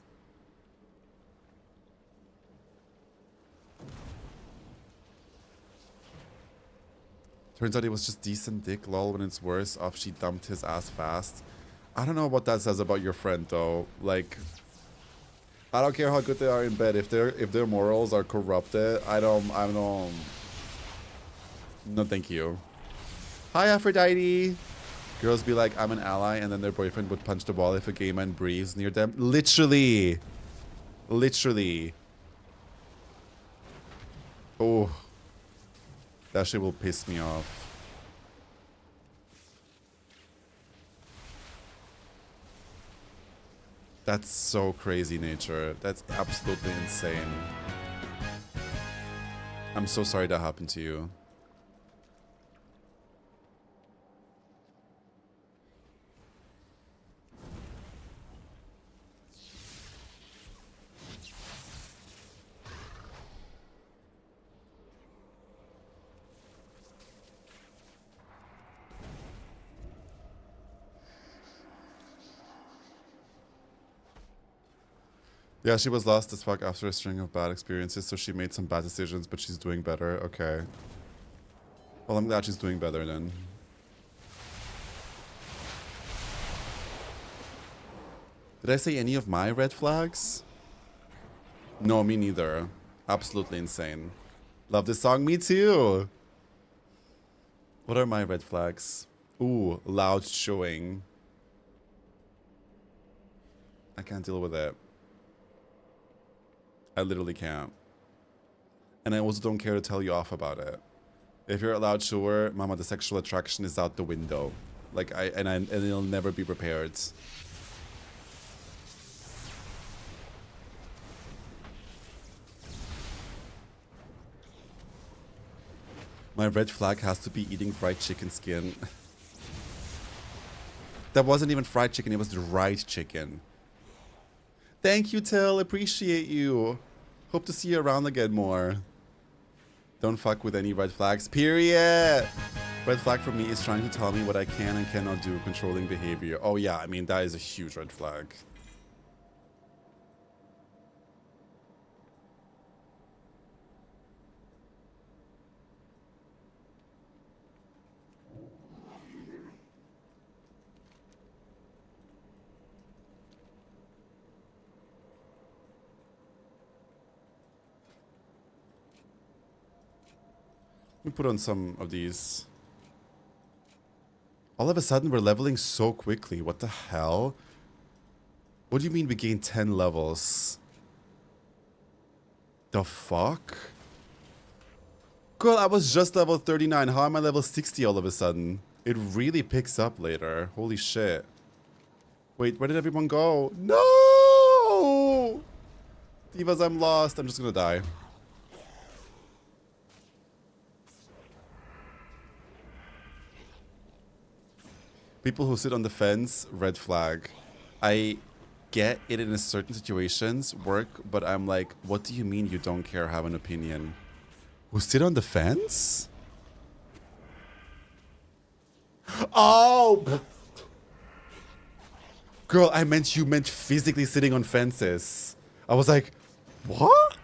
[SPEAKER 1] Turns out it was just decent dick, lol. When it's worse off, she dumped his ass fast. I don't know what that says about your friend, though. Like, I don't care how good they are in bed. If their morals are corrupted, I don't. No, thank you. Hi, Aphrodite. Girls be like, I'm an ally, and then their boyfriend would punch the wall if a gay man breathes near them. Literally. Literally. Oh. That shit will piss me off. That's so crazy, Nature. That's absolutely insane. I'm so sorry that happened to you. Yeah, she was lost as fuck after a string of bad experiences, so she made some bad decisions, but she's doing better. Okay. Well, I'm glad she's doing better then. Did I say any of my red flags? No, me neither. Absolutely insane. Love this song, me too. What are my red flags? Ooh, loud chewing. I can't deal with it. I literally can't. And I also don't care to tell you off about it. If you're a loud chewer, mama, the sexual attraction is out the window. Like, and it'll never be repaired. My red flag has to be eating fried chicken skin. That wasn't even fried chicken, it was dried chicken. Thank you, Till. Appreciate you. Hope to see you around again more. Don't fuck with any red flags, period. Red flag for me is trying to tell me what I can and cannot do, controlling behavior. Oh yeah, I mean, that is a huge red flag. Let me put on some of these. All of a sudden, we're leveling so quickly. What the hell? What do you mean we gained 10 levels? The fuck? Girl, I was just level 39. How am I level 60 all of a sudden? It really picks up later. Holy shit. Wait, where did everyone go? No! Divas, I'm lost. I'm just gonna die. People who sit on the fence, red flag. I get it in certain situations, work, but I'm like, what do you mean you don't care, have an opinion? Who sit on the fence? Oh! Girl, I meant you meant physically sitting on fences. I was like, what?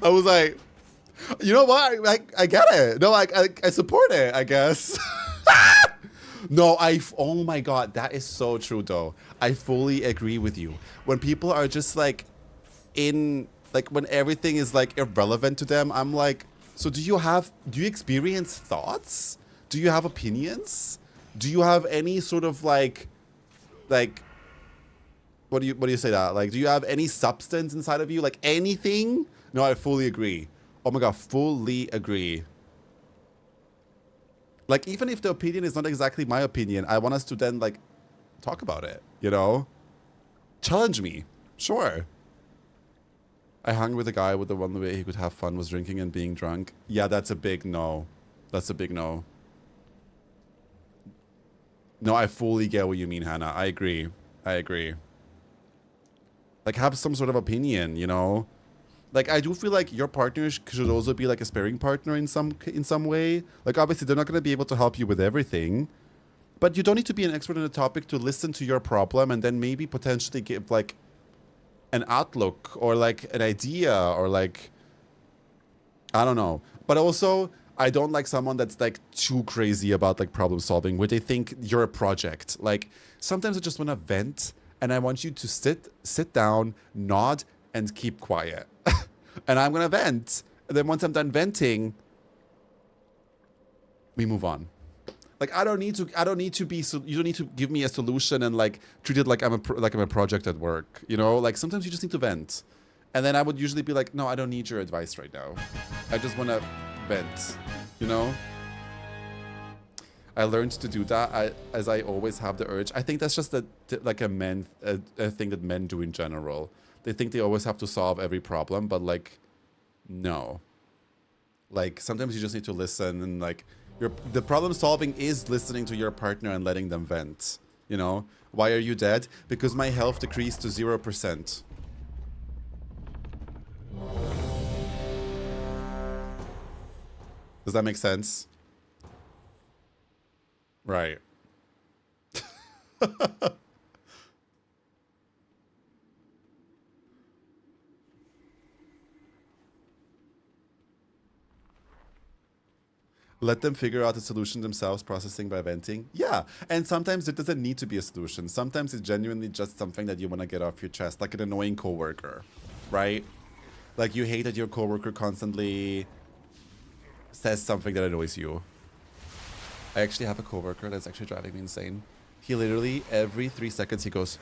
[SPEAKER 1] I was like, you know what? I get it. No, I support it, I guess. No, oh my god, that is so true though. I fully agree with you. When people are just like when everything is like irrelevant to them, I'm like, so do you experience thoughts? Do you have opinions? Do you have any sort of like what do you say that? Like, do you have any substance inside of you? Like anything? No, I fully agree. Oh my god, fully agree. Like, even if the opinion is not exactly my opinion, I want us to then, like, talk about it, you know? Challenge me. Sure. I hung with a guy with the one way he could have fun was drinking and being drunk. Yeah, that's a big no. That's a big no. No, I fully get what you mean, Hannah. I agree. I agree. Like, have some sort of opinion, you know? Like, I do feel like your partner should also be like a sparring partner in some way. Like, obviously, they're not going to be able to help you with everything. But you don't need to be an expert in a topic to listen to your problem and then maybe potentially give, like, an outlook or, like, an idea or, like, I don't know. But also, I don't like someone that's, like, too crazy about, like, problem solving where they think you're a project. Like, sometimes I just want to vent and I want you to sit down, nod, and keep quiet. And I'm gonna vent. And then once I'm done venting, we move on. Like, I don't need to be, you don't need to give me a solution and like treat it like I'm a project at work, you know? Like, sometimes you just need to vent. And then I would usually be like, no, I don't need your advice right now. I just want to vent, you know? I learned to do that as I always have the urge. I think that's just a thing that men do in general. They think they always have to solve every problem, but like, no. Like, sometimes you just need to listen and like, the problem solving is listening to your partner and letting them vent, you know? Why are you dead? Because my health decreased to 0%. Does that make sense? Right. Let them figure out the solution themselves, processing by venting. Yeah, and sometimes it doesn't need to be a solution. Sometimes it's genuinely just something that you want to get off your chest, like an annoying coworker, right? Like you hate that your coworker constantly says something that annoys you. I actually have a coworker that's actually driving me insane. He literally, every 3 seconds, he goes...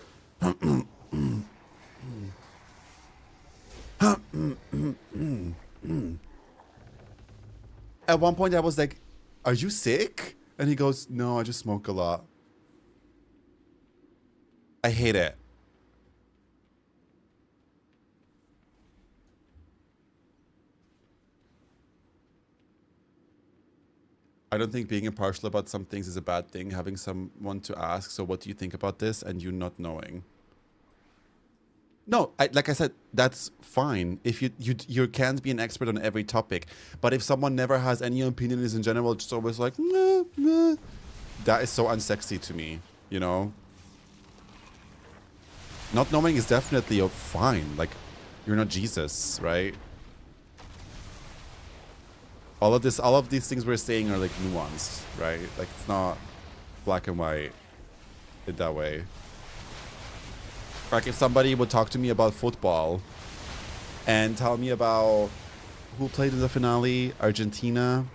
[SPEAKER 1] At one point, I was like, are you sick? And he goes, no, I just smoke a lot. I hate it. I don't think being impartial about some things is a bad thing. Having someone to ask, so what do you think about this? And you not knowing. No, like I said, that's fine. If you can't be an expert on every topic. But if someone never has any opinions in general, just always like, nah, nah, that is so unsexy to me, you know? Not knowing is definitely fine. Like, you're not Jesus, right? All of these things we're saying are like nuanced, right? Like, it's not black and white in that way. Like if somebody would talk to me about football and tell me about who played in the finale, Argentina,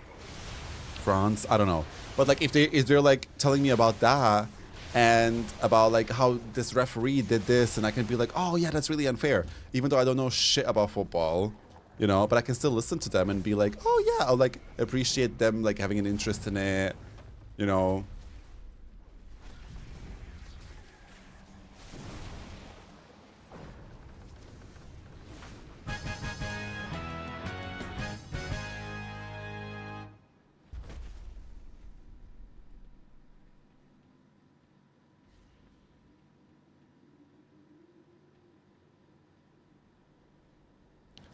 [SPEAKER 1] France, I don't know. But like if they're like telling me about that and about like how this referee did this, and I can be like, oh yeah, that's really unfair. Even though I don't know shit about football, you know, but I can still listen to them and be like, oh yeah, I'll like appreciate them like having an interest in it, you know.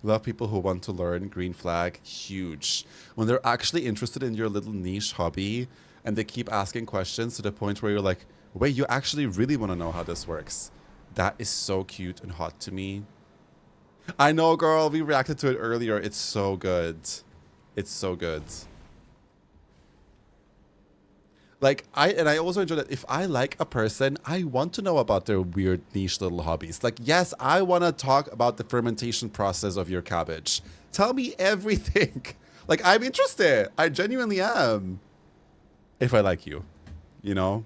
[SPEAKER 1] Love people who want to learn. Green flag, huge. When they're actually interested in your little niche hobby and they keep asking questions to the point where you're like, wait, you actually really want to know how this works. That is so cute and hot to me. I know, girl. We reacted to it earlier. It's so good. It's so good. Like, I also enjoy that if I like a person, I want to know about their weird niche little hobbies. Like, yes, I want to talk about the fermentation process of your cabbage. Tell me everything. Like, I'm interested. I genuinely am. If I like you, you know?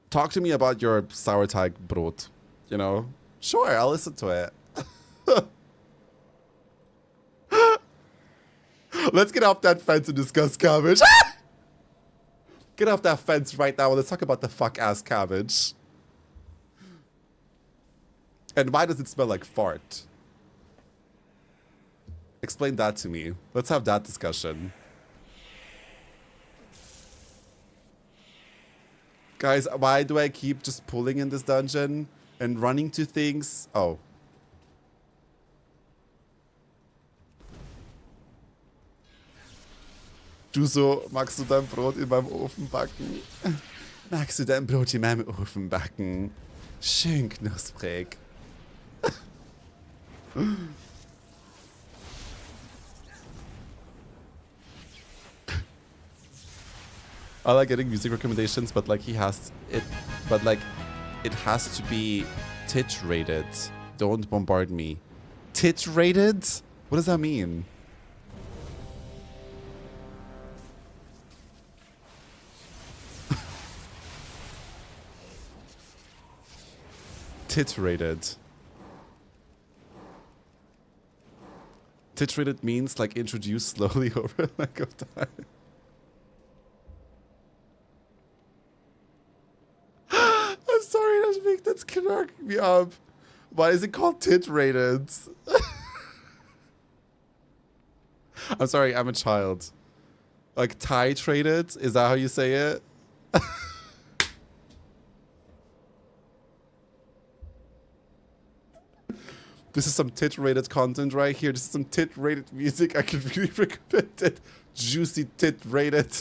[SPEAKER 1] Talk to me about your Sauerteigbrot, you know? Sure, I'll listen to it. Let's get off that fence and discuss cabbage. Get off that fence right now. Let's talk about the fuck-ass cabbage. And why does it smell like fart? Explain that to me. Let's have that discussion. Guys, why do I keep just pulling in this dungeon and running to things? Oh. Du so, magst du dein Brot in meinem Ofen backen? Magst du dein Brot in meinem Ofen backen? Schön knusprig. I like getting music recommendations, but like it has to be tit rated. Don't bombard me. Tit rated? What does that mean? Tit-rated. Tit-rated means like introduced slowly over a lack of time. I'm sorry, that's cracking me up. Why is it called tit-rated? I'm sorry, I'm a child. Like titrated? Is that how you say it? This is some tit-rated content right here. This is some tit-rated music. I can really recommend it. Juicy tit-rated.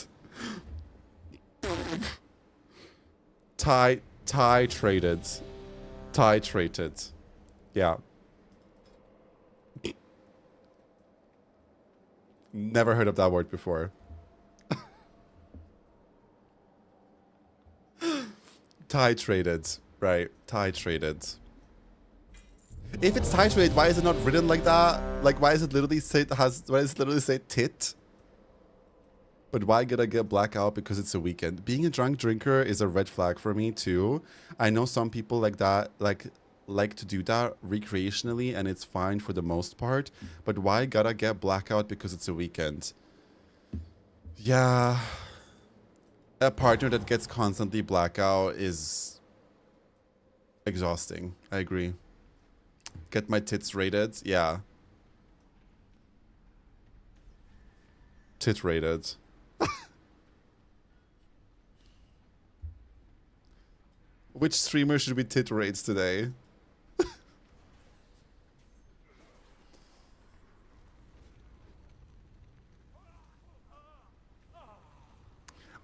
[SPEAKER 1] Titrated. Titrated. Yeah. Never heard of that word before. Titrated. Right. Titrated. If it's titrated, why is it not written like that? Like, why is it literally say why does it literally say tit? But why gotta get blackout because it's a weekend? Being a drunk drinker is a red flag for me too. I know some people like that, like to do that recreationally, and it's fine for the most part. But why gotta get blackout because it's a weekend? Yeah. A partner that gets constantly blackout is exhausting. I agree. Get my tits rated? Yeah. Tit rated. Which streamer should we tit rate today?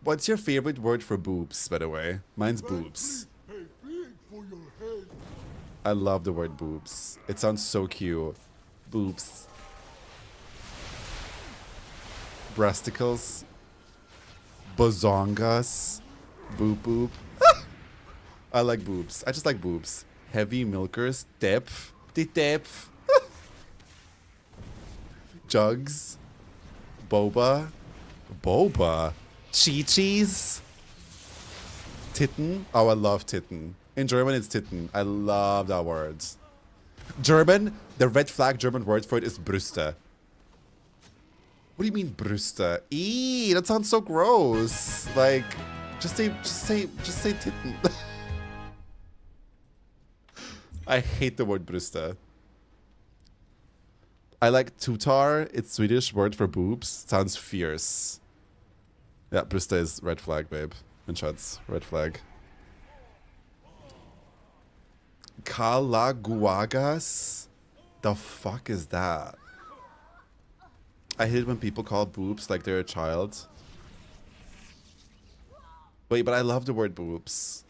[SPEAKER 1] What's your favorite word for boobs, by the way? Mine's boobs.
[SPEAKER 3] Hey, big for your head.
[SPEAKER 1] I love the word boobs. It sounds so cute. Boobs. Breasticles. Bozongas. Boop boop. I like boobs. I just like boobs. Heavy milkers. Depth. The depth. Jugs. Boba. Boba. Chi-chis. Titten. Oh, I love titten. In German, it's titten. I love that word. German, the red flag German word for it is Brüste. What do you mean Brüste? Eee, that sounds so gross. Like, just say titten. I hate the word Brüste. I like tutar. It's Swedish word for boobs. Sounds fierce. Yeah, Brüste is red flag, babe. In shots, red flag. Calaguagas? The fuck is that? I hate when people call boobs like they're a child. Wait, but I love the word boobs.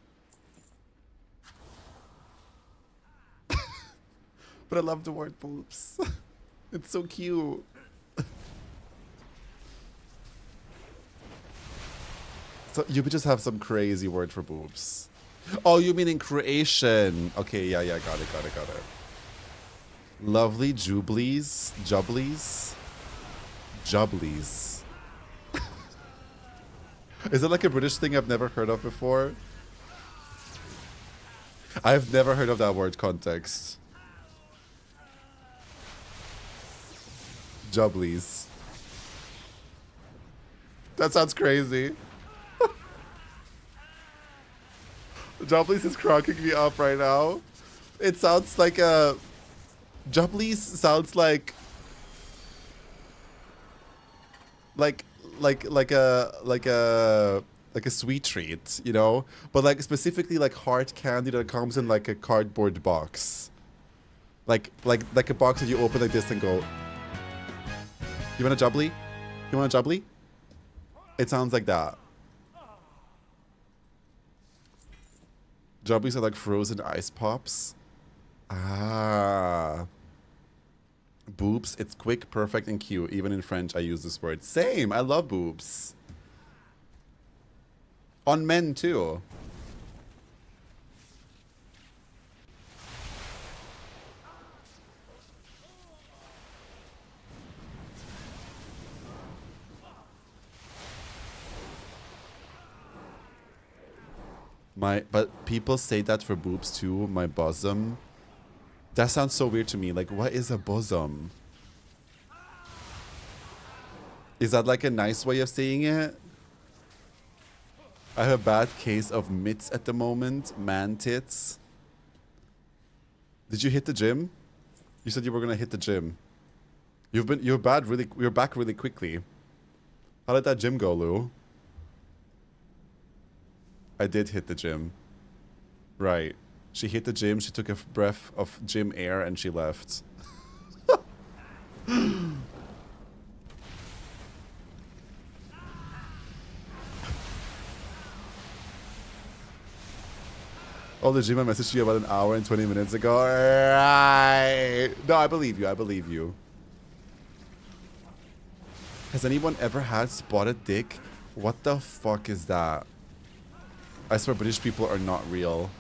[SPEAKER 1] But I love the word boobs. It's so cute. So you would just have some crazy word for boobs. Oh, you mean in Croatian? Okay, yeah, got it. Lovely jublies, jubblies. Is it like a British thing I've never heard of before? I've never heard of that word context. Jubblies. That sounds crazy. Jubblies is cracking me up right now. It sounds like a... Jubblies sounds like a sweet treat, you know? But like specifically like hard candy that comes in like a cardboard box. Like a box that you open like this and go, you want a jubbly? You want a jubbly? It sounds like that. Jubblies are like frozen ice pops. Ah. Boobs, it's quick, perfect, and cute. Even in French, I use this word. Same, I love boobs. On men, too. But people say that for boobs, too. My bosom. That sounds so weird to me. Like, what is a bosom? Is that like a nice way of saying it? I have a bad case of mitts at the moment. Man tits. Did you hit the gym? You said you were gonna hit the gym. You're back really quickly. How did that gym go, Lou? I did hit the gym. Right. She hit the gym, she took a breath of gym air, and she left. Oh, the gym I messaged you about an hour and 20 minutes ago. Right. No, I believe you. Has anyone ever had spotted dick? What the fuck is that? I swear British people are not real.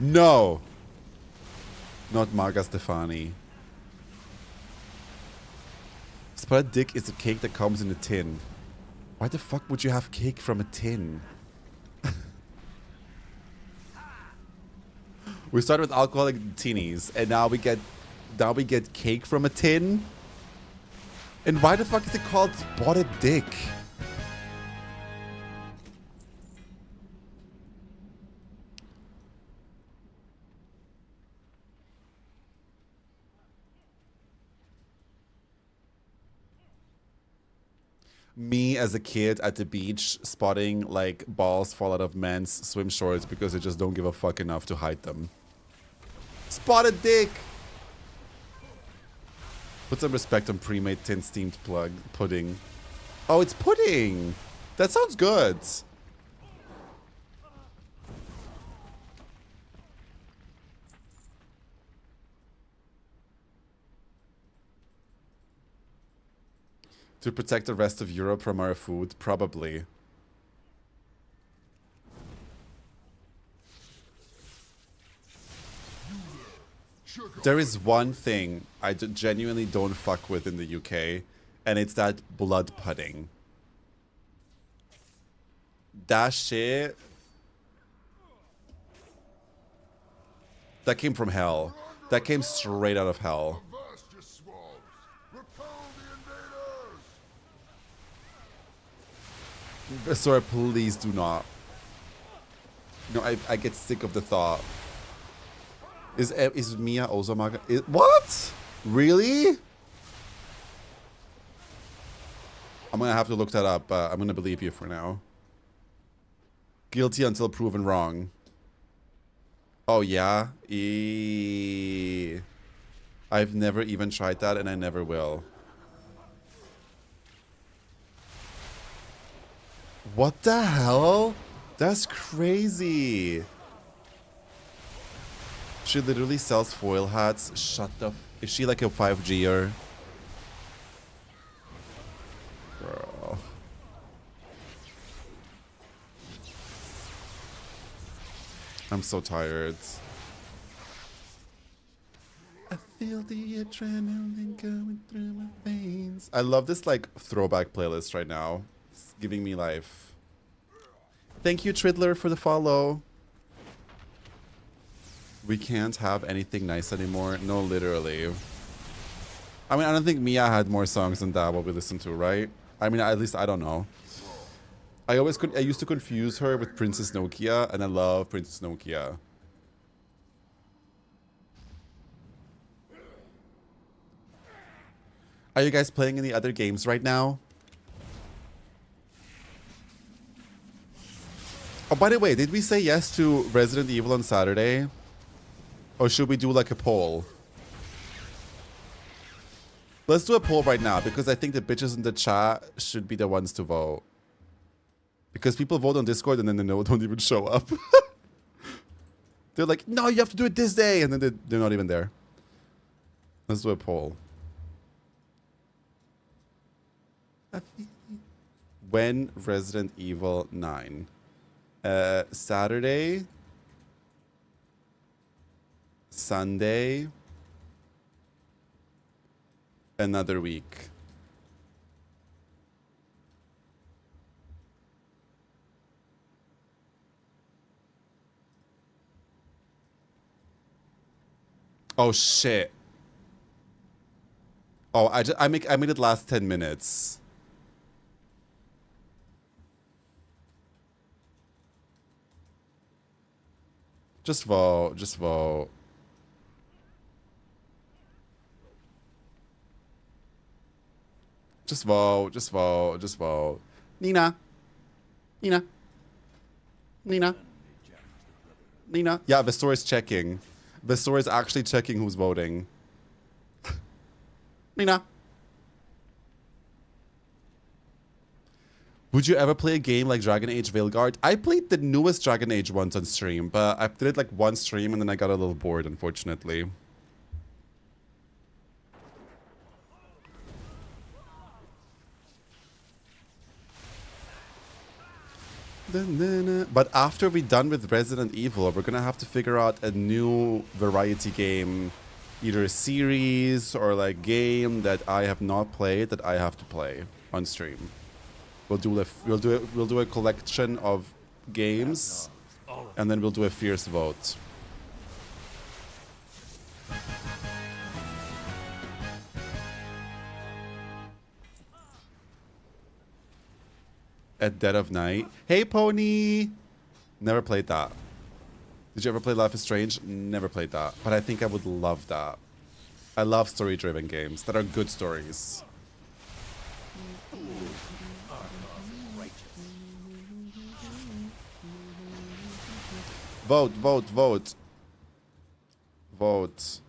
[SPEAKER 1] No! Not Marga Stefani. Spotted dick is a cake that comes in a tin. Why the fuck would you have cake from a tin? We started with alcoholic teenies, and now we get cake from a tin. And why the fuck is it called spotted dick? Me as a kid at the beach spotting like balls fall out of men's swim shorts because they just don't give a fuck enough to hide them. Spotted dick! Put some respect on pre-made tin steamed pudding. Oh, it's pudding! That sounds good. To protect the rest of Europe from our food? Probably. There is one thing I genuinely don't fuck with in the UK, and it's that blood pudding. That shit... That came from hell. That came straight out of hell. Sorry, please do not. No, I get sick of the thought. Is Mia also Maga? What? Really? I'm gonna have to look that up, but I'm gonna believe you for now. Guilty until proven wrong. Oh yeah? I've never even tried that, and I never will. What the hell? That's crazy. She literally sells foil hats. Shut the... Is she like a 5G-er? Girl. I'm so tired. I feel the adrenaline going through my veins. I love this like throwback playlist right now. It's giving me life. Thank you, Tridler, for the follow. We can't have anything nice anymore. No, literally. I mean, I don't think Mia had more songs than that what we listened to, right? I mean, at least I don't know. I used to confuse her with Princess Nokia, and I love Princess Nokia. Are you guys playing any other games right now? Oh, by the way, did we say yes to Resident Evil on Saturday? Or should we do like a poll? Let's do a poll right now, because I think the bitches in the chat should be the ones to vote. Because people vote on Discord and then they don't even show up. They're like, no, you have to do it this day. And then they're not even there. Let's do a poll. When Resident Evil 9? Saturday? Sunday? Another week. Oh shit. Oh, I made it last 10 minutes. Just vote, just vote. Just vote, just vote, just vote. Nina. Nina. Nina. Nina. Yeah, Vestor is checking. Vestor is actually checking who's voting. Nina. Would you ever play a game like Dragon Age Veilguard? I played the newest Dragon Age once on stream, but I did it like one stream and then I got a little bored, unfortunately. But after we're done with Resident Evil, we're gonna have to figure out a new variety game, either a series or like game that I have not played that I have to play on stream. We'll do a collection of games, and then we'll do a fierce vote. At dead of night. Hey, Pony! Never played that. Did you ever play Life is Strange? Never played that. But I think I would love that. I love story-driven games that are good stories. Vote, vote, vote. Vote.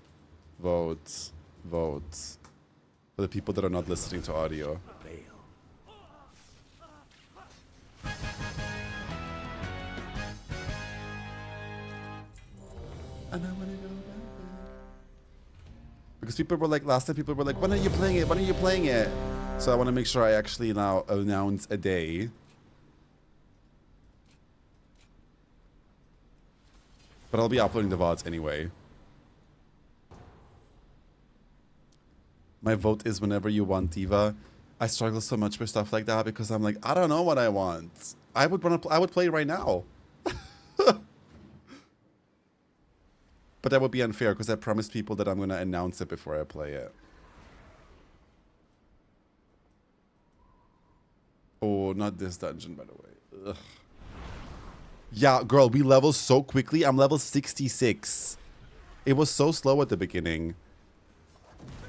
[SPEAKER 1] Vote. Vote. For the people that are not listening to audio. And I wanna go back. Because people were like, last time people were like, when are you playing it? When are you playing it? So I want to make sure I actually now announce a day. But I'll be uploading the VODs anyway. My vote is whenever you want, Diva. I struggle so much with stuff like that because I'm like, I don't know what I want. I would play right now. But that would be unfair because I promised people that I'm going to announce it before I play it. Oh, not this dungeon, by the way. Ugh. Yeah, girl, we level so quickly. I'm level 66. It was so slow at the beginning.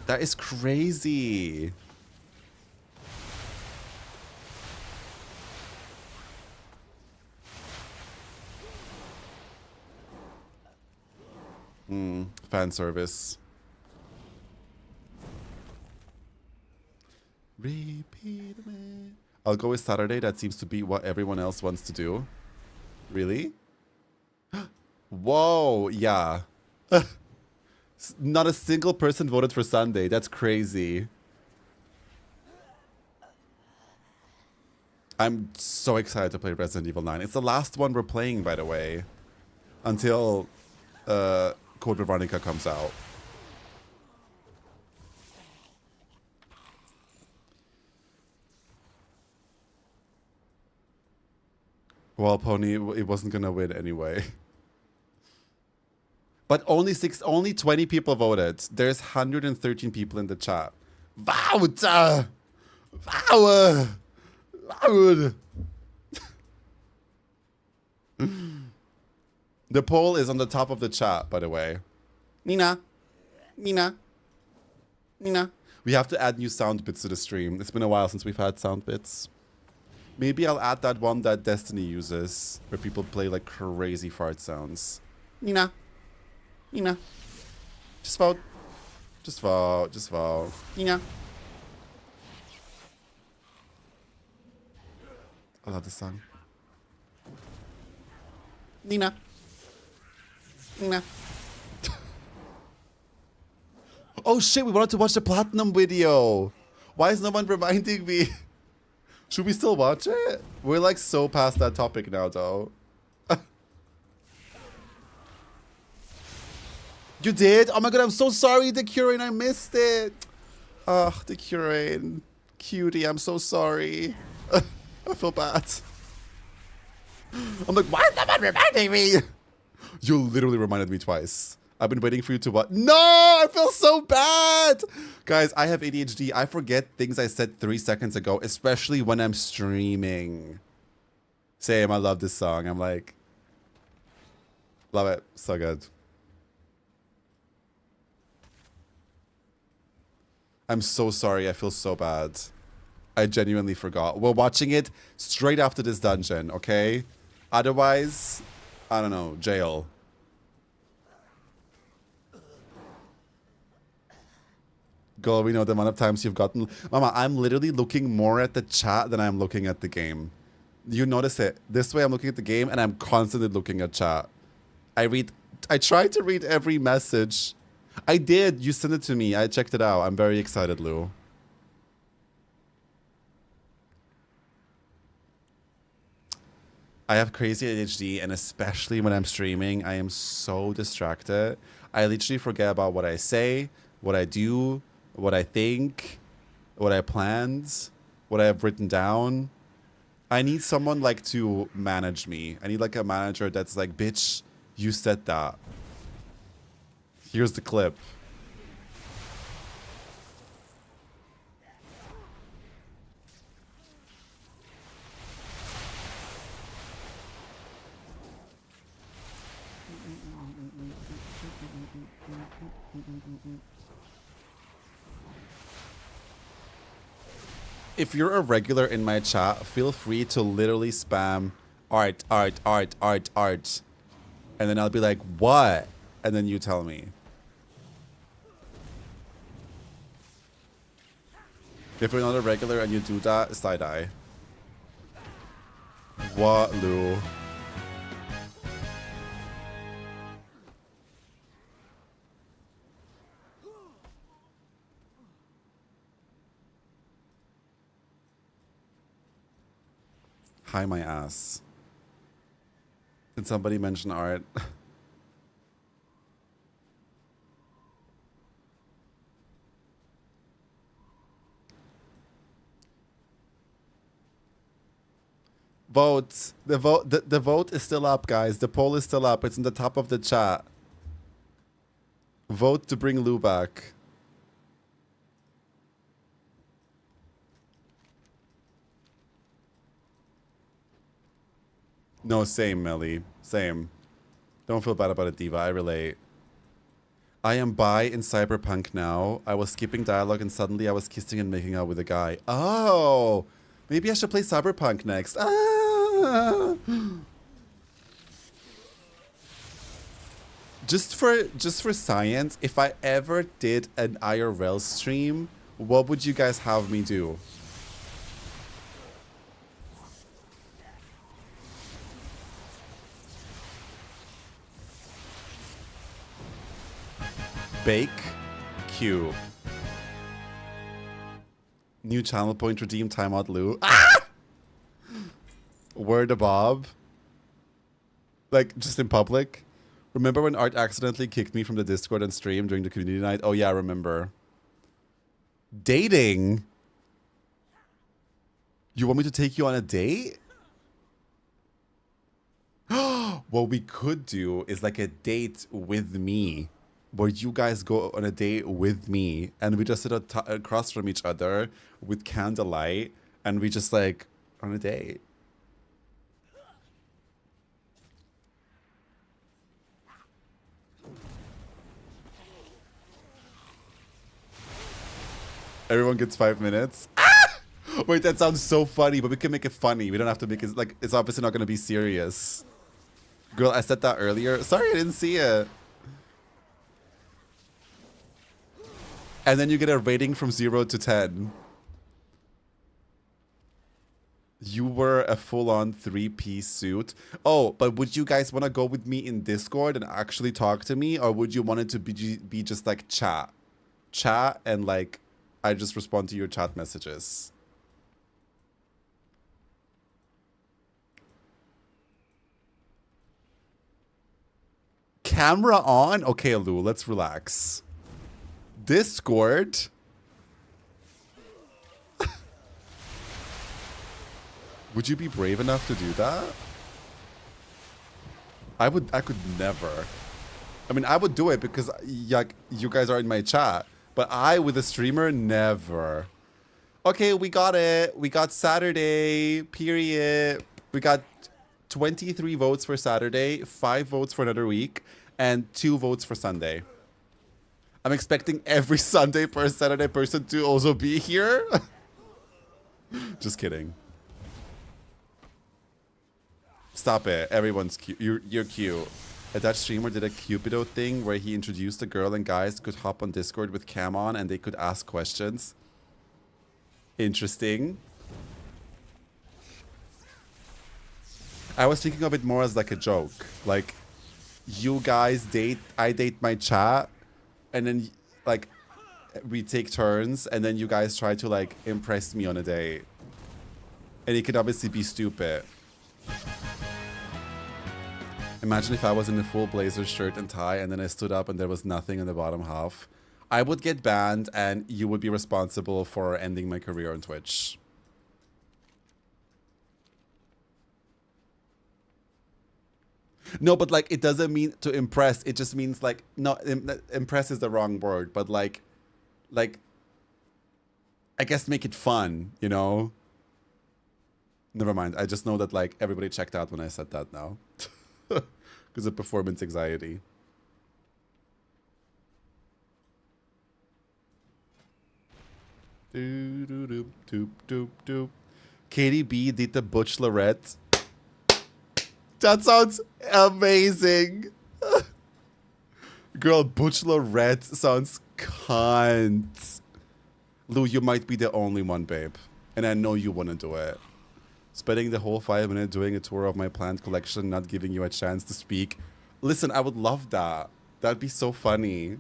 [SPEAKER 1] That is crazy. Fan service. Repeat me. I'll go with Saturday. That seems to be what everyone else wants to do. Really? Whoa, yeah. Not a single person voted for Sunday. That's crazy. I'm so excited to play Resident Evil 9. It's the last one we're playing, by the way. Until Code Veronica comes out. Well, Pony, it wasn't gonna win anyway. But only 20 people voted. There's 113 people in the chat. Vote! Vote! Vote! The poll is on the top of the chat, by the way. Nina. Nina. Nina. We have to add new sound bits to the stream. It's been a while since we've had sound bits. Maybe I'll add that one that Destiny uses, where people play like crazy fart sounds. Nina. Nina. Just vote. Just vote. Just vote. Nina. I love this song. Nina. Nina. Oh shit, we wanted to watch the Platinum video. Why is no one reminding me? Should we still watch it? We're like so past that topic now, though. You did? Oh my god, I'm so sorry, the Curane. I missed it. Ugh, the Curane. Cutie, I'm so sorry. I feel bad. I'm like, why is no one reminding me? You literally reminded me twice. I've been waiting for you to what? No, I feel so bad. Guys, I have ADHD. I forget things I said 3 seconds ago, especially when I'm streaming. Same, I love this song. I'm like, love it. So good. I'm so sorry. I feel so bad. I genuinely forgot. We're watching it straight after this dungeon, okay? Otherwise, I don't know, jail. Girl, we know the amount of times you've gotten... Mama, I'm literally looking more at the chat than I'm looking at the game. You notice it. This way I'm looking at the game and I'm constantly looking at chat. I tried to read every message. I did. You sent it to me. I checked it out. I'm very excited, Lou. I have crazy ADHD, and especially when I'm streaming, I am so distracted. I literally forget about what I say, what I do, what I think, what I planned, what I have written down. I need someone like to manage me. I need like a manager that's like, bitch, you said that. Here's the clip. If you're a regular in my chat, feel free to literally spam art, art, art, art, art. And then I'll be like, what? And then you tell me. If you're not a regular and you do that, side-eye. What, Lou? Hi, my ass. Did somebody mention art? Vote. The vote is still up, guys. The poll is still up. It's in the top of the chat. Vote to bring Lou back. No, same, Melly. Same. Don't feel bad about it, Diva. I relate. I am bi in Cyberpunk now. I was skipping dialogue and suddenly I was kissing and making out with a guy. Oh! Maybe I should play Cyberpunk next. Ah! Just for science, if I ever did an IRL stream, what would you guys have me do? Bake Q. New channel point redeem timeout Lou. Ah! Word to Bob. Like, just in public. Remember when Art accidentally kicked me from the Discord and stream during the community night? Oh yeah, I remember. Dating? You want me to take you on a date? What we could do is like a date with me. Where you guys go on a date with me and we just sit across from each other with candlelight and we just like on a date. Everyone gets 5 minutes. Ah! Wait, that sounds so funny, but we can make it funny. We don't have to make it like, it's obviously not going to be serious. Girl, I said that earlier. Sorry, I didn't see it. And then you get a rating from 0 to 10. You were a full-on 3-piece suit. Oh, but would you guys want to go with me in Discord and actually talk to me? Or would you want it to be just like chat? Chat and like, I just respond to your chat messages. Camera on? Okay, Lou, let's relax. Discord? Would you be brave enough to do that? I could never. I mean, I would do it because you guys are in my chat. But I, with a streamer, never. Okay, we got it. We got Saturday, period. We got 23 votes for Saturday, 5 votes for another week, and 2 votes for Sunday. I'm expecting every Sunday per Saturday person to also be here. Just kidding. Stop it. Everyone's cute. You're cute. A Dutch streamer did a Cupido thing where he introduced a girl and guys could hop on Discord with cam on and they could ask questions. Interesting. I was thinking of it more as like a joke. Like, you guys date, I date my chat, and then like we take turns, and then you guys try to like impress me on a date. And it could obviously be stupid. Imagine if I was in a full blazer shirt and tie and then I stood up and there was nothing in the bottom half. I would get banned and you would be responsible for ending my career on Twitch. No, but like, it doesn't mean to impress. It just means like, no, impress is the wrong word, but like, I guess make it fun, you know? Never mind. I just know that like everybody checked out when I said that now. Because of performance anxiety. Doop, doop, doop, doop, doop. Katie B did the Butch Lorette. That sounds amazing. Girl, Butch Lorette sounds cunt. Lou, you might be the only one, babe. And I know you want to do it. Spending the whole 5 minutes doing a tour of my plant collection, not giving you a chance to speak. Listen, I would love that. That'd be so funny.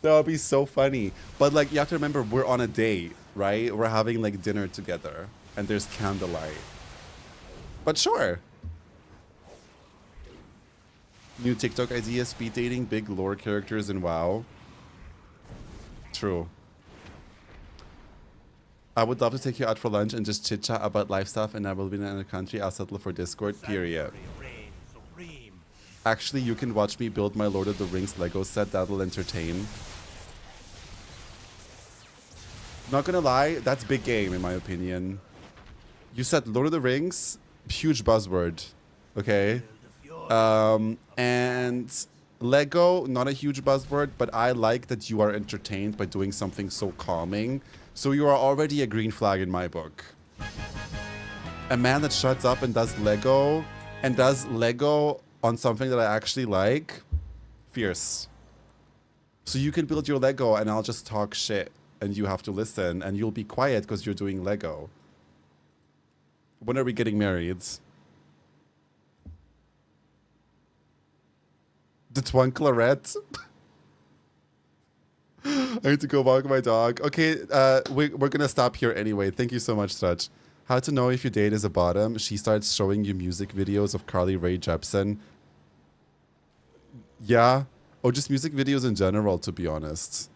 [SPEAKER 1] That would be so funny. But like, you have to remember, we're on a date, right? We're having like dinner together. And there's candlelight. But sure. New TikTok idea, speed dating, big lore characters in WoW. True. I would love to take you out for lunch and just chit chat about life stuff, and I will be in another country. I'll settle for Discord, period. Actually, you can watch me build my Lord of the Rings Lego set. That'll entertain. Not gonna lie, that's big game in my opinion. You said Lord of the Rings, huge buzzword. Okay. And Lego, not a huge buzzword, but I like that you are entertained by doing something so calming. So you are already a green flag in my book. A man that shuts up and does Lego on something that I actually like, fierce. So you can build your Lego and I'll just talk shit and you have to listen and you'll be quiet because you're doing Lego. When are we getting married? The Twinklerette? I need to go walk my dog. Okay, we're gonna stop here anyway. Thank you so much, Stretch. How to know if your date is a bottom? She starts showing you music videos of Carly Rae Jepsen. Yeah. Or just music videos in general, to be honest.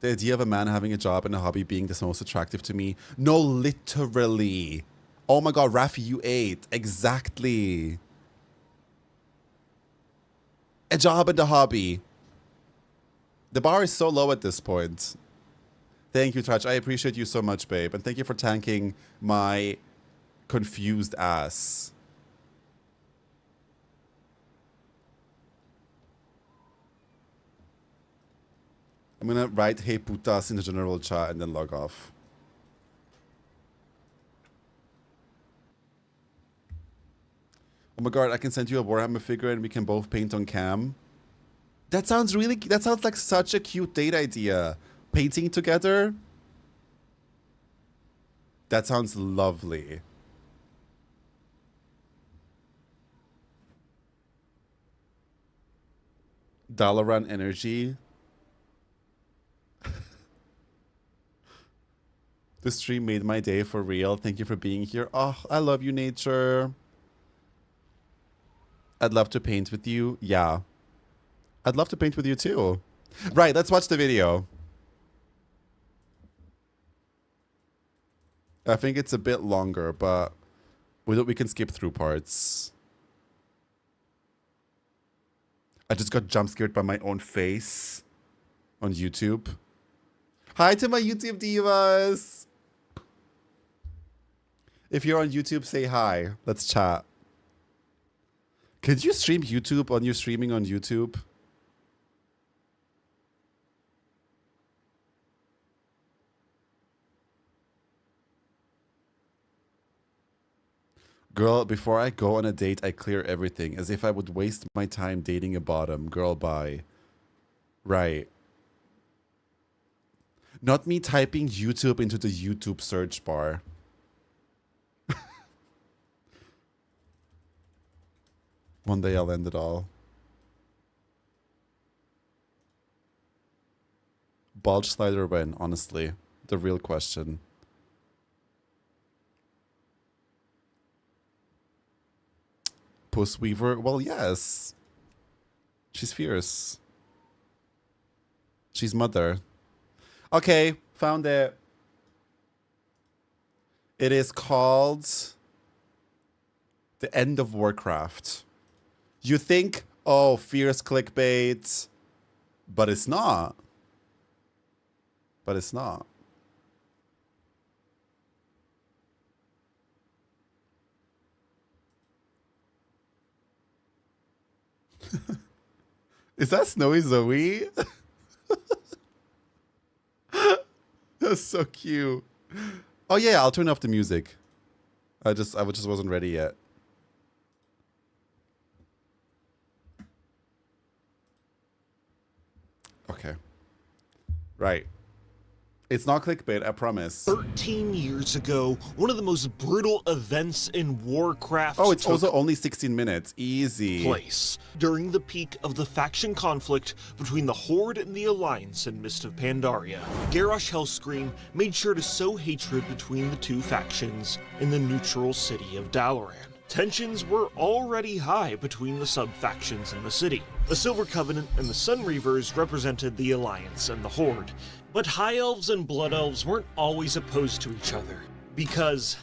[SPEAKER 1] The idea of a man having a job and a hobby being the most attractive to me. No, literally. Oh my god, Rafi, you ate. Exactly. A job and a hobby. The bar is so low at this point. Thank you, Touch. I appreciate you so much, babe. And thank you for tanking my confused ass. I'm gonna write hey putas in the general chat and then log off. Oh my god, I can send you a Warhammer figure and we can both paint on cam. That sounds like such a cute date idea. Painting together? That sounds lovely. Dalaran energy. The stream made my day for real. Thank you for being here. Oh, I love you, nature. I'd love to paint with you. Yeah. I'd love to paint with you too. Right, let's watch the video. I think it's a bit longer, but we can skip through parts. I just got jump scared by my own face on YouTube. Hi to my YouTube divas. If you're on YouTube, say hi. Let's chat. Could you stream YouTube on your streaming on YouTube? Girl, before I go on a date, I clear everything, as if I would waste my time dating a bottom. Girl, bye. Right. Not me typing YouTube into the YouTube search bar. One day I'll end it all. Bulge slider when, honestly. The real question. Puss Weaver? Well, yes. She's fierce. She's mother. Okay, found it. It is called The End of Warcraft. You think, oh, fierce clickbait, but it's not. But it's not. Is that Snowy Zoe? That's so cute. Oh yeah, I'll turn off the music. I just wasn't ready yet. Okay. Right. It's not clickbait, I promise.
[SPEAKER 4] 13 years ago, one of the most brutal events in Warcraft
[SPEAKER 1] Oh, it's also only 16 minutes. Easy.
[SPEAKER 4] place during the peak of the faction conflict between the Horde and the Alliance in Mist of Pandaria. Garrosh Hellscream made sure to sow hatred between the two factions in the neutral city of Dalaran. Tensions were already high between the sub-factions in the city. The Silver Covenant and the Sun Reavers represented the Alliance and the Horde, but High Elves and Blood Elves weren't always opposed to each other, because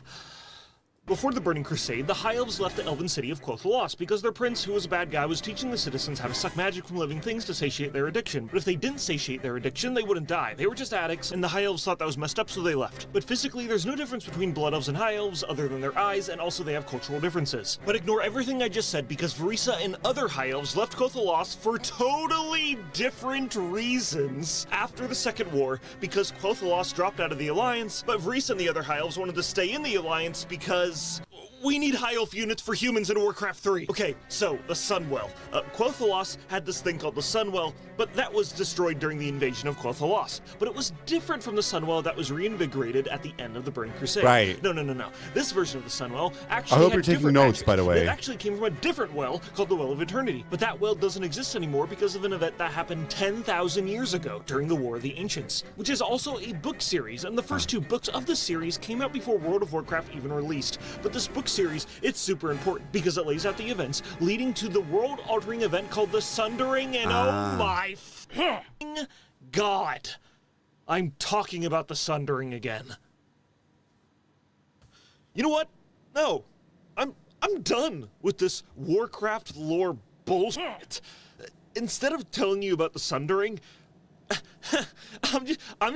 [SPEAKER 4] before the Burning Crusade, the High Elves left the elven city of Quotha because their prince, who was a bad guy, was teaching the citizens how to suck magic from living things to satiate their addiction. But if they didn't satiate their addiction, they wouldn't die. They were just addicts, and the High Elves thought that was messed up, so they left. But physically, there's no difference between Blood Elves and High Elves other than their eyes, and also they have cultural differences. But ignore everything I just said, because Varisa and other High Elves left Quotha for totally different reasons after the Second War, because Quotha dropped out of the Alliance, but Varisa and the other High Elves wanted to stay in the Alliance because we need High Elf units for humans in Warcraft 3. Okay, so, the Sunwell. Quotha had this thing called the Sunwell, but that was destroyed during the invasion of Quotha. But it was different from the Sunwell that was reinvigorated at the end of the Burning Crusade.
[SPEAKER 1] Right.
[SPEAKER 4] No. This version of the Sunwell actually
[SPEAKER 1] I hope
[SPEAKER 4] had
[SPEAKER 1] you're taking
[SPEAKER 4] different
[SPEAKER 1] notes,
[SPEAKER 4] magic.
[SPEAKER 1] by the way.
[SPEAKER 4] It actually came from a different well called the Well of Eternity. But that well doesn't exist anymore because of an event that happened 10,000 years ago during the War of the Ancients, which is also a book series, and the first two books of the series came out before World of Warcraft even released. But this book series, it's super important because it lays out the events leading to the world-altering event called the Sundering, and oh my f***ing god, I'm talking about the Sundering again. You know what? No, I'm done with this Warcraft lore bullshit. Instead of telling you about the Sundering, I'm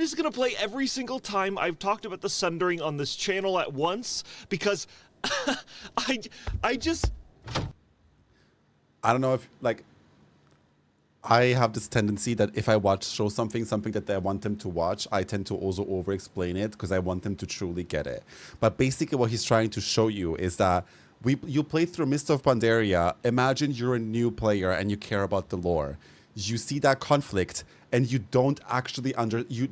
[SPEAKER 4] just gonna play every single time I've talked about the Sundering on this channel at once, because I
[SPEAKER 1] don't know if, like, I have this tendency that if I show something that I want them to watch, I tend to also over-explain it because I want them to truly get it. But basically what he's trying to show you is that you play through Mist of Pandaria. Imagine you're a new player and you care about the lore. You see that conflict and you don't actually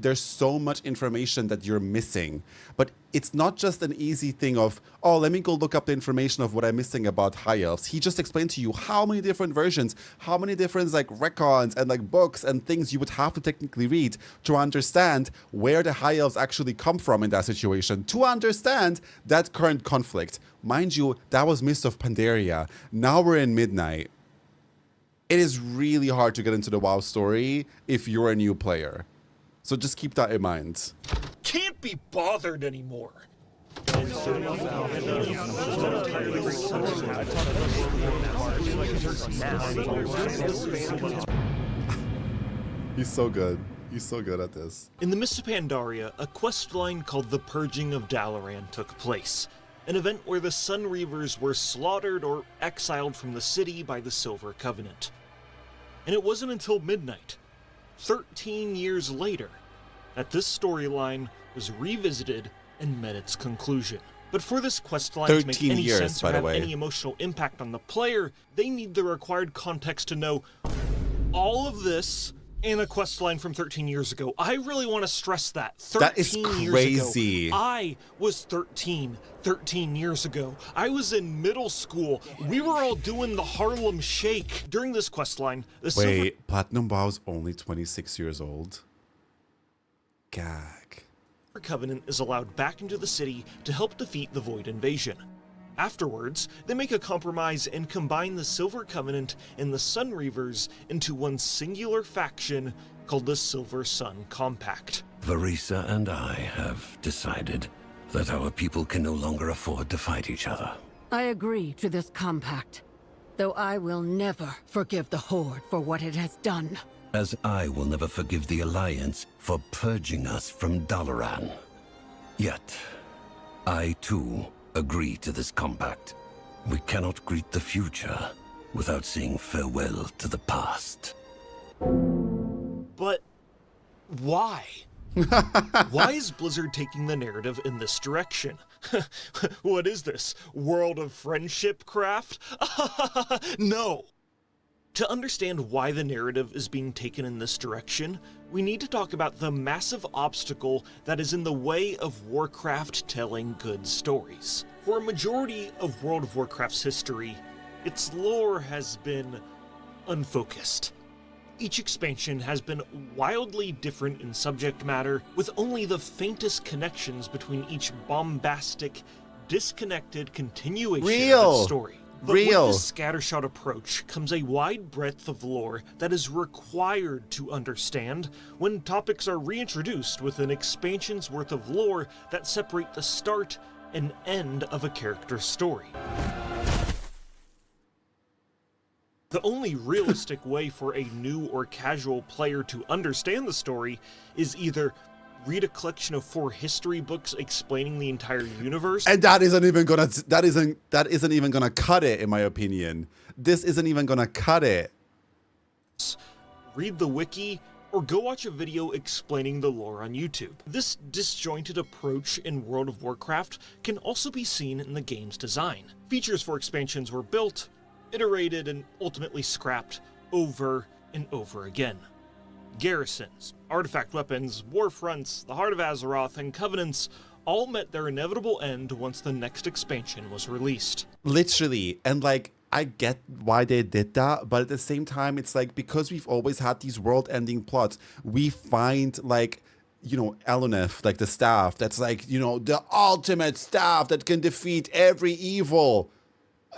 [SPEAKER 1] there's so much information that you're missing. But it's not just an easy thing of, oh, let me go look up the information of what I'm missing about High Elves. He just explained to you how many different versions, how many different like recons and like books and things you would have to technically read to understand where the High Elves actually come from in that situation, to understand that current conflict. Mind you, that was Mist of Pandaria. Now we're in Midnight. It is really hard to get into the WoW story if you're a new player. So just keep that in mind.
[SPEAKER 4] can't be bothered anymore.
[SPEAKER 1] He's so good. He's so good at this.
[SPEAKER 4] In the Mist of Pandaria, a quest line called the Purging of Dalaran took place. An event where the Sun Reavers were slaughtered or exiled from the city by the Silver Covenant. And it wasn't until midnight, 13 years later, that this storyline was revisited and met its conclusion. But for this questline to make
[SPEAKER 1] 13
[SPEAKER 4] any
[SPEAKER 1] years,
[SPEAKER 4] sense
[SPEAKER 1] by
[SPEAKER 4] or
[SPEAKER 1] the
[SPEAKER 4] have
[SPEAKER 1] way.
[SPEAKER 4] any emotional impact on the player, they need the required context to know all of this in a questline from 13 years ago. I really want to stress that. 13
[SPEAKER 1] That is
[SPEAKER 4] years
[SPEAKER 1] crazy.
[SPEAKER 4] ago. I was 13 years ago. I was in middle school. We were all doing the Harlem Shake. During this questline, the
[SPEAKER 1] Wait, Platinum Bow's only 26 years old? Gag.
[SPEAKER 4] Silver Covenant is allowed back into the city to help defeat the Void Invasion. Afterwards, they make a compromise and combine the Silver Covenant and the Sun Reavers into one singular faction called the Silver Sun Compact.
[SPEAKER 5] Varisa and I have decided that our people can no longer afford to fight each other.
[SPEAKER 6] I agree to this compact, though I will never forgive the Horde for what it has done.
[SPEAKER 5] As I will never forgive the Alliance for purging us from Dalaran. Yet, I too agree to this compact. We cannot greet the future without saying farewell to the past.
[SPEAKER 4] But why? Why is Blizzard taking the narrative in this direction? What is this? World of Friendship craft? No! To understand why the narrative is being taken in this direction, we need to talk about the massive obstacle that is in the way of Warcraft telling good stories. For a majority of World of Warcraft's history, its lore has been unfocused. Each expansion has been wildly different in subject matter, with only the faintest connections between each bombastic, disconnected continuation of its story. But with this scattershot approach comes a wide breadth of lore that is required to understand when topics are reintroduced with an expansion's worth of lore that separate the start and end of a character's story. The only realistic way for a new or casual player to understand the story is either read a collection of 4 history books explaining the entire universe.
[SPEAKER 1] And that isn't even gonna cut it, in my opinion. This isn't even gonna cut it.
[SPEAKER 4] Read the wiki, or go watch a video explaining the lore on YouTube. This disjointed approach in World of Warcraft can also be seen in the game's design. Features for expansions were built, iterated, and ultimately scrapped over and over again. Garrisons, artifact weapons, war fronts, the Heart of Azeroth, and covenants all met their inevitable end once the next expansion was released.
[SPEAKER 1] Literally. And like, I get why they did that, but at the same time, it's like, because we've always had these world-ending plots, we find like, you know, Eluneth, like the staff, that's like, you know, the ultimate staff that can defeat every evil.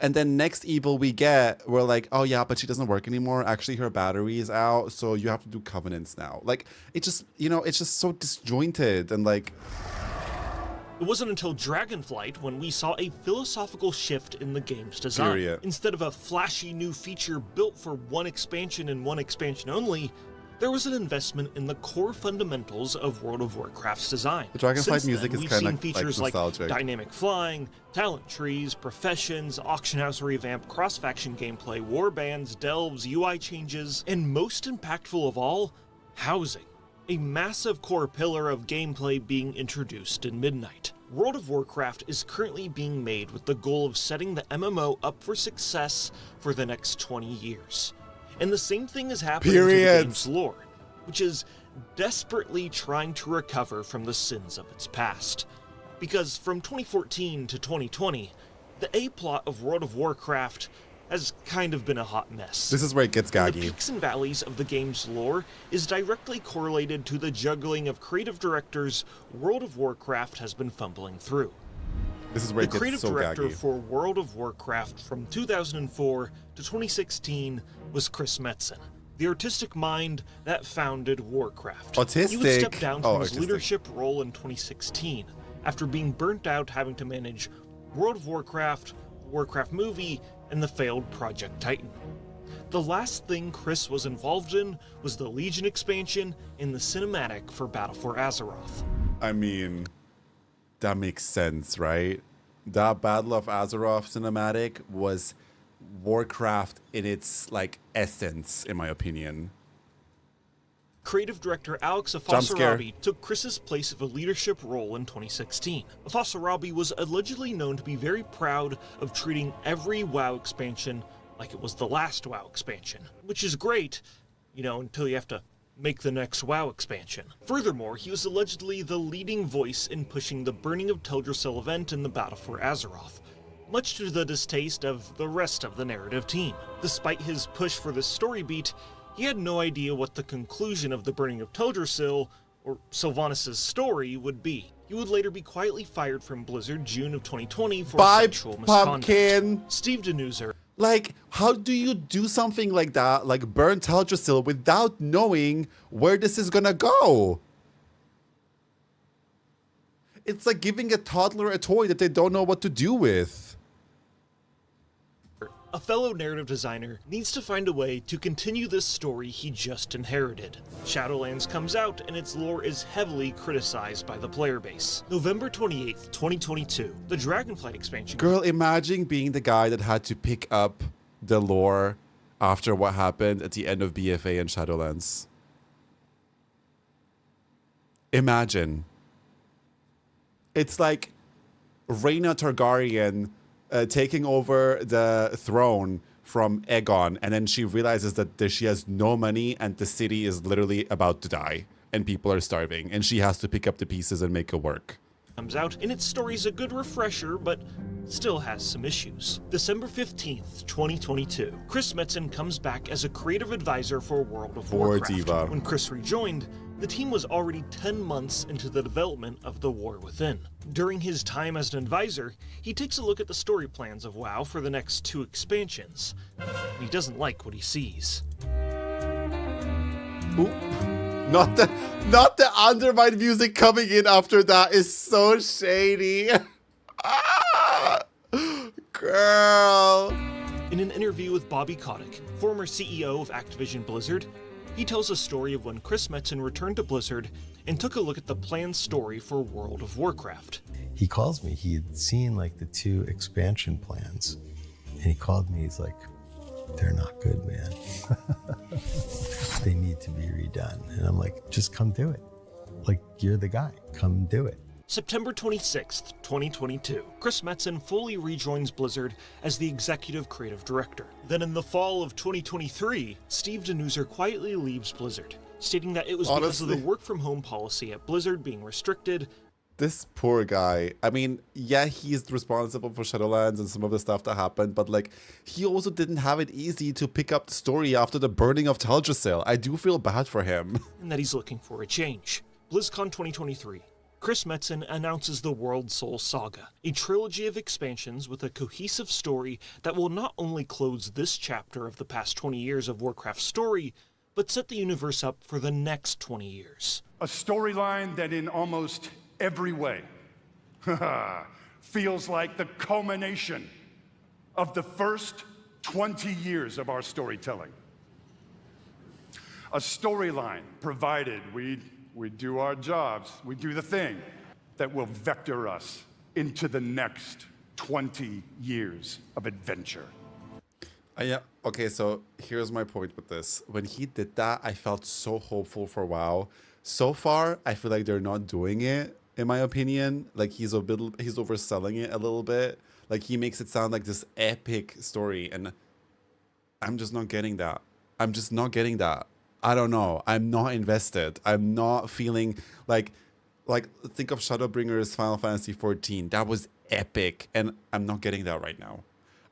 [SPEAKER 1] And then next evil we get, we're like, oh yeah, but she doesn't work anymore. Actually, her battery is out, so you have to do covenants now. Like, it just, you know, it's just so disjointed and like...
[SPEAKER 4] It wasn't until Dragonflight when we saw a philosophical shift in the game's design.
[SPEAKER 1] Period.
[SPEAKER 4] Instead of a flashy new feature built for one expansion and one expansion only, there was an investment in the core fundamentals of World of Warcraft's design.
[SPEAKER 1] The Dragonflight
[SPEAKER 4] Since
[SPEAKER 1] music
[SPEAKER 4] then,
[SPEAKER 1] is
[SPEAKER 4] we've
[SPEAKER 1] kind
[SPEAKER 4] seen
[SPEAKER 1] of
[SPEAKER 4] features like
[SPEAKER 1] nostalgic.
[SPEAKER 4] dynamic flying, talent trees, professions, auction house revamp, cross-faction gameplay, war bands, delves, UI changes, and most impactful of all, housing. A massive core pillar of gameplay being introduced in Midnight. World of Warcraft is currently being made with the goal of setting the MMO up for success for the next 20 years. And the same thing is happening to the game's lore, which is desperately trying to recover from the sins of its past. Because from 2014 to 2020, the A-plot of World of Warcraft has kind of been a hot mess.
[SPEAKER 1] This is where it gets
[SPEAKER 4] The
[SPEAKER 1] gaggy.
[SPEAKER 4] peaks and valleys of the game's lore is directly correlated to the juggling of creative directors World of Warcraft has been fumbling through.
[SPEAKER 1] This is where
[SPEAKER 4] The
[SPEAKER 1] it
[SPEAKER 4] creative
[SPEAKER 1] gets so
[SPEAKER 4] director
[SPEAKER 1] gaggy.
[SPEAKER 4] for World of Warcraft from 2004 to 2016 was Chris Metzen, the artistic mind that founded Warcraft. He would step
[SPEAKER 1] Autistic.
[SPEAKER 4] down
[SPEAKER 1] Oh,
[SPEAKER 4] from his
[SPEAKER 1] artistic.
[SPEAKER 4] leadership role in 2016 after being burnt out having to manage World of Warcraft, Warcraft movie, and the failed Project Titan. The last thing Chris was involved in was the Legion expansion and the cinematic for Battle for Azeroth.
[SPEAKER 1] I mean, that makes sense, right? That Battle of Azeroth cinematic was Warcraft in its like essence, in my opinion.
[SPEAKER 4] Creative director Alex
[SPEAKER 1] Jump scare.
[SPEAKER 4] Afasarabi took Chris's place of a leadership role in 2016. Afasarabi was allegedly known to be very proud of treating every WoW expansion like it was the last WoW expansion, which is great, you know, until you have to make the next WoW expansion. Furthermore, he was allegedly the leading voice in pushing the Burning of Teldrassil event in the Battle for Azeroth, much to the distaste of the rest of the narrative team. Despite his push for this story beat, he had no idea what the conclusion of the Burning of Teldrassil, or Sylvanas' story, would be. He would later be quietly fired from Blizzard June of 2020 for sexual misconduct.
[SPEAKER 1] Pumpkin.
[SPEAKER 4] Steve Denuser.
[SPEAKER 1] Like, how do you do something like that, like burn Teldrassil, without knowing where this is gonna go? It's like giving a toddler a toy that they don't know what to do with.
[SPEAKER 4] A fellow narrative designer needs to find a way to continue this story he just inherited. Shadowlands comes out and its lore is heavily criticized by the player base. November 28th, 2022, the Dragonflight expansion.
[SPEAKER 1] Girl, imagine being the guy that had to pick up the lore after what happened at the end of BFA and Shadowlands. Imagine. It's like Rhaena Targaryen taking over the throne from Aegon, and then she realizes that she has no money and the city is literally about to die and people are starving and she has to pick up the pieces and make it work.
[SPEAKER 4] Comes out, and its story's a good refresher, but still has some issues. December 15th, 2022. Chris Metzen comes back as a creative advisor for World of Warcraft.
[SPEAKER 1] Diva.
[SPEAKER 4] When Chris rejoined, the team was already 10 months into the development of The War Within. During his time as an advisor, he takes a look at the story plans of WoW for the next 2 expansions, and he doesn't like what he sees.
[SPEAKER 1] Oop. Not the Undermine music coming in after that is so shady. Ah, girl.
[SPEAKER 4] In an interview with Bobby Kotick, former CEO of Activision Blizzard, he tells a story of when Chris Metzen returned to Blizzard and took a look at the planned story for World of Warcraft.
[SPEAKER 7] He calls me. He had seen like the 2 expansion plans, and he called me. He's like, "They're not good, man. They need to be redone." And I'm like, "Just come do it. Like, you're the guy. Come do it."
[SPEAKER 4] September 26th, 2022, Chris Metzen fully rejoins Blizzard as the executive creative director. Then in the fall of 2023, Steve Denuser quietly leaves Blizzard, stating that it was because of the work-from-home policy at Blizzard being restricted.
[SPEAKER 1] This poor guy. I mean, yeah, he's responsible for Shadowlands and some of the stuff that happened, but like, he also didn't have it easy to pick up the story after the burning of Teldrassil. I do feel bad for him.
[SPEAKER 4] And that he's looking for a change. Blizzcon 2023. Chris Metzen announces the World Soul Saga, a trilogy of expansions with a cohesive story that will not only close this chapter of the past 20 years of Warcraft's story, but set the universe up for the next 20 years.
[SPEAKER 3] A storyline that in almost every way feels like the culmination of the first 20 years of our storytelling. A storyline provided we do our jobs, we do the thing that will vector us into the next 20 years of adventure.
[SPEAKER 1] Yeah, okay, so here's my point with this. When he did that, I felt so hopeful for WoW. So far, I feel like they're not doing it, in my opinion. Like, he's overselling it a little bit. Like, he makes it sound like this epic story, and I'm just not getting that. I'm just not getting that. I don't know. I'm not invested. I'm not feeling like think of Shadowbringers Final Fantasy 14. That was epic, and I'm not getting that right now.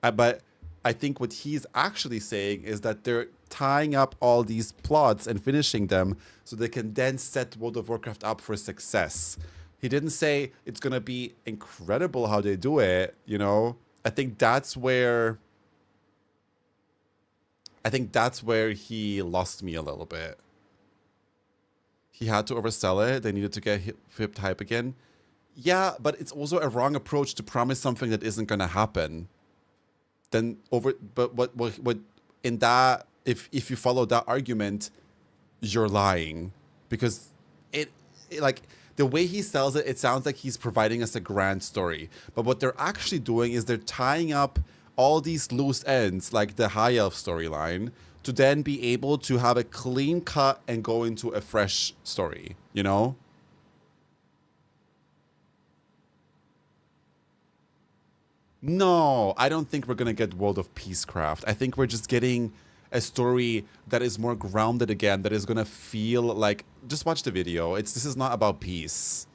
[SPEAKER 1] But I think what he's actually saying is that they're tying up all these plots and finishing them so they can then set World of Warcraft up for success. He didn't say it's going to be incredible how they do it, you know? I think that's where he lost me a little bit. He had to oversell it. They needed to get hip hype again. Yeah, but it's also a wrong approach to promise something that isn't going to happen. But what in that, if you follow that argument, you're lying, because it like the way he sells it, it sounds like he's providing us a grand story. But what they're actually doing is they're tying up all these loose ends, like the High Elf storyline, to then be able to have a clean cut and go into a fresh story, you know? No, I don't think we're gonna get World of Peacecraft. I think we're just getting a story that is more grounded again, that is gonna feel like, just watch the video. This is not about peace.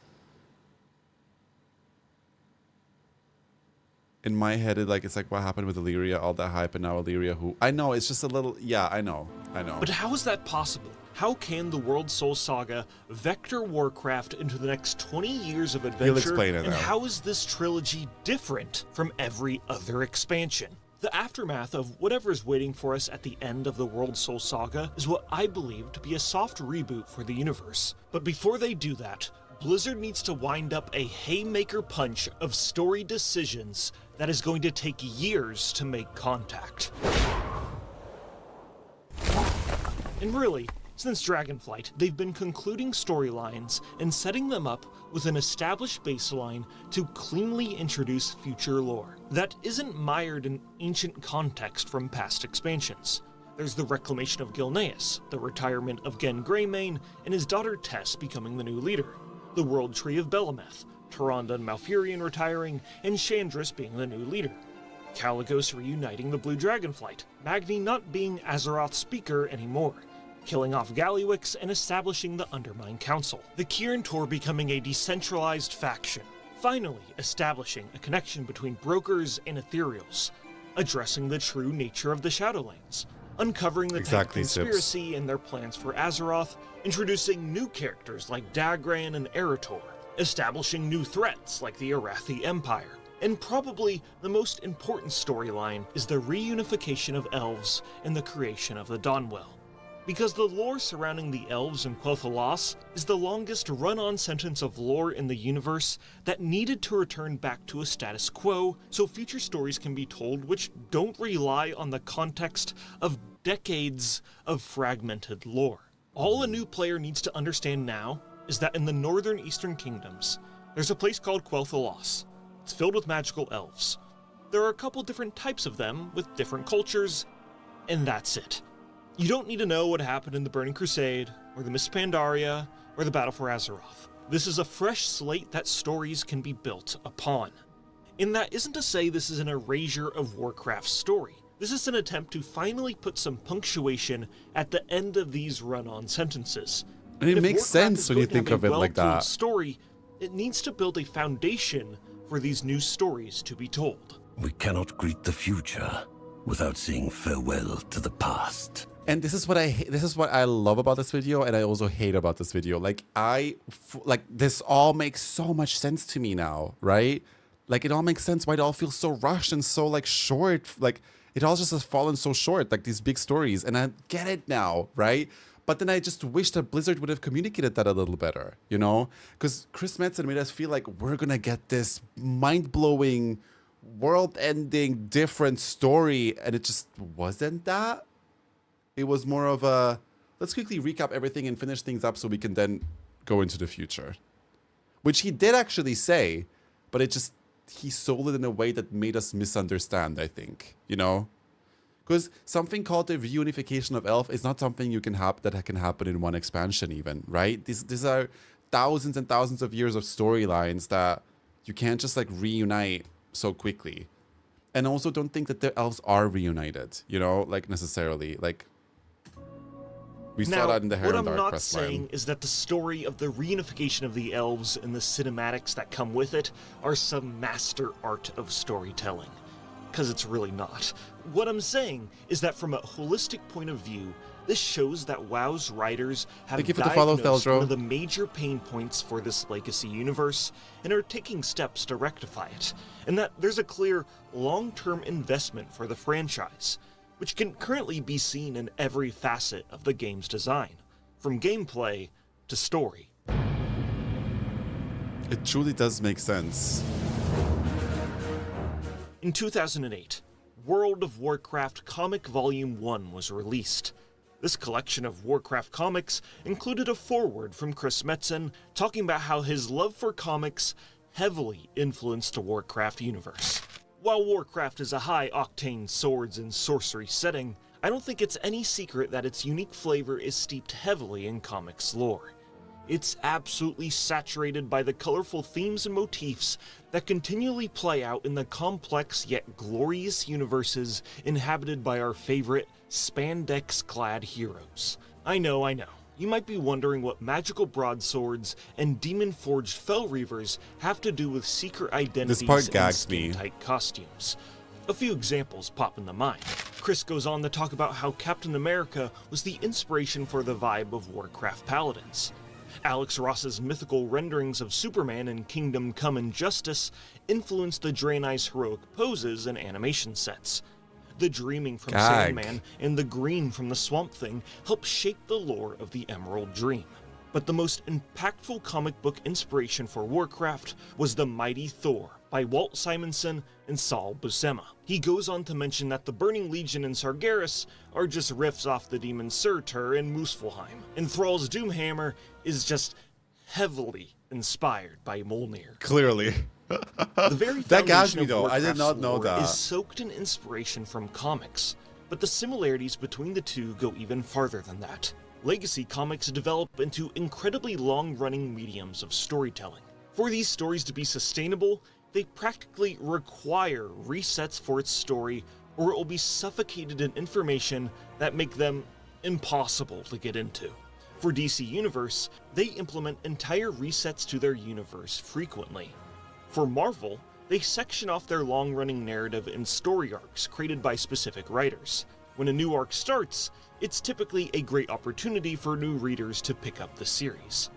[SPEAKER 1] In my head, it's like what happened with Illyria, all that hype, and now Illyria who... I know, it's just a little... Yeah, I know.
[SPEAKER 4] But how is that possible? How can the World Soul Saga vector Warcraft into the next 20 years of adventure?
[SPEAKER 1] He'll explain it
[SPEAKER 4] and
[SPEAKER 1] now.
[SPEAKER 4] How is this trilogy different from every other expansion? The aftermath of whatever is waiting for us at the end of the World Soul Saga is what I believe to be a soft reboot for the universe. But before they do that, Blizzard needs to wind up a haymaker punch of story decisions that is going to take years to make contact. And really, since Dragonflight, they've been concluding storylines and setting them up with an established baseline to cleanly introduce future lore that isn't mired in ancient context from past expansions. There's the reclamation of Gilneas, the retirement of Gen Greymane, and his daughter Tess becoming the new leader, the World Tree of Belemeth, Tyrande and Malfurion retiring, and Chandris being the new leader, Kalecgos reuniting the Blue Dragonflight, Magni not being Azeroth's speaker anymore, killing off Gallywix and establishing the Undermine Council, the Kirin Tor becoming a decentralized faction, finally establishing a connection between brokers and ethereals, addressing the true nature of the Shadowlands, uncovering the Tank conspiracy and their plans for Azeroth, introducing new characters like Dagran and Eretor, establishing new threats like the Arathi Empire, and probably the most important storyline is the reunification of elves and the creation of the Dawnwell. Because the lore surrounding the elves in Quel'Thalas is the longest run-on sentence of lore in the universe that needed to return back to a status quo so future stories can be told which don't rely on the context of decades of fragmented lore. All a new player needs to understand now is that in the northern eastern kingdoms, there's a place called Quel'Thalas. It's filled with magical elves. There are a couple different types of them with different cultures, and that's it. You don't need to know what happened in the Burning Crusade, or the Mists of Pandaria, or the Battle for Azeroth. This is a fresh slate that stories can be built upon. And that isn't to say this is an erasure of Warcraft's story. This is an attempt to finally put some punctuation at the end of these run-on sentences.
[SPEAKER 1] And it makes sense when you think of it like that.
[SPEAKER 4] Story, it needs to build a foundation for these new stories to be told.
[SPEAKER 5] We cannot greet the future without saying farewell to the past.
[SPEAKER 1] And this is what I love about this video, and I also hate about this video. This all makes so much sense to me now, right? Like, it all makes sense why it all feels so rushed and so, like, short. Like, it all just has fallen so short, like, these big stories. And I get it now, right? But then I just wish that Blizzard would have communicated that a little better, you know? Because Chris Metzen made us feel like we're going to get this mind-blowing, world-ending, different story. And it just wasn't that. It was more of a, let's quickly recap everything and finish things up so we can then go into the future. Which he did actually say, but he sold it in a way that made us misunderstand, I think, you know? Because something called the reunification of Elf is not something that can happen in one expansion even, right? These are thousands and thousands of years of storylines that you can't just like reunite so quickly. And also don't think that the elves are reunited, you know, like necessarily, like we saw that in the Hair and Dark quest line.
[SPEAKER 4] What I'm not saying is that the story of the reunification of the elves and the cinematics that come with it are some master art of storytelling, because it's really not. What I'm saying is that from a holistic point of view, this shows that WoW's writers have diagnosed one of the major pain points for this legacy universe and are taking steps to rectify it, and that there's a clear long-term investment for the franchise, which can currently be seen in every facet of the game's design, from gameplay to story.
[SPEAKER 1] It truly does make sense.
[SPEAKER 4] In 2008, World of Warcraft Comic Volume 1 was released. This collection of Warcraft comics included a foreword from Chris Metzen talking about how his love for comics heavily influenced the Warcraft universe. While Warcraft is a high-octane swords and sorcery setting, I don't think it's any secret that its unique flavor is steeped heavily in comics lore. It's absolutely saturated by the colorful themes and motifs that continually play out in the complex yet glorious universes inhabited by our favorite spandex-clad heroes. I know. You might be wondering what magical broadswords and demon-forged fell reavers have to do with secret identities and skin-tight costumes. A few examples pop into mind. Chris goes on to talk about how Captain America was the inspiration for the vibe of Warcraft Paladins. Alex Ross's mythical renderings of Superman in Kingdom Come and Justice influenced the Draenei's heroic poses and animation sets. The dreaming from Sandman and the green from the Swamp Thing helped shape the lore of the Emerald Dream. But the most impactful comic book inspiration for Warcraft was The Mighty Thor by Walt Simonson and Saul Buscema. He goes on to mention that the Burning Legion and Sargeras are just riffs off the demon Surtur and Muspelheim, and Thrall's Doomhammer is just heavily inspired by Mjolnir.
[SPEAKER 1] Clearly.
[SPEAKER 4] The very
[SPEAKER 1] that got
[SPEAKER 4] foundation
[SPEAKER 1] me
[SPEAKER 4] of
[SPEAKER 1] though. I did
[SPEAKER 4] Warcraft's
[SPEAKER 1] not know
[SPEAKER 4] lore
[SPEAKER 1] that.
[SPEAKER 4] is soaked in inspiration from comics, but the similarities between the two go even farther than that. Legacy comics develop into incredibly long-running mediums of storytelling. For these stories to be sustainable, they practically require resets for its story, or it will be suffocated in information that make them impossible to get into. For DC Universe, they implement entire resets to their universe frequently. For Marvel, they section off their long-running narrative in story arcs created by specific writers. When a new arc starts, it's typically a great opportunity for new readers to pick up the series.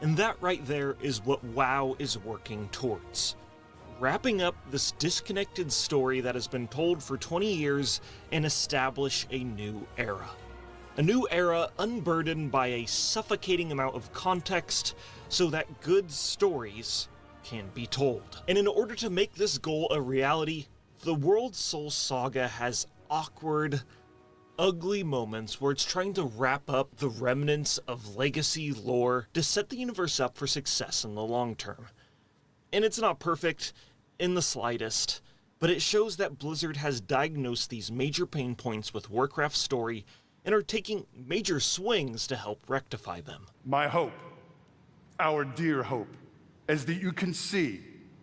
[SPEAKER 4] And that right there is what WoW is working towards. Wrapping up this disconnected story that has been told for 20 years and establish a new era. A new era unburdened by a suffocating amount of context so that good stories can be told. And in order to make this goal a reality, the World Soul Saga has awkward, ugly moments where it's trying to wrap up the remnants of legacy lore to set the universe up for success in the long term. And it's not perfect in the slightest, but it shows that Blizzard has diagnosed these major pain points with Warcraft's story and are taking major swings to help rectify them.
[SPEAKER 3] My hope, our dear hope, is that you can see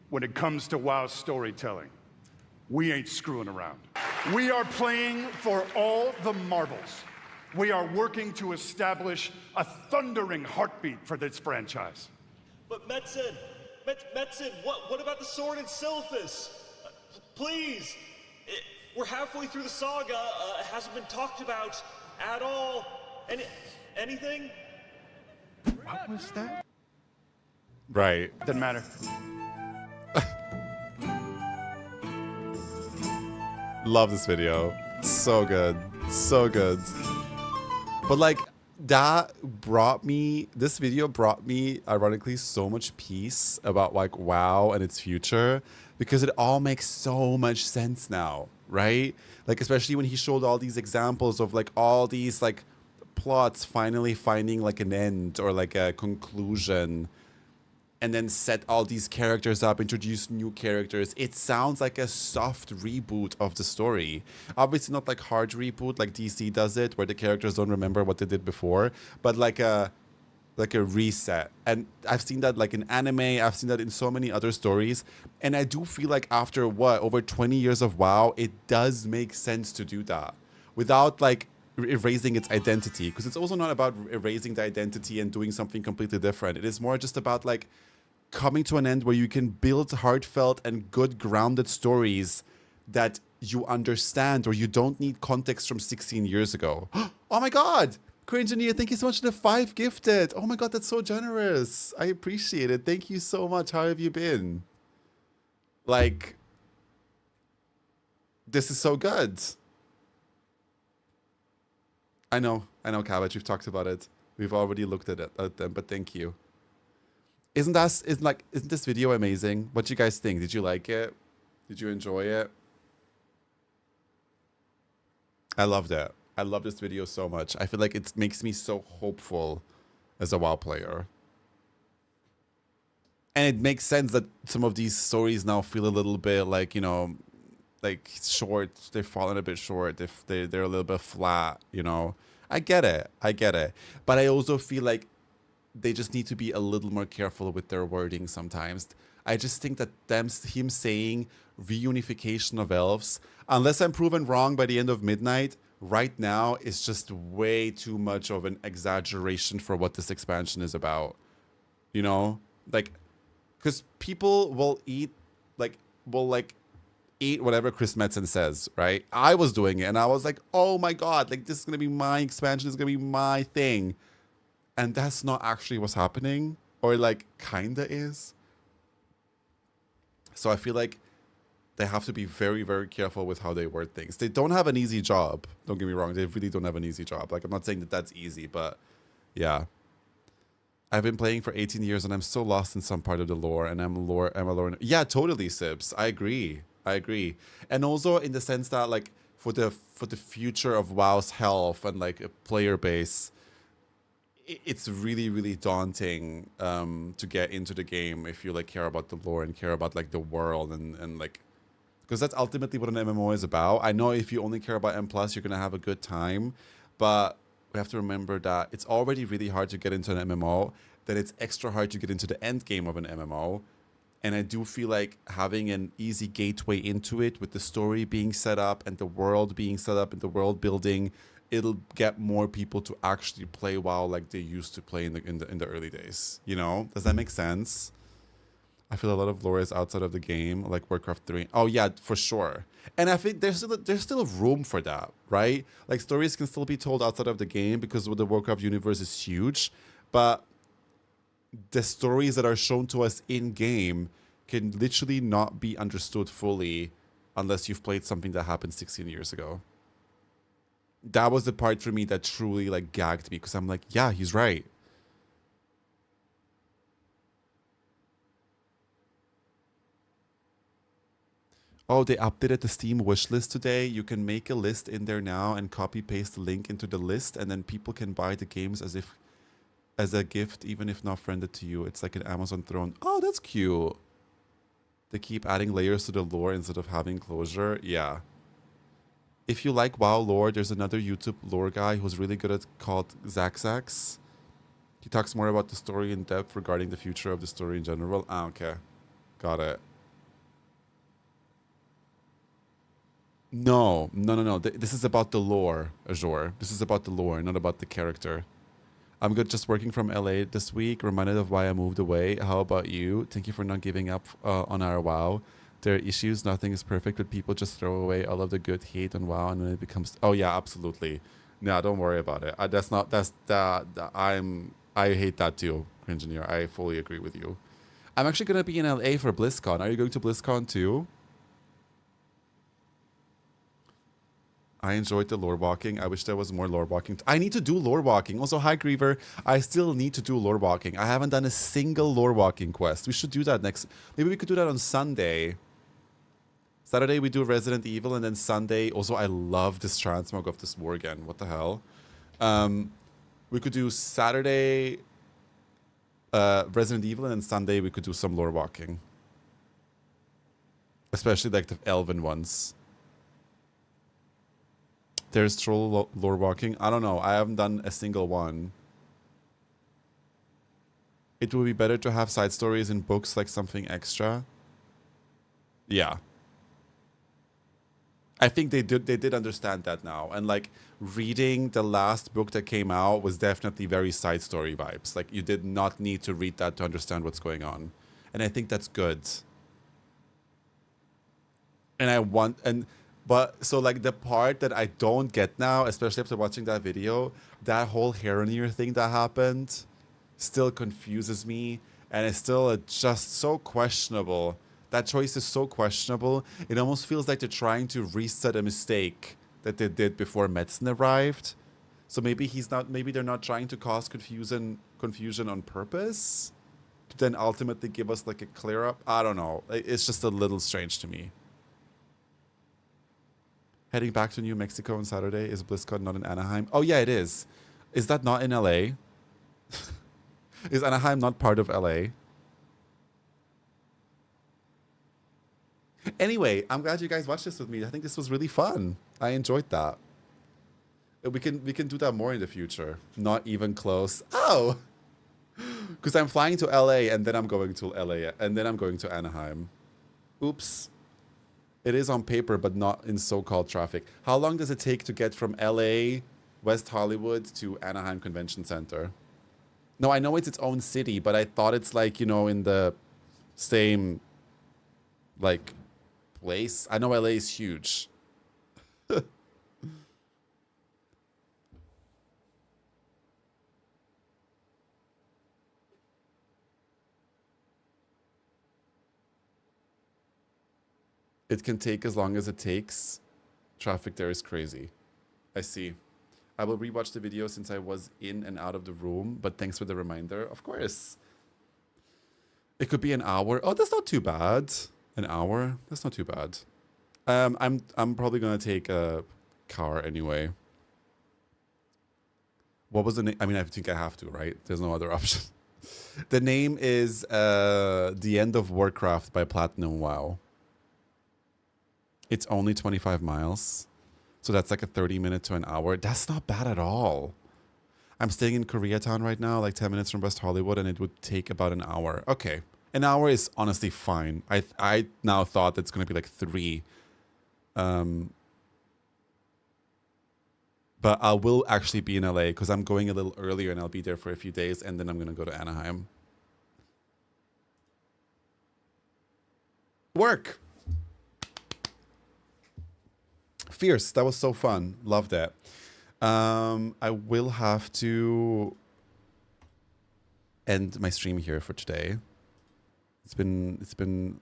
[SPEAKER 3] when it comes to WoW storytelling, we ain't screwing around. We are playing for all the marbles. We are working to establish a thundering heartbeat for this franchise.
[SPEAKER 4] But Metzen, what about the sword and Silphus? Please, we're halfway through the saga. It hasn't been talked about at all. Anything?
[SPEAKER 3] What was that?
[SPEAKER 1] Right.
[SPEAKER 3] Doesn't matter.
[SPEAKER 1] Love this video. So good. So good. But like, this video brought me, ironically, so much peace about like WoW and its future, because it all makes so much sense now, right? Like, especially when he showed all these examples of like all these like plots finally finding like an end or like a conclusion, and then set all these characters up, introduce new characters. It sounds like a soft reboot of the story. Obviously not like hard reboot like DC does it, where the characters don't remember what they did before, but like a reset. And I've seen that like in anime, I've seen that in so many other stories. And I do feel like after over 20 years of WoW, it does make sense to do that without like erasing its identity, because it's also not about erasing the identity and doing something completely different. It is more just about like coming to an end where you can build heartfelt and good grounded stories that you understand, or you don't need context from 16 years ago. Oh my god, Queer Engineer, thank you so much for the 5 gifted. Oh my god, that's so generous. I appreciate it. Thank you so much. How have you been? Like, this is so good. I know, Cabbage, we've talked about it. We've already looked at them, but thank you. Isn't this video amazing? What do you guys think? Did you like it? Did you enjoy it? I loved it. I love this video so much. I feel like it makes me so hopeful as a WoW player. And it makes sense that some of these stories now feel a little bit like, you know, like short. They've fallen a bit short. They're a little bit flat. You know, I get it. But I also feel like they just need to be a little more careful with their wording sometimes. I just think that him saying reunification of elves, unless I'm proven wrong by the end of midnight, right now is just way too much of an exaggeration for what this expansion is about. You know, like, because people will eat whatever Chris Metzen says, right? I was doing it and I was like, oh my God, like this is gonna be my expansion, this is gonna be my thing. And that's not actually what's happening, or like kinda is. So I feel like they have to be very, very careful with how they word things. They don't have an easy job. Don't get me wrong. They really don't have an easy job. Like, I'm not saying that that's easy, but yeah. I've been playing for 18 years and I'm still lost in some part of the lore, and I'm a lore. Yeah, totally, Sibs. I agree. And also in the sense that, like, for the future of WoW's health and like a player base, it's really, really daunting to get into the game if you like care about the lore and care about like the world and like, because that's ultimately what an MMO is about. I know if you only care about M+, you're gonna have a good time, but we have to remember that it's already really hard to get into an MMO, that it's extra hard to get into the end game of an MMO. And I do feel like having an easy gateway into it, with the story being set up and the world being set up and the world building, it'll get more people to actually play WoW like they used to play in the early days. You know, does that make sense? I feel a lot of lore is outside of the game, like Warcraft 3. Oh yeah, for sure. And I think there's still room for that, right? Like, stories can still be told outside of the game because the Warcraft universe is huge, but the stories that are shown to us in game can literally not be understood fully unless you've played something that happened 16 years ago. That was the part for me that truly like gagged me, because I'm like, yeah, he's right. Oh, they updated the Steam wishlist today. You can make a list in there now and copy paste the link into the list, and then people can buy the games as a gift, even if not friended to you. It's like an Amazon throne. Oh, that's cute. They keep adding layers to the lore instead of having closure. Yeah. If you like WoW lore, there's another YouTube lore guy who's really good at, called Zax. He talks more about the story in depth regarding the future of the story in general. Ah, okay. Got it. No. This is about the lore, Azure. This is about the lore, not about the character. I'm good, just working from LA this week. Reminded of why I moved away. How about you? Thank you for not giving up on our WoW. There are issues. Nothing is perfect, but people just throw away all of the good hate on WoW, and then it becomes... Oh yeah, absolutely. No, don't worry about it. I hate that too, Cringineer. I fully agree with you. I'm actually gonna be in LA for BlizzCon. Are you going to BlizzCon too? I enjoyed the lore walking. I wish there was more lore walking. I need to do lore walking. Also, hi Griever. I still need to do lore walking. I haven't done a single lore walking quest. We should do that next. Maybe we could do that on Sunday. Saturday we do Resident Evil, and then Sunday. Also, I love this transmog of this war again. What the hell? We could do Saturday Resident Evil, and then Sunday we could do some lore walking. Especially like the elven ones. There's troll lore walking. I don't know. I haven't done a single one. It would be better to have side stories in books, like something extra. Yeah. I think they did understand that now. And like reading the last book that came out was definitely very side story vibes. Like you did not need to read that to understand what's going on. And I think that's good. But so like the part that I don't get now, especially after watching that video, that whole Heronir thing that happened still confuses me, and it's still just so questionable. That choice is so questionable. It almost feels like they're trying to reset a mistake that they did before Metzen arrived. So maybe they're not trying to cause confusion on purpose, to then ultimately give us like a clear up. I don't know. It's just a little strange to me. Heading back to New Mexico on Saturday. Is BlizzCon not in Anaheim? Oh, yeah, it is. Is that not in LA? Is Anaheim not part of LA? Anyway, I'm glad you guys watched this with me. I think this was really fun. I enjoyed that. We can do that more in the future. Not even close. Oh, because I'm flying to LA and then I'm going to LA and then I'm going to Anaheim. Oops. It is on paper, but not in so-called traffic. How long does it take to get from LA, West Hollywood to Anaheim Convention Center? No, I know it's its own city, but I thought it's like, you know, in the same, like, place. I know LA is huge. It can take as long as it takes. Traffic there is crazy. I see. I will rewatch the video since I was in and out of the room, but thanks for the reminder. Of course. It could be an hour. Oh, that's not too bad. An hour? That's not too bad. I'm probably gonna take a car anyway. What was the name? I mean, I think I have to, right? There's no other option. The name is The End of Warcraft by Platinum WoW. It's only 25 miles. So that's like a 30-minute to an hour. That's not bad at all. I'm staying in Koreatown right now, like 10 minutes from West Hollywood, and it would take about an hour. Okay. An hour is honestly fine. I now thought it's going to be like 3. But I will actually be in LA because I'm going a little earlier and I'll be there for a few days, and then I'm going to go to Anaheim. Work. Fierce. That was so fun. Loved it. I will have to end my stream here for today. It's been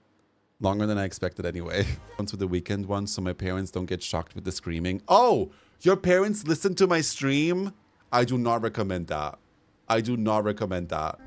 [SPEAKER 1] longer than I expected anyway. Once with the weekend one, so my parents don't get shocked with the screaming. Oh, your parents listen to my stream? I do not recommend that. I do not recommend that.